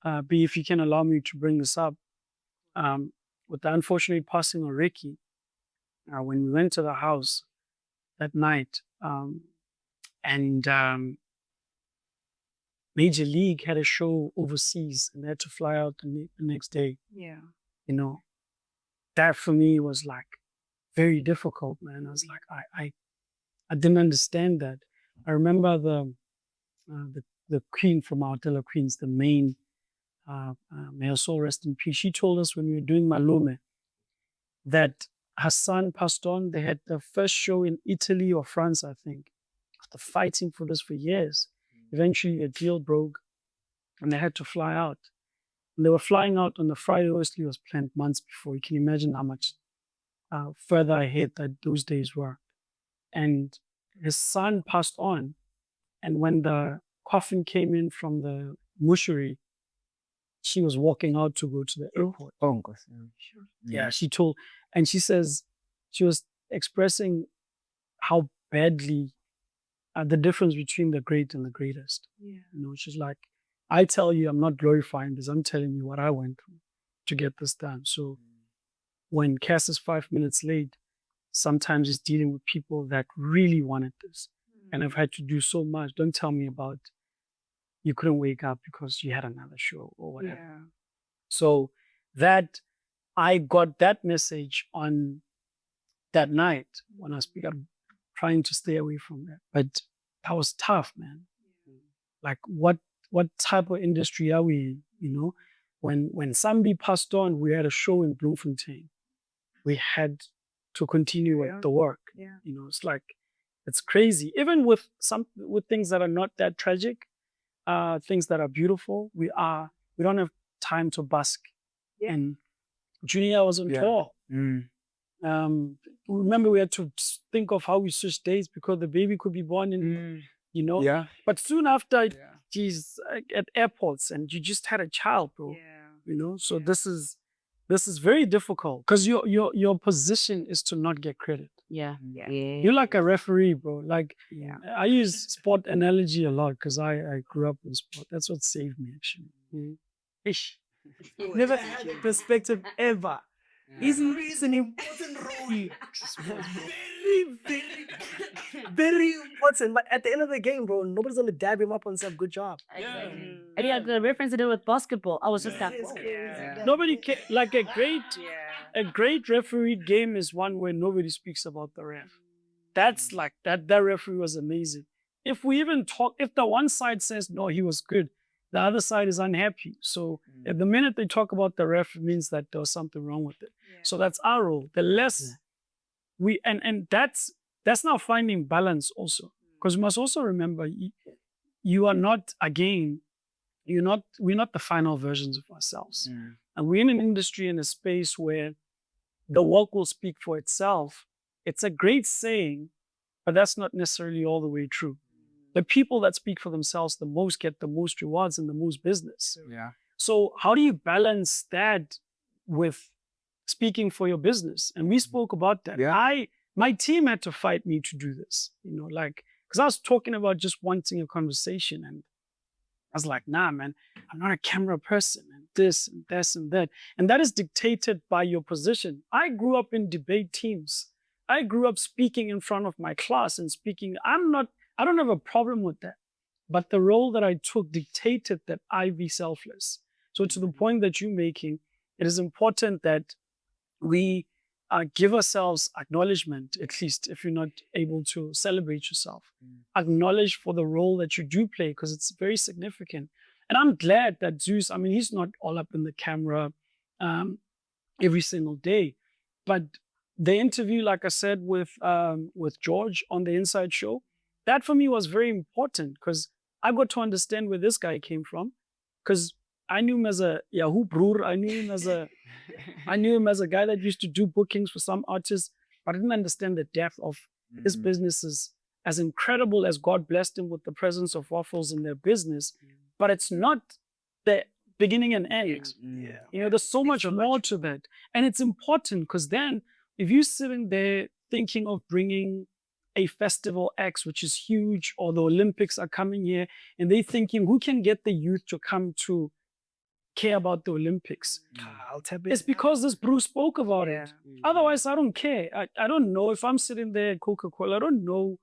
A: if you can allow me to bring this up, with the unfortunate passing of Ricky, when we went to the house that night, and Major League had a show overseas and they had to fly out the next day.
E: Yeah.
A: That for me was like very difficult, man. I was like, I didn't understand that. I remember the queen from our Tela Queens, the main, may her soul rest in peace. She told us when we were doing Malume that her son passed on. They had the first show in Italy or France, I think, after fighting for this for years. Eventually a deal broke and they had to fly out. And they were flying out on the Friday. Obviously, it was planned months before. You can imagine how much further ahead that those days were. And his son passed on. And when the coffin came in from the mortuary, she was walking out to go to the airport. Yeah, she says she was expressing how badly the difference between the great and the greatest.
E: Yeah.
A: She's like, I tell you, I'm not glorifying this. I'm telling you what I went through to get this done. So when Cass is 5 minutes late, sometimes it's dealing with people that really wanted this. And I've had to do so much. Don't tell me about you couldn't wake up because you had another show or whatever.
E: Yeah.
A: So that I got that message on that night when I speak. I'm trying to stay away from that. But that was tough, man. Like what type of industry are we in? When somebody passed on, we had a show in Bloemfontein. We had to continue with the work.
E: Yeah.
A: It's like it's crazy. Even with things that are not that tragic, things that are beautiful, we don't have time to bask.
E: Yeah.
A: And Junior was on tour. Remember, we had to think of how we switch days because the baby could be born in,
D: Yeah.
A: But soon after, he's at airports, and you just had a child, bro.
E: Yeah.
A: So this is very difficult because your position is to not get credit.
B: Yeah.
E: Yeah.
A: You're like a referee, bro. Like
E: Yeah.
A: I use sport analogy a lot because I grew up in sport. That's what saved me, actually. Ish.
C: Never had the perspective ever. Isn't this an important role? Very important. But at the end of the game, bro, nobody's gonna dab him up and say, good job.
B: Exactly. And yeah, the reference to do with basketball, I was just like, whoa.
E: Yeah.
A: Nobody like a great referee game is one where nobody speaks about the ref. That's like that referee was amazing. If we even talk, if the one side says no, he was good, the other side is unhappy. So at the minute they talk about the ref, it means that there was something wrong with it. So that's our role. The less we and that's now finding balance also. Because we must also remember you are not, again, we're not the final versions of ourselves. And we're in an industry, in a space where the work will speak for itself it's a great saying, but that's not necessarily all the way true. The people that speak for themselves the most get the most rewards and the most business.
D: Yeah.
A: So how do you balance that with speaking for your business? And we spoke about that.
D: Yeah.
A: My team had to fight me to do this, because I was talking about just wanting a conversation, and I was like, nah, man, I'm not a camera person, and this and this and that. And that is dictated by your position. I grew up in debate teams. I grew up speaking in front of my class and speaking. I don't have a problem with that. But the role that I took dictated that I be selfless. So to the point that you're making, it is important that we give ourselves acknowledgement, at least if you're not able to celebrate yourself. Acknowledge for the role that you do play, because it's very significant. And I'm glad that Zeus, he's not all up in the camera every single day. But the interview, like I said, with George on the Inside Show, that for me was very important, because I got to understand where this guy came from. Because I knew him as a Yahoo brur. I knew him as a guy that used to do bookings for some artists, but I didn't understand the depth of his businesses. As incredible as God blessed him with the presence of waffles in their business, but it's not the beginning and end. There's so much more to that. And it's important, because then if you're sitting there thinking of bringing a festival X, which is huge, or the Olympics are coming here, and they're thinking, who can get the youth to come to care about the Olympics? It's because this Bruce spoke about it. Otherwise, I don't care. I don't know if I'm sitting there at Coca-Cola. I don't know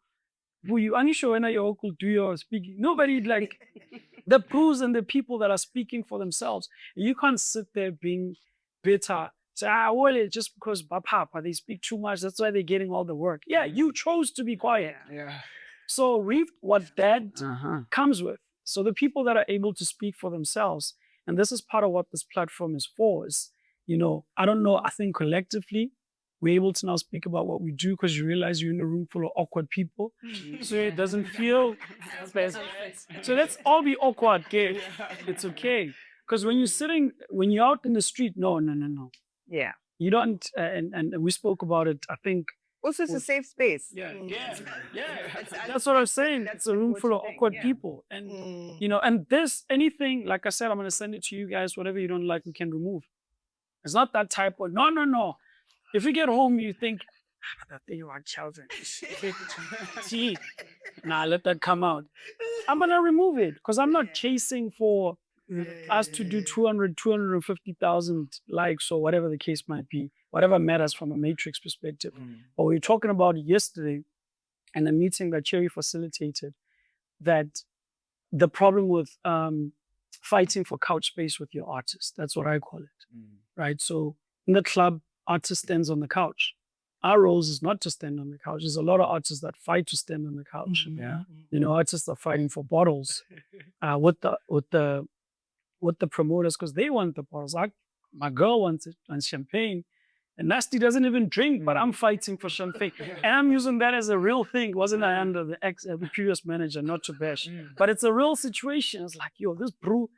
A: who you. I'm sure when you do your speaking. Nobody the Bruce and the people that are speaking for themselves. You can't sit there being bitter. Say, well, it's just because Papa, they speak too much. That's why they're getting all the work. Yeah, you chose to be quiet.
D: Yeah.
A: So reap what that comes with. So the people that are able to speak for themselves, and this is part of what this platform is for, is, I don't know, I think collectively, we're able to now speak about what we do, because you realize you're in a room full of awkward people. So it doesn't feel so let's all be awkward, okay? It's okay. Because when you're out in the street, no.
E: Yeah.
A: You don't, and we spoke about it, I think.
E: Also, it's a safe space.
A: Yeah. That's what I'm saying. It's a room full of awkward people. And, and this, anything, like I said, I'm going to send it to you guys. Whatever you don't like, we can remove. It's not that type of, no. If you get home, you think, that thing you are children. See, let that come out. I'm going to remove it, because I'm not chasing for us to do 250,000 likes, or whatever the case might be, whatever matters from a matrix perspective. But we were talking about yesterday in a meeting that Cherry facilitated, that the problem with fighting for couch space with your artist, that's what I call it, right? So in the club, artist stands on the couch. Our role is not to stand on the couch. There's a lot of artists that fight to stand on the couch. Artists are fighting for bottles with the promoters, because they want the bottles. My girl wants it, and champagne. And Nasty doesn't even drink, but I'm fighting for champagne. And I'm using that as a real thing. Wasn't I under the previous manager, not to bash. But it's a real situation. It's like, this brew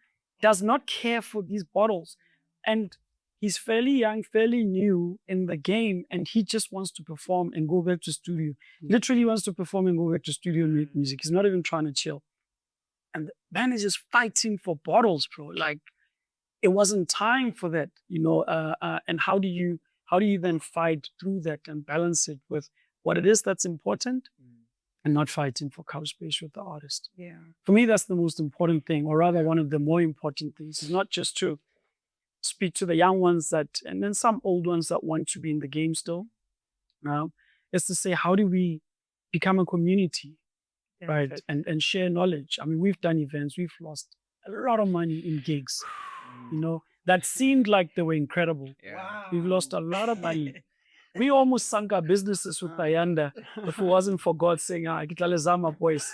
A: does not care for these bottles. And he's fairly young, fairly new in the game, and he just wants to perform and go back to studio. Literally wants to perform and go back to studio and make music. He's not even trying to chill. And the band is just fighting for bottles, bro. Like, it wasn't time for that, and how do you then fight through that and balance it with what it is that's important, and not fighting for couch space with the artist?
E: Yeah.
A: For me, that's the most important thing, or rather one of the more important things, is not just to speak to the young ones and then some old ones that want to be in the game still. Is to say, how do we become a community? Right, and share knowledge. We've done events, we've lost a lot of money in gigs, that seemed like they were incredible.
D: Wow.
A: We've lost a lot of money. We almost sunk our businesses with Ayanda if it wasn't for God saying, "Kitalezama boys."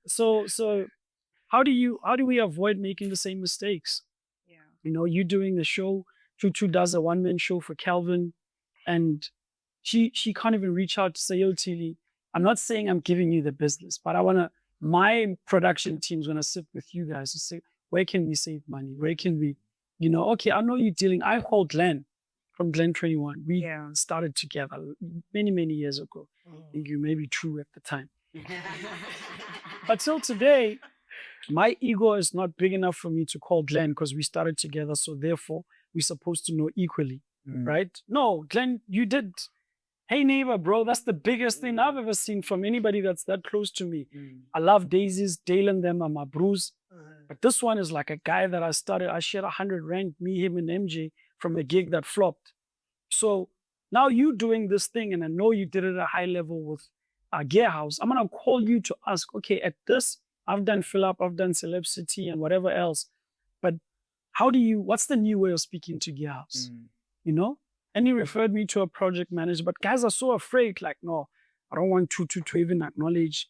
A: So how do we avoid making the same mistakes? You doing the show, Thuthu does a one-man show for Calvin, and she can't even reach out to say, "Yo, Tlee, I'm not saying I'm giving you the business, but my production team's gonna sit with you guys to say, where can we save money? Where can we, okay, I know you're dealing, I hold land from Glen 21. We
E: Yeah.
A: started together many, many years ago. I think you may be true at the time. But till today, my ego is not big enough for me to call Glenn because we started together. So therefore, we're supposed to know equally, right? No, Glenn, you did. Hey neighbor, bro, that's the biggest thing I've ever seen from anybody that's that close to me. I love Daisies, Dale and them are my bros. But this one is like a guy that I shared 100 rand, me, him, and MJ from a gig that flopped. So now you doing this thing, and I know you did it at a high level with Gear House. I'm gonna call you to ask, okay, at this, I've done Fill Up, I've done Celeb City and whatever else. But what's the new way of speaking to Gear House? You know? And he referred me to a project manager, but guys are so afraid, like, no, I don't want Thuthu to even acknowledge,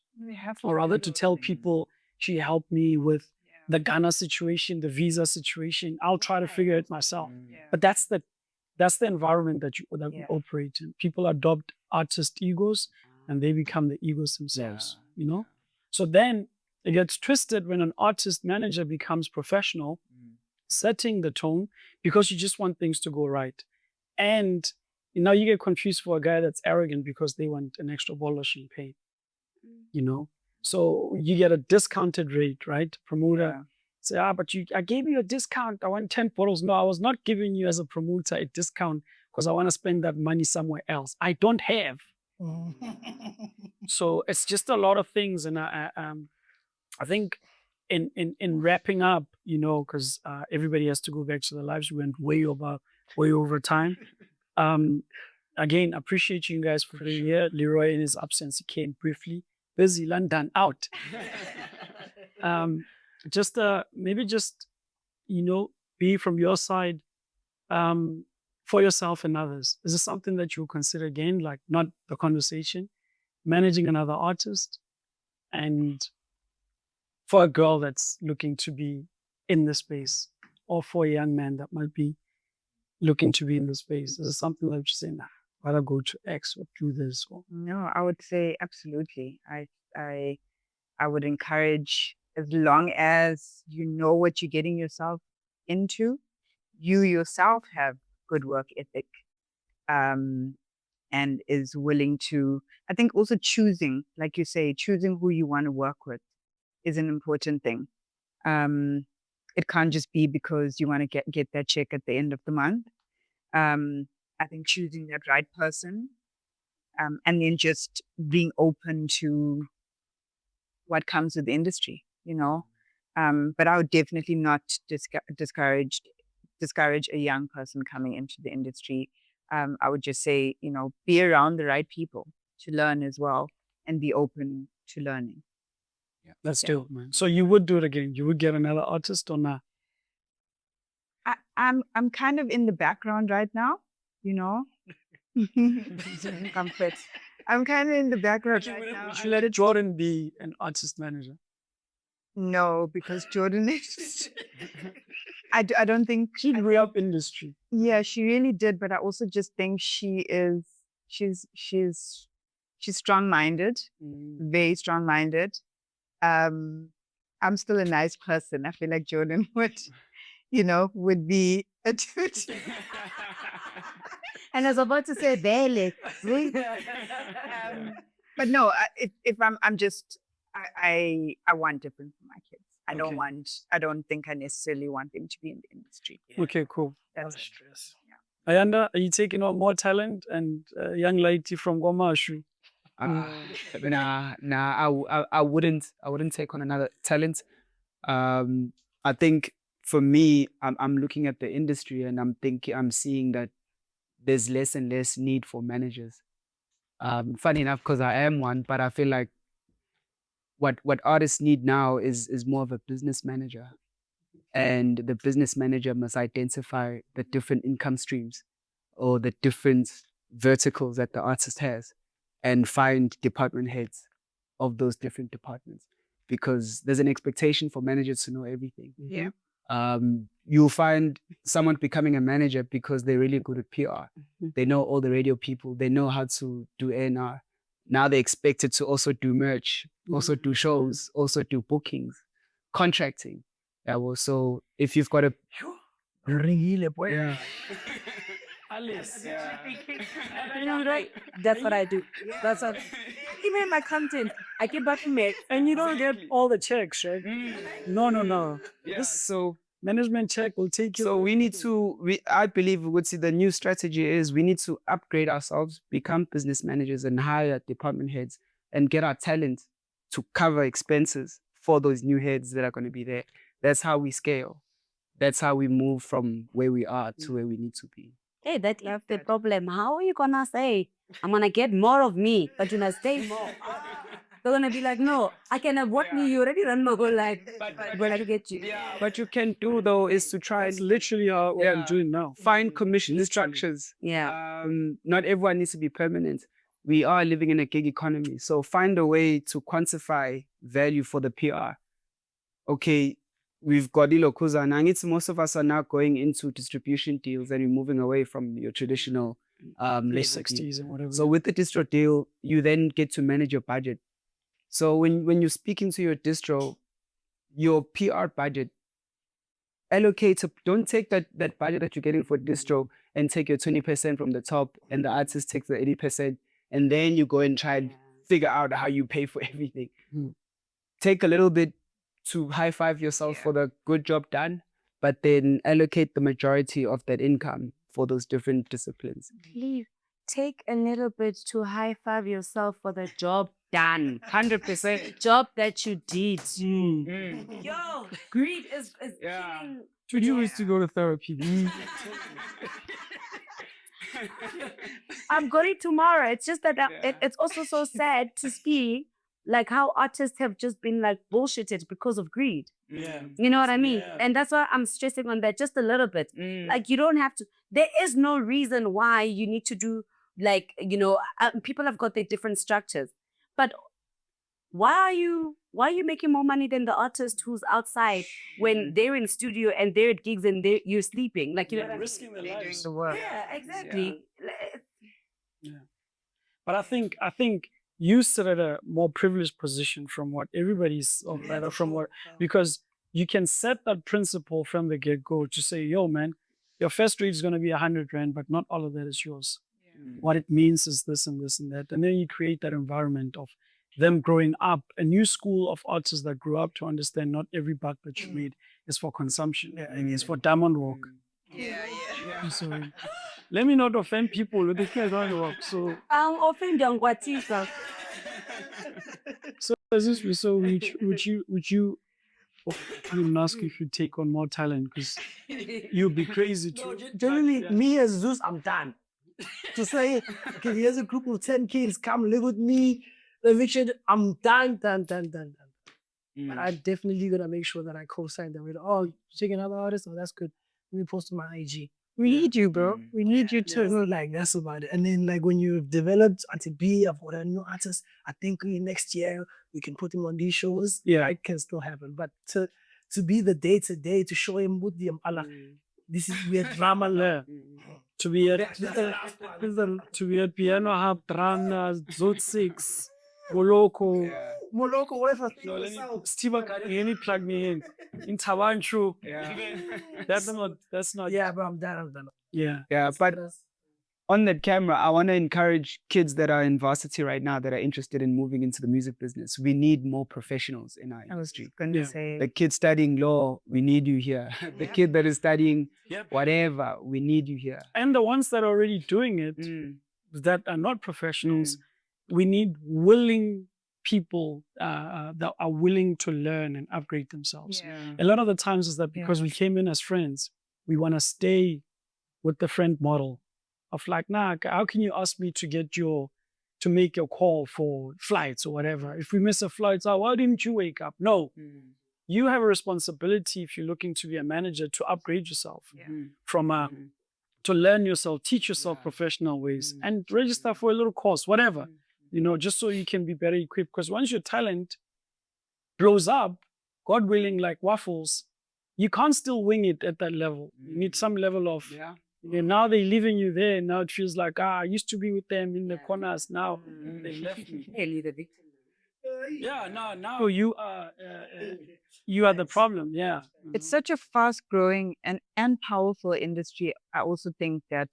A: or rather to tell people she helped me with the Ghana situation, the visa situation. I'll try to figure it myself. But that's the environment that we operate in. People adopt artist egos and they become the egos themselves, you know? So then it gets twisted when an artist manager becomes professional, setting the tone because you just want things to go right. And now you get confused for a guy that's arrogant because they want an extra bottle of champagne, you know? So you get a discounted rate, right? Promoter say, but I gave you a discount. I want 10 bottles. No, I was not giving you as a promoter a discount because I want to spend that money somewhere else. I don't have. So it's just a lot of things. And I think in wrapping up, you know, because everybody has to go back to their lives. We went way over time. Again, appreciate you guys for being here. Leroy, in his absence, he came briefly. Busy, London, out. Maybe just, you know, be from your side for yourself and others. Is this something that you consider again, like not the conversation, managing another artist, and for a girl that's looking to be in the space, or for a young man that might be looking to be in the space? Is it something that you say, nah, rather go to X or do this? Or...
E: No, I would say absolutely. I would encourage, as long as you know what you're getting yourself into, you yourself have good work ethic, and is willing to, I think also choosing, like you say, choosing who you want to work with is an important thing. It can't just be because you want to get that check at the end of the month. I think choosing that right person, and then just being open to what comes with the industry, you know. But I would definitely not discourage a young person coming into the industry. I would just say, you know, be around the right people to learn as well, and be open to learning.
A: Yeah, that's dope, man. So you would do it again? You would get another artist or not?
E: I'm kind of in the background right now, you know. I'm kind of in the background right now.
A: Would you let Jordan be an artist manager?
E: No, because Jordan is. I don't think
A: she grew up industry.
E: Yeah, she really did, but I also just think she's strong-minded, very strong-minded. I'm still a nice person. I feel like Jordan would be a dude. And I was about to say Bele. But no, if I'm just, I want different for my kids. I don't think I necessarily want them to be in the industry.
A: Okay, cool.
E: That's
C: stress.
E: Yeah.
A: Ayanda, are you taking on more talent and a young lady from Gomashu?
D: I wouldn't take on another talent. I think for me, I'm looking at the industry and I'm seeing that there's less and less need for managers. Funny enough, because I am one, but I feel like what artists need now is more of a business manager. And the business manager must identify the different income streams or the different verticals that the artist has and find department heads of those different departments, because there's an expectation for managers to know everything.
E: Yeah.
D: You'll find someone becoming a manager because they're really good at PR. They know all the radio people. They know how to do A&R. Now they're expected to also do merch, also do shows, also do bookings, contracting. Yeah, well, so if you've got a...
A: Yeah.
B: You know, right? That's what I do. That's what. Even my content, I keep back in
A: And you don't get all the checks, right? No.
D: So
A: Management check will take you.
D: So we need to, I believe we would see the new strategy is we need to upgrade ourselves, become business managers and hire department heads and get our talent to cover expenses for those new heads that are going to be there. That's how we scale. That's how we move from where we are to where we need to be.
B: Hey, that is the problem. How are you gonna say I'm gonna get more of me, but you're gonna stay more? They're gonna be like, no, I can have what me. You already run my whole life, but I get you.
D: What you can do though is to try
A: It's
D: and
A: literally what I'm doing now.
D: find commission structures.
B: Yeah.
D: Not everyone needs to be permanent. We are living in a gig economy. So find a way to quantify value for the PR. Okay, we've got Leroy Khoza, and it's most of us are now going into distribution deals and we're moving away from your traditional
A: Late
D: label deal.
A: 60s and whatever.
D: So with the distro deal, you then get to manage your budget. So when you're speaking to your distro, your PR budget, don't take that budget that you're getting for distro and take your 20% from the top and the artist takes the 80%, and then you go and try and figure out how you pay for everything. Take a little bit to high five yourself for the good job done, but then allocate the majority of that income for those different disciplines.
B: Please take a little bit to high five yourself for the job done.
D: 100%.
B: Job that you did. Yo, greed is killing.
A: You used to go to therapy.
B: I'm going tomorrow. It's just that it's also so sad to see like how artists have just been like bullshitted because of greed.
A: Yeah.
B: You know what I mean?
A: Yeah.
B: And that's why I'm stressing on that just a little bit. Like you don't have to. There is no reason why you need to do like, you know, people have got their different structures, but why are you making more money than the artist who's outside when they're in studio and they're at gigs and you're sleeping? Like, you know what I mean?
A: Risking their lives.
E: the work.
B: Yeah, exactly.
A: But I think you sit at a more privileged position from what everybody's because you can set that principle from the get-go to say, yo, man, your first rate is going to be 100 Rand, but not all of that is yours. What it means is this and this and that. And then you create that environment of them growing up, a new school of artists that grew up to understand not every buck that you made is for consumption. And it's for diamond work. I'm sorry. Let me not offend people with the diamond work. So,
B: Offend young Watisa.
A: would you I'm gonna ask if you take on more talent because you'll be crazy too.
C: Generally, me as Zeus, I'm done. To say, okay, here's a group of 10 kids, come live with me. The eviction, I'm done. But I'm definitely gonna make sure that I co-sign them with, oh, you take another artist? Oh, that's good. Let me post on my IG.
E: We need you, bro. We need you
C: To
E: too.
C: like, that's about it. And then like when you've developed Auntie B, I've got a new artist, I think next year we can put him on these shows.
A: Yeah.
C: It can still happen. But to be the day-to-day, to show him with the this is where drama
A: Yeah. To be at Piano Hub, Trana, Zot 6, Moloko.
C: Moloko, whatever.
A: Steve, let me plug me in Tawanchu. That's not.
C: Yeah, but I'm done.
A: Yeah.
D: Yeah, but on that camera, I want to encourage kids that are in varsity right now that are interested in moving into the music business. We need more professionals in our
E: I was
D: industry.
E: going to say,
D: The kid studying law, we need you here. The kid that is studying whatever, we need you here.
A: And the ones that are already doing it, that are not professionals, we need willing people that are willing to learn and upgrade themselves. A lot of the times is that because we came in as friends, we want to stay with the friend model of like, nah, how can you ask me to make your call for flights or whatever? If we miss a flight, why didn't you wake up? No. You have a responsibility if you're looking to be a manager to upgrade yourself from to learn yourself, teach yourself professional ways and register for a little course, whatever, you know, just so you can be better equipped. Because once your talent blows up, God willing, like waffles, you can't still wing it at that level. You need some level of, now they're leaving you there. Now it feels like, I used to be with them in the corners. Now they left me. Now you are the problem. Yeah.
E: it's such a fast-growing and powerful industry. I also think that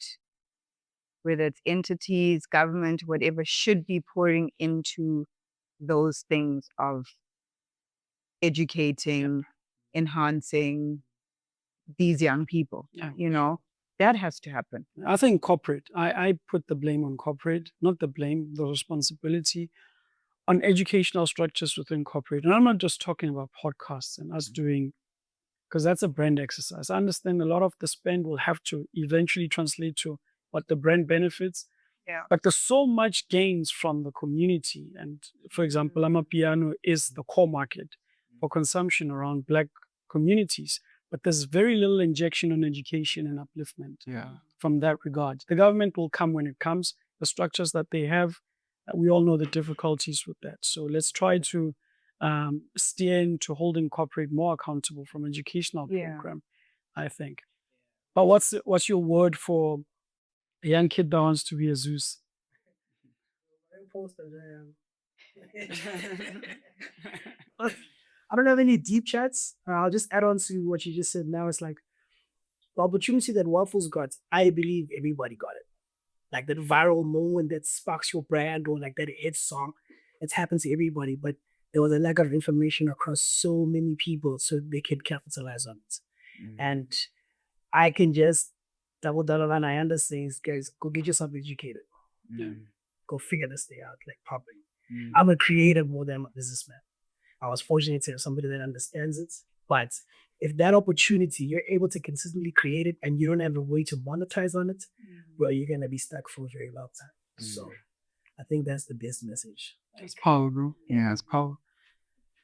E: whether it's entities, government, whatever, should be pouring into those things of educating, enhancing these young people.
A: Yeah.
E: You know, that has to happen.
A: I think corporate, I put the blame on corporate, not the blame, the responsibility on educational structures within corporate. And I'm not just talking about podcasts and us doing, because that's a brand exercise. I understand a lot of the spend will have to eventually translate to what the brand benefits.
E: Yeah.
A: But there's so much gains from the community. And for example, Amapiano is the core market for consumption around Black communities. But there's very little injection on education and upliftment from that regard. The government will come when it comes. The structures that they have, we all know the difficulties with that. So let's try to steer into holding corporate more accountable from educational program, I think. But what's your word for a young kid that wants to be a Zeus?
C: I don't have any deep chats. I'll just add on to what you just said now. It's like the opportunity that Waffles got, I believe everybody got it. Like that viral moment that sparks your brand or like that hit song. It's happened to everybody, but there was a lack of information across so many people so they could capitalize on it. And I can just double down on Ayanda says, guys, go get yourself educated. Go figure this thing out, like properly. I'm a creator more than a businessman. I was fortunate to have somebody that understands it. But if that opportunity, you're able to consistently create it and you don't have a way to monetize on it, well, you're going to be stuck for a very long time. So I think that's the best message.
A: That's power, bro. Yeah, it's power.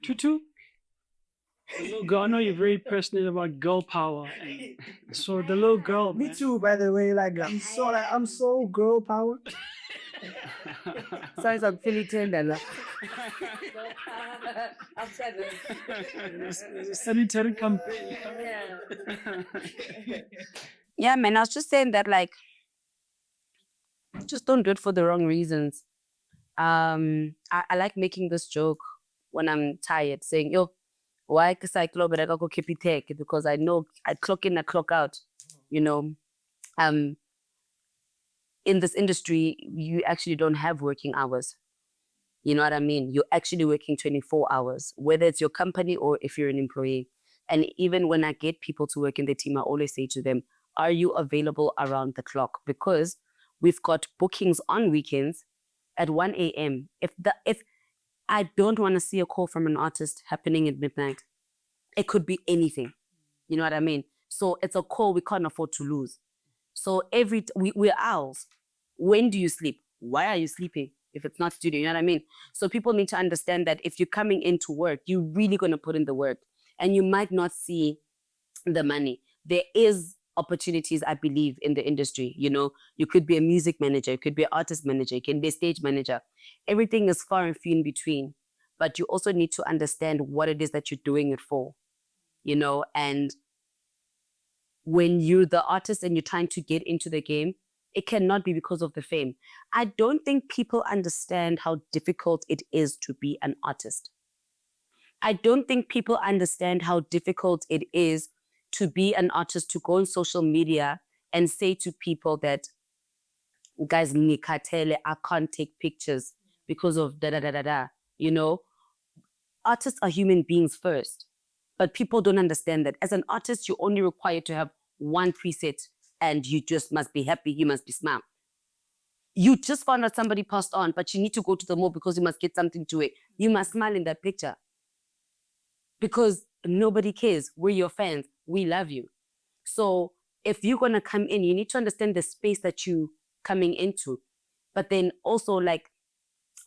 A: Thuthu? The little girl, I know you're very passionate about girl power. So the little girl.
C: Me too, by the way. Like I'm so girl power.
B: Sounds like Philly tender.
A: There's a sanitary campaign.
B: Yeah, man, I was just saying that, like, just don't do it for the wrong reasons. I like making this joke when I'm tired, saying, yo, why can I club it? I go keep it take because I know I clock in, I clock out. You know, in this industry, you actually don't have working hours. You know what I mean? You're actually working 24 hours, whether it's your company or if you're an employee. And even when I get people to work in the team, I always say to them, are you available around the clock? Because we've got bookings on weekends at 1 a.m. If I don't want to see a call from an artist happening at midnight, it could be anything. You know what I mean? So it's a call we can't afford to lose. So we're owls. When do you sleep? Why are you sleeping if it's not studio? You know what I mean? So people need to understand that if you're coming into work, you're really going to put in the work and you might not see the money. There is opportunities, I believe, in the industry. You know, you could be a music manager, you could be an artist manager, you can be a stage manager. Everything is far and few in between. But you also need to understand what it is that you're doing it for, you know, and when you're the artist and you're trying to get into the game, it cannot be because of the fame. I don't think people understand how difficult it is to be an artist. I don't think people understand how difficult it is to be an artist, to go on social media and say to people that, guys, nikatele, I can't take pictures because of da-da-da-da-da, you know? Artists are human beings first, but people don't understand that. As an artist, you're only required to have one preset and you just must be happy, you must be smart. You just found out somebody passed on, but you need to go to the mall because you must get something to it. You must smile in that picture. Because nobody cares. We're your fans. We love you. So if you're going to come in, you need to understand the space that you're coming into. But then also, like,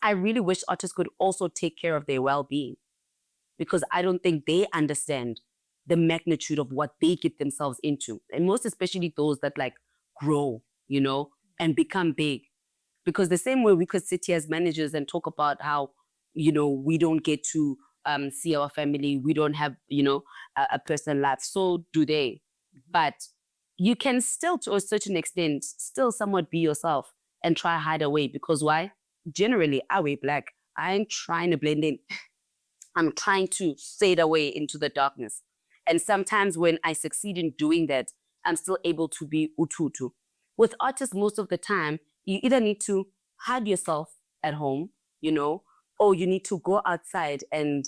B: I really wish artists could also take care of their well-being, because I don't think they understand the magnitude of what they get themselves into. And most especially those that like grow, you know, and become big. Because the same way we could sit here as managers and talk about how, you know, we don't get to see our family, we don't have, you know, a personal life. So do they. But you can still, to a certain extent, still somewhat be yourself and try hide away. Because why? Generally, I wear black. I ain't trying to blend in. I'm trying to fade away into the darkness. And sometimes when I succeed in doing that, I'm still able to be ututu. With artists, most of the time, you either need to hide yourself at home, you know, or you need to go outside and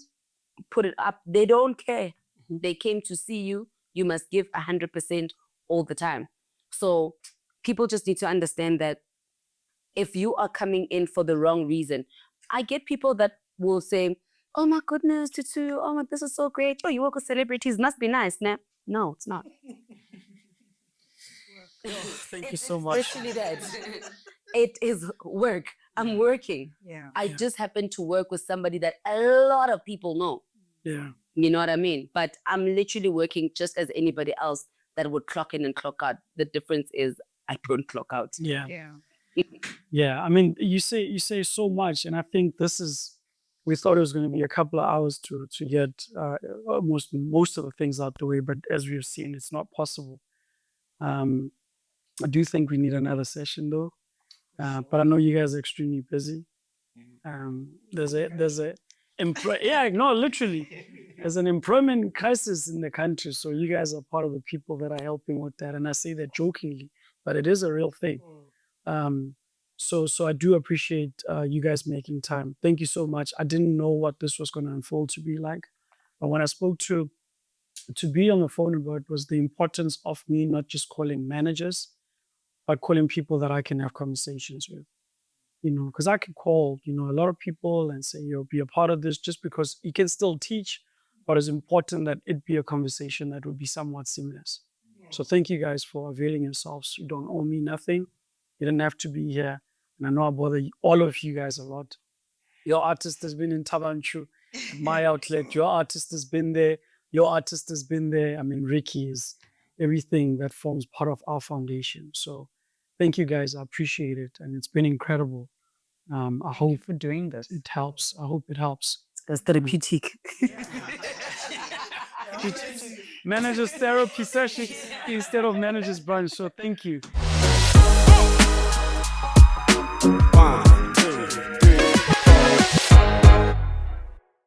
B: put it up. They don't care. They came to see you. You must give 100% all the time. So people just need to understand that if you are coming in for the wrong reason, I get people that will say, oh my goodness, Thuthu, oh my, this is so great. Oh, you work with celebrities, must be nice. Nah, no, it's not.
A: Thank you so much.
B: Especially that. It is work. I'm working.
E: Yeah.
B: I just happen to work with somebody that a lot of people know.
A: Yeah.
B: You know what I mean? But I'm literally working just as anybody else that would clock in and clock out. The difference is I don't clock out.
A: Yeah.
E: Yeah.
A: Yeah. I mean, you say so much, and I think this is. We thought it was going to be a couple of hours to get almost most of the things out the way, but as we've seen, it's not possible. I do think we need another session though, but I know you guys are extremely busy. There's a literally, there's an employment crisis in the country, so you guys are part of the people that are helping with that, and I say that jokingly, but it is a real thing. So I do appreciate you guys making time. Thank you so much. I didn't know what this was going to unfold to be like, but when I spoke to be on the phone about it was the importance of me not just calling managers, but calling people that I can have conversations with. You know, because I could call, you know, a lot of people and say, you'll be a part of this just because you can still teach, but it's important that it be a conversation that would be somewhat seamless. So thank you guys for availing yourselves. You don't owe me nothing. You didn't have to be here. And I know I bother all of you guys a lot. Your artist has been in Tabanchu, my outlet. Your artist has been there. Your artist has been there. I mean, Ricky is everything that forms part of our foundation. So thank you guys. I appreciate it. And it's been incredible. I hope
E: for doing this.
A: it helps. I hope it helps.
B: That's therapeutic.
A: Managers therapy session instead of managers brunch. So thank you.
G: Wow.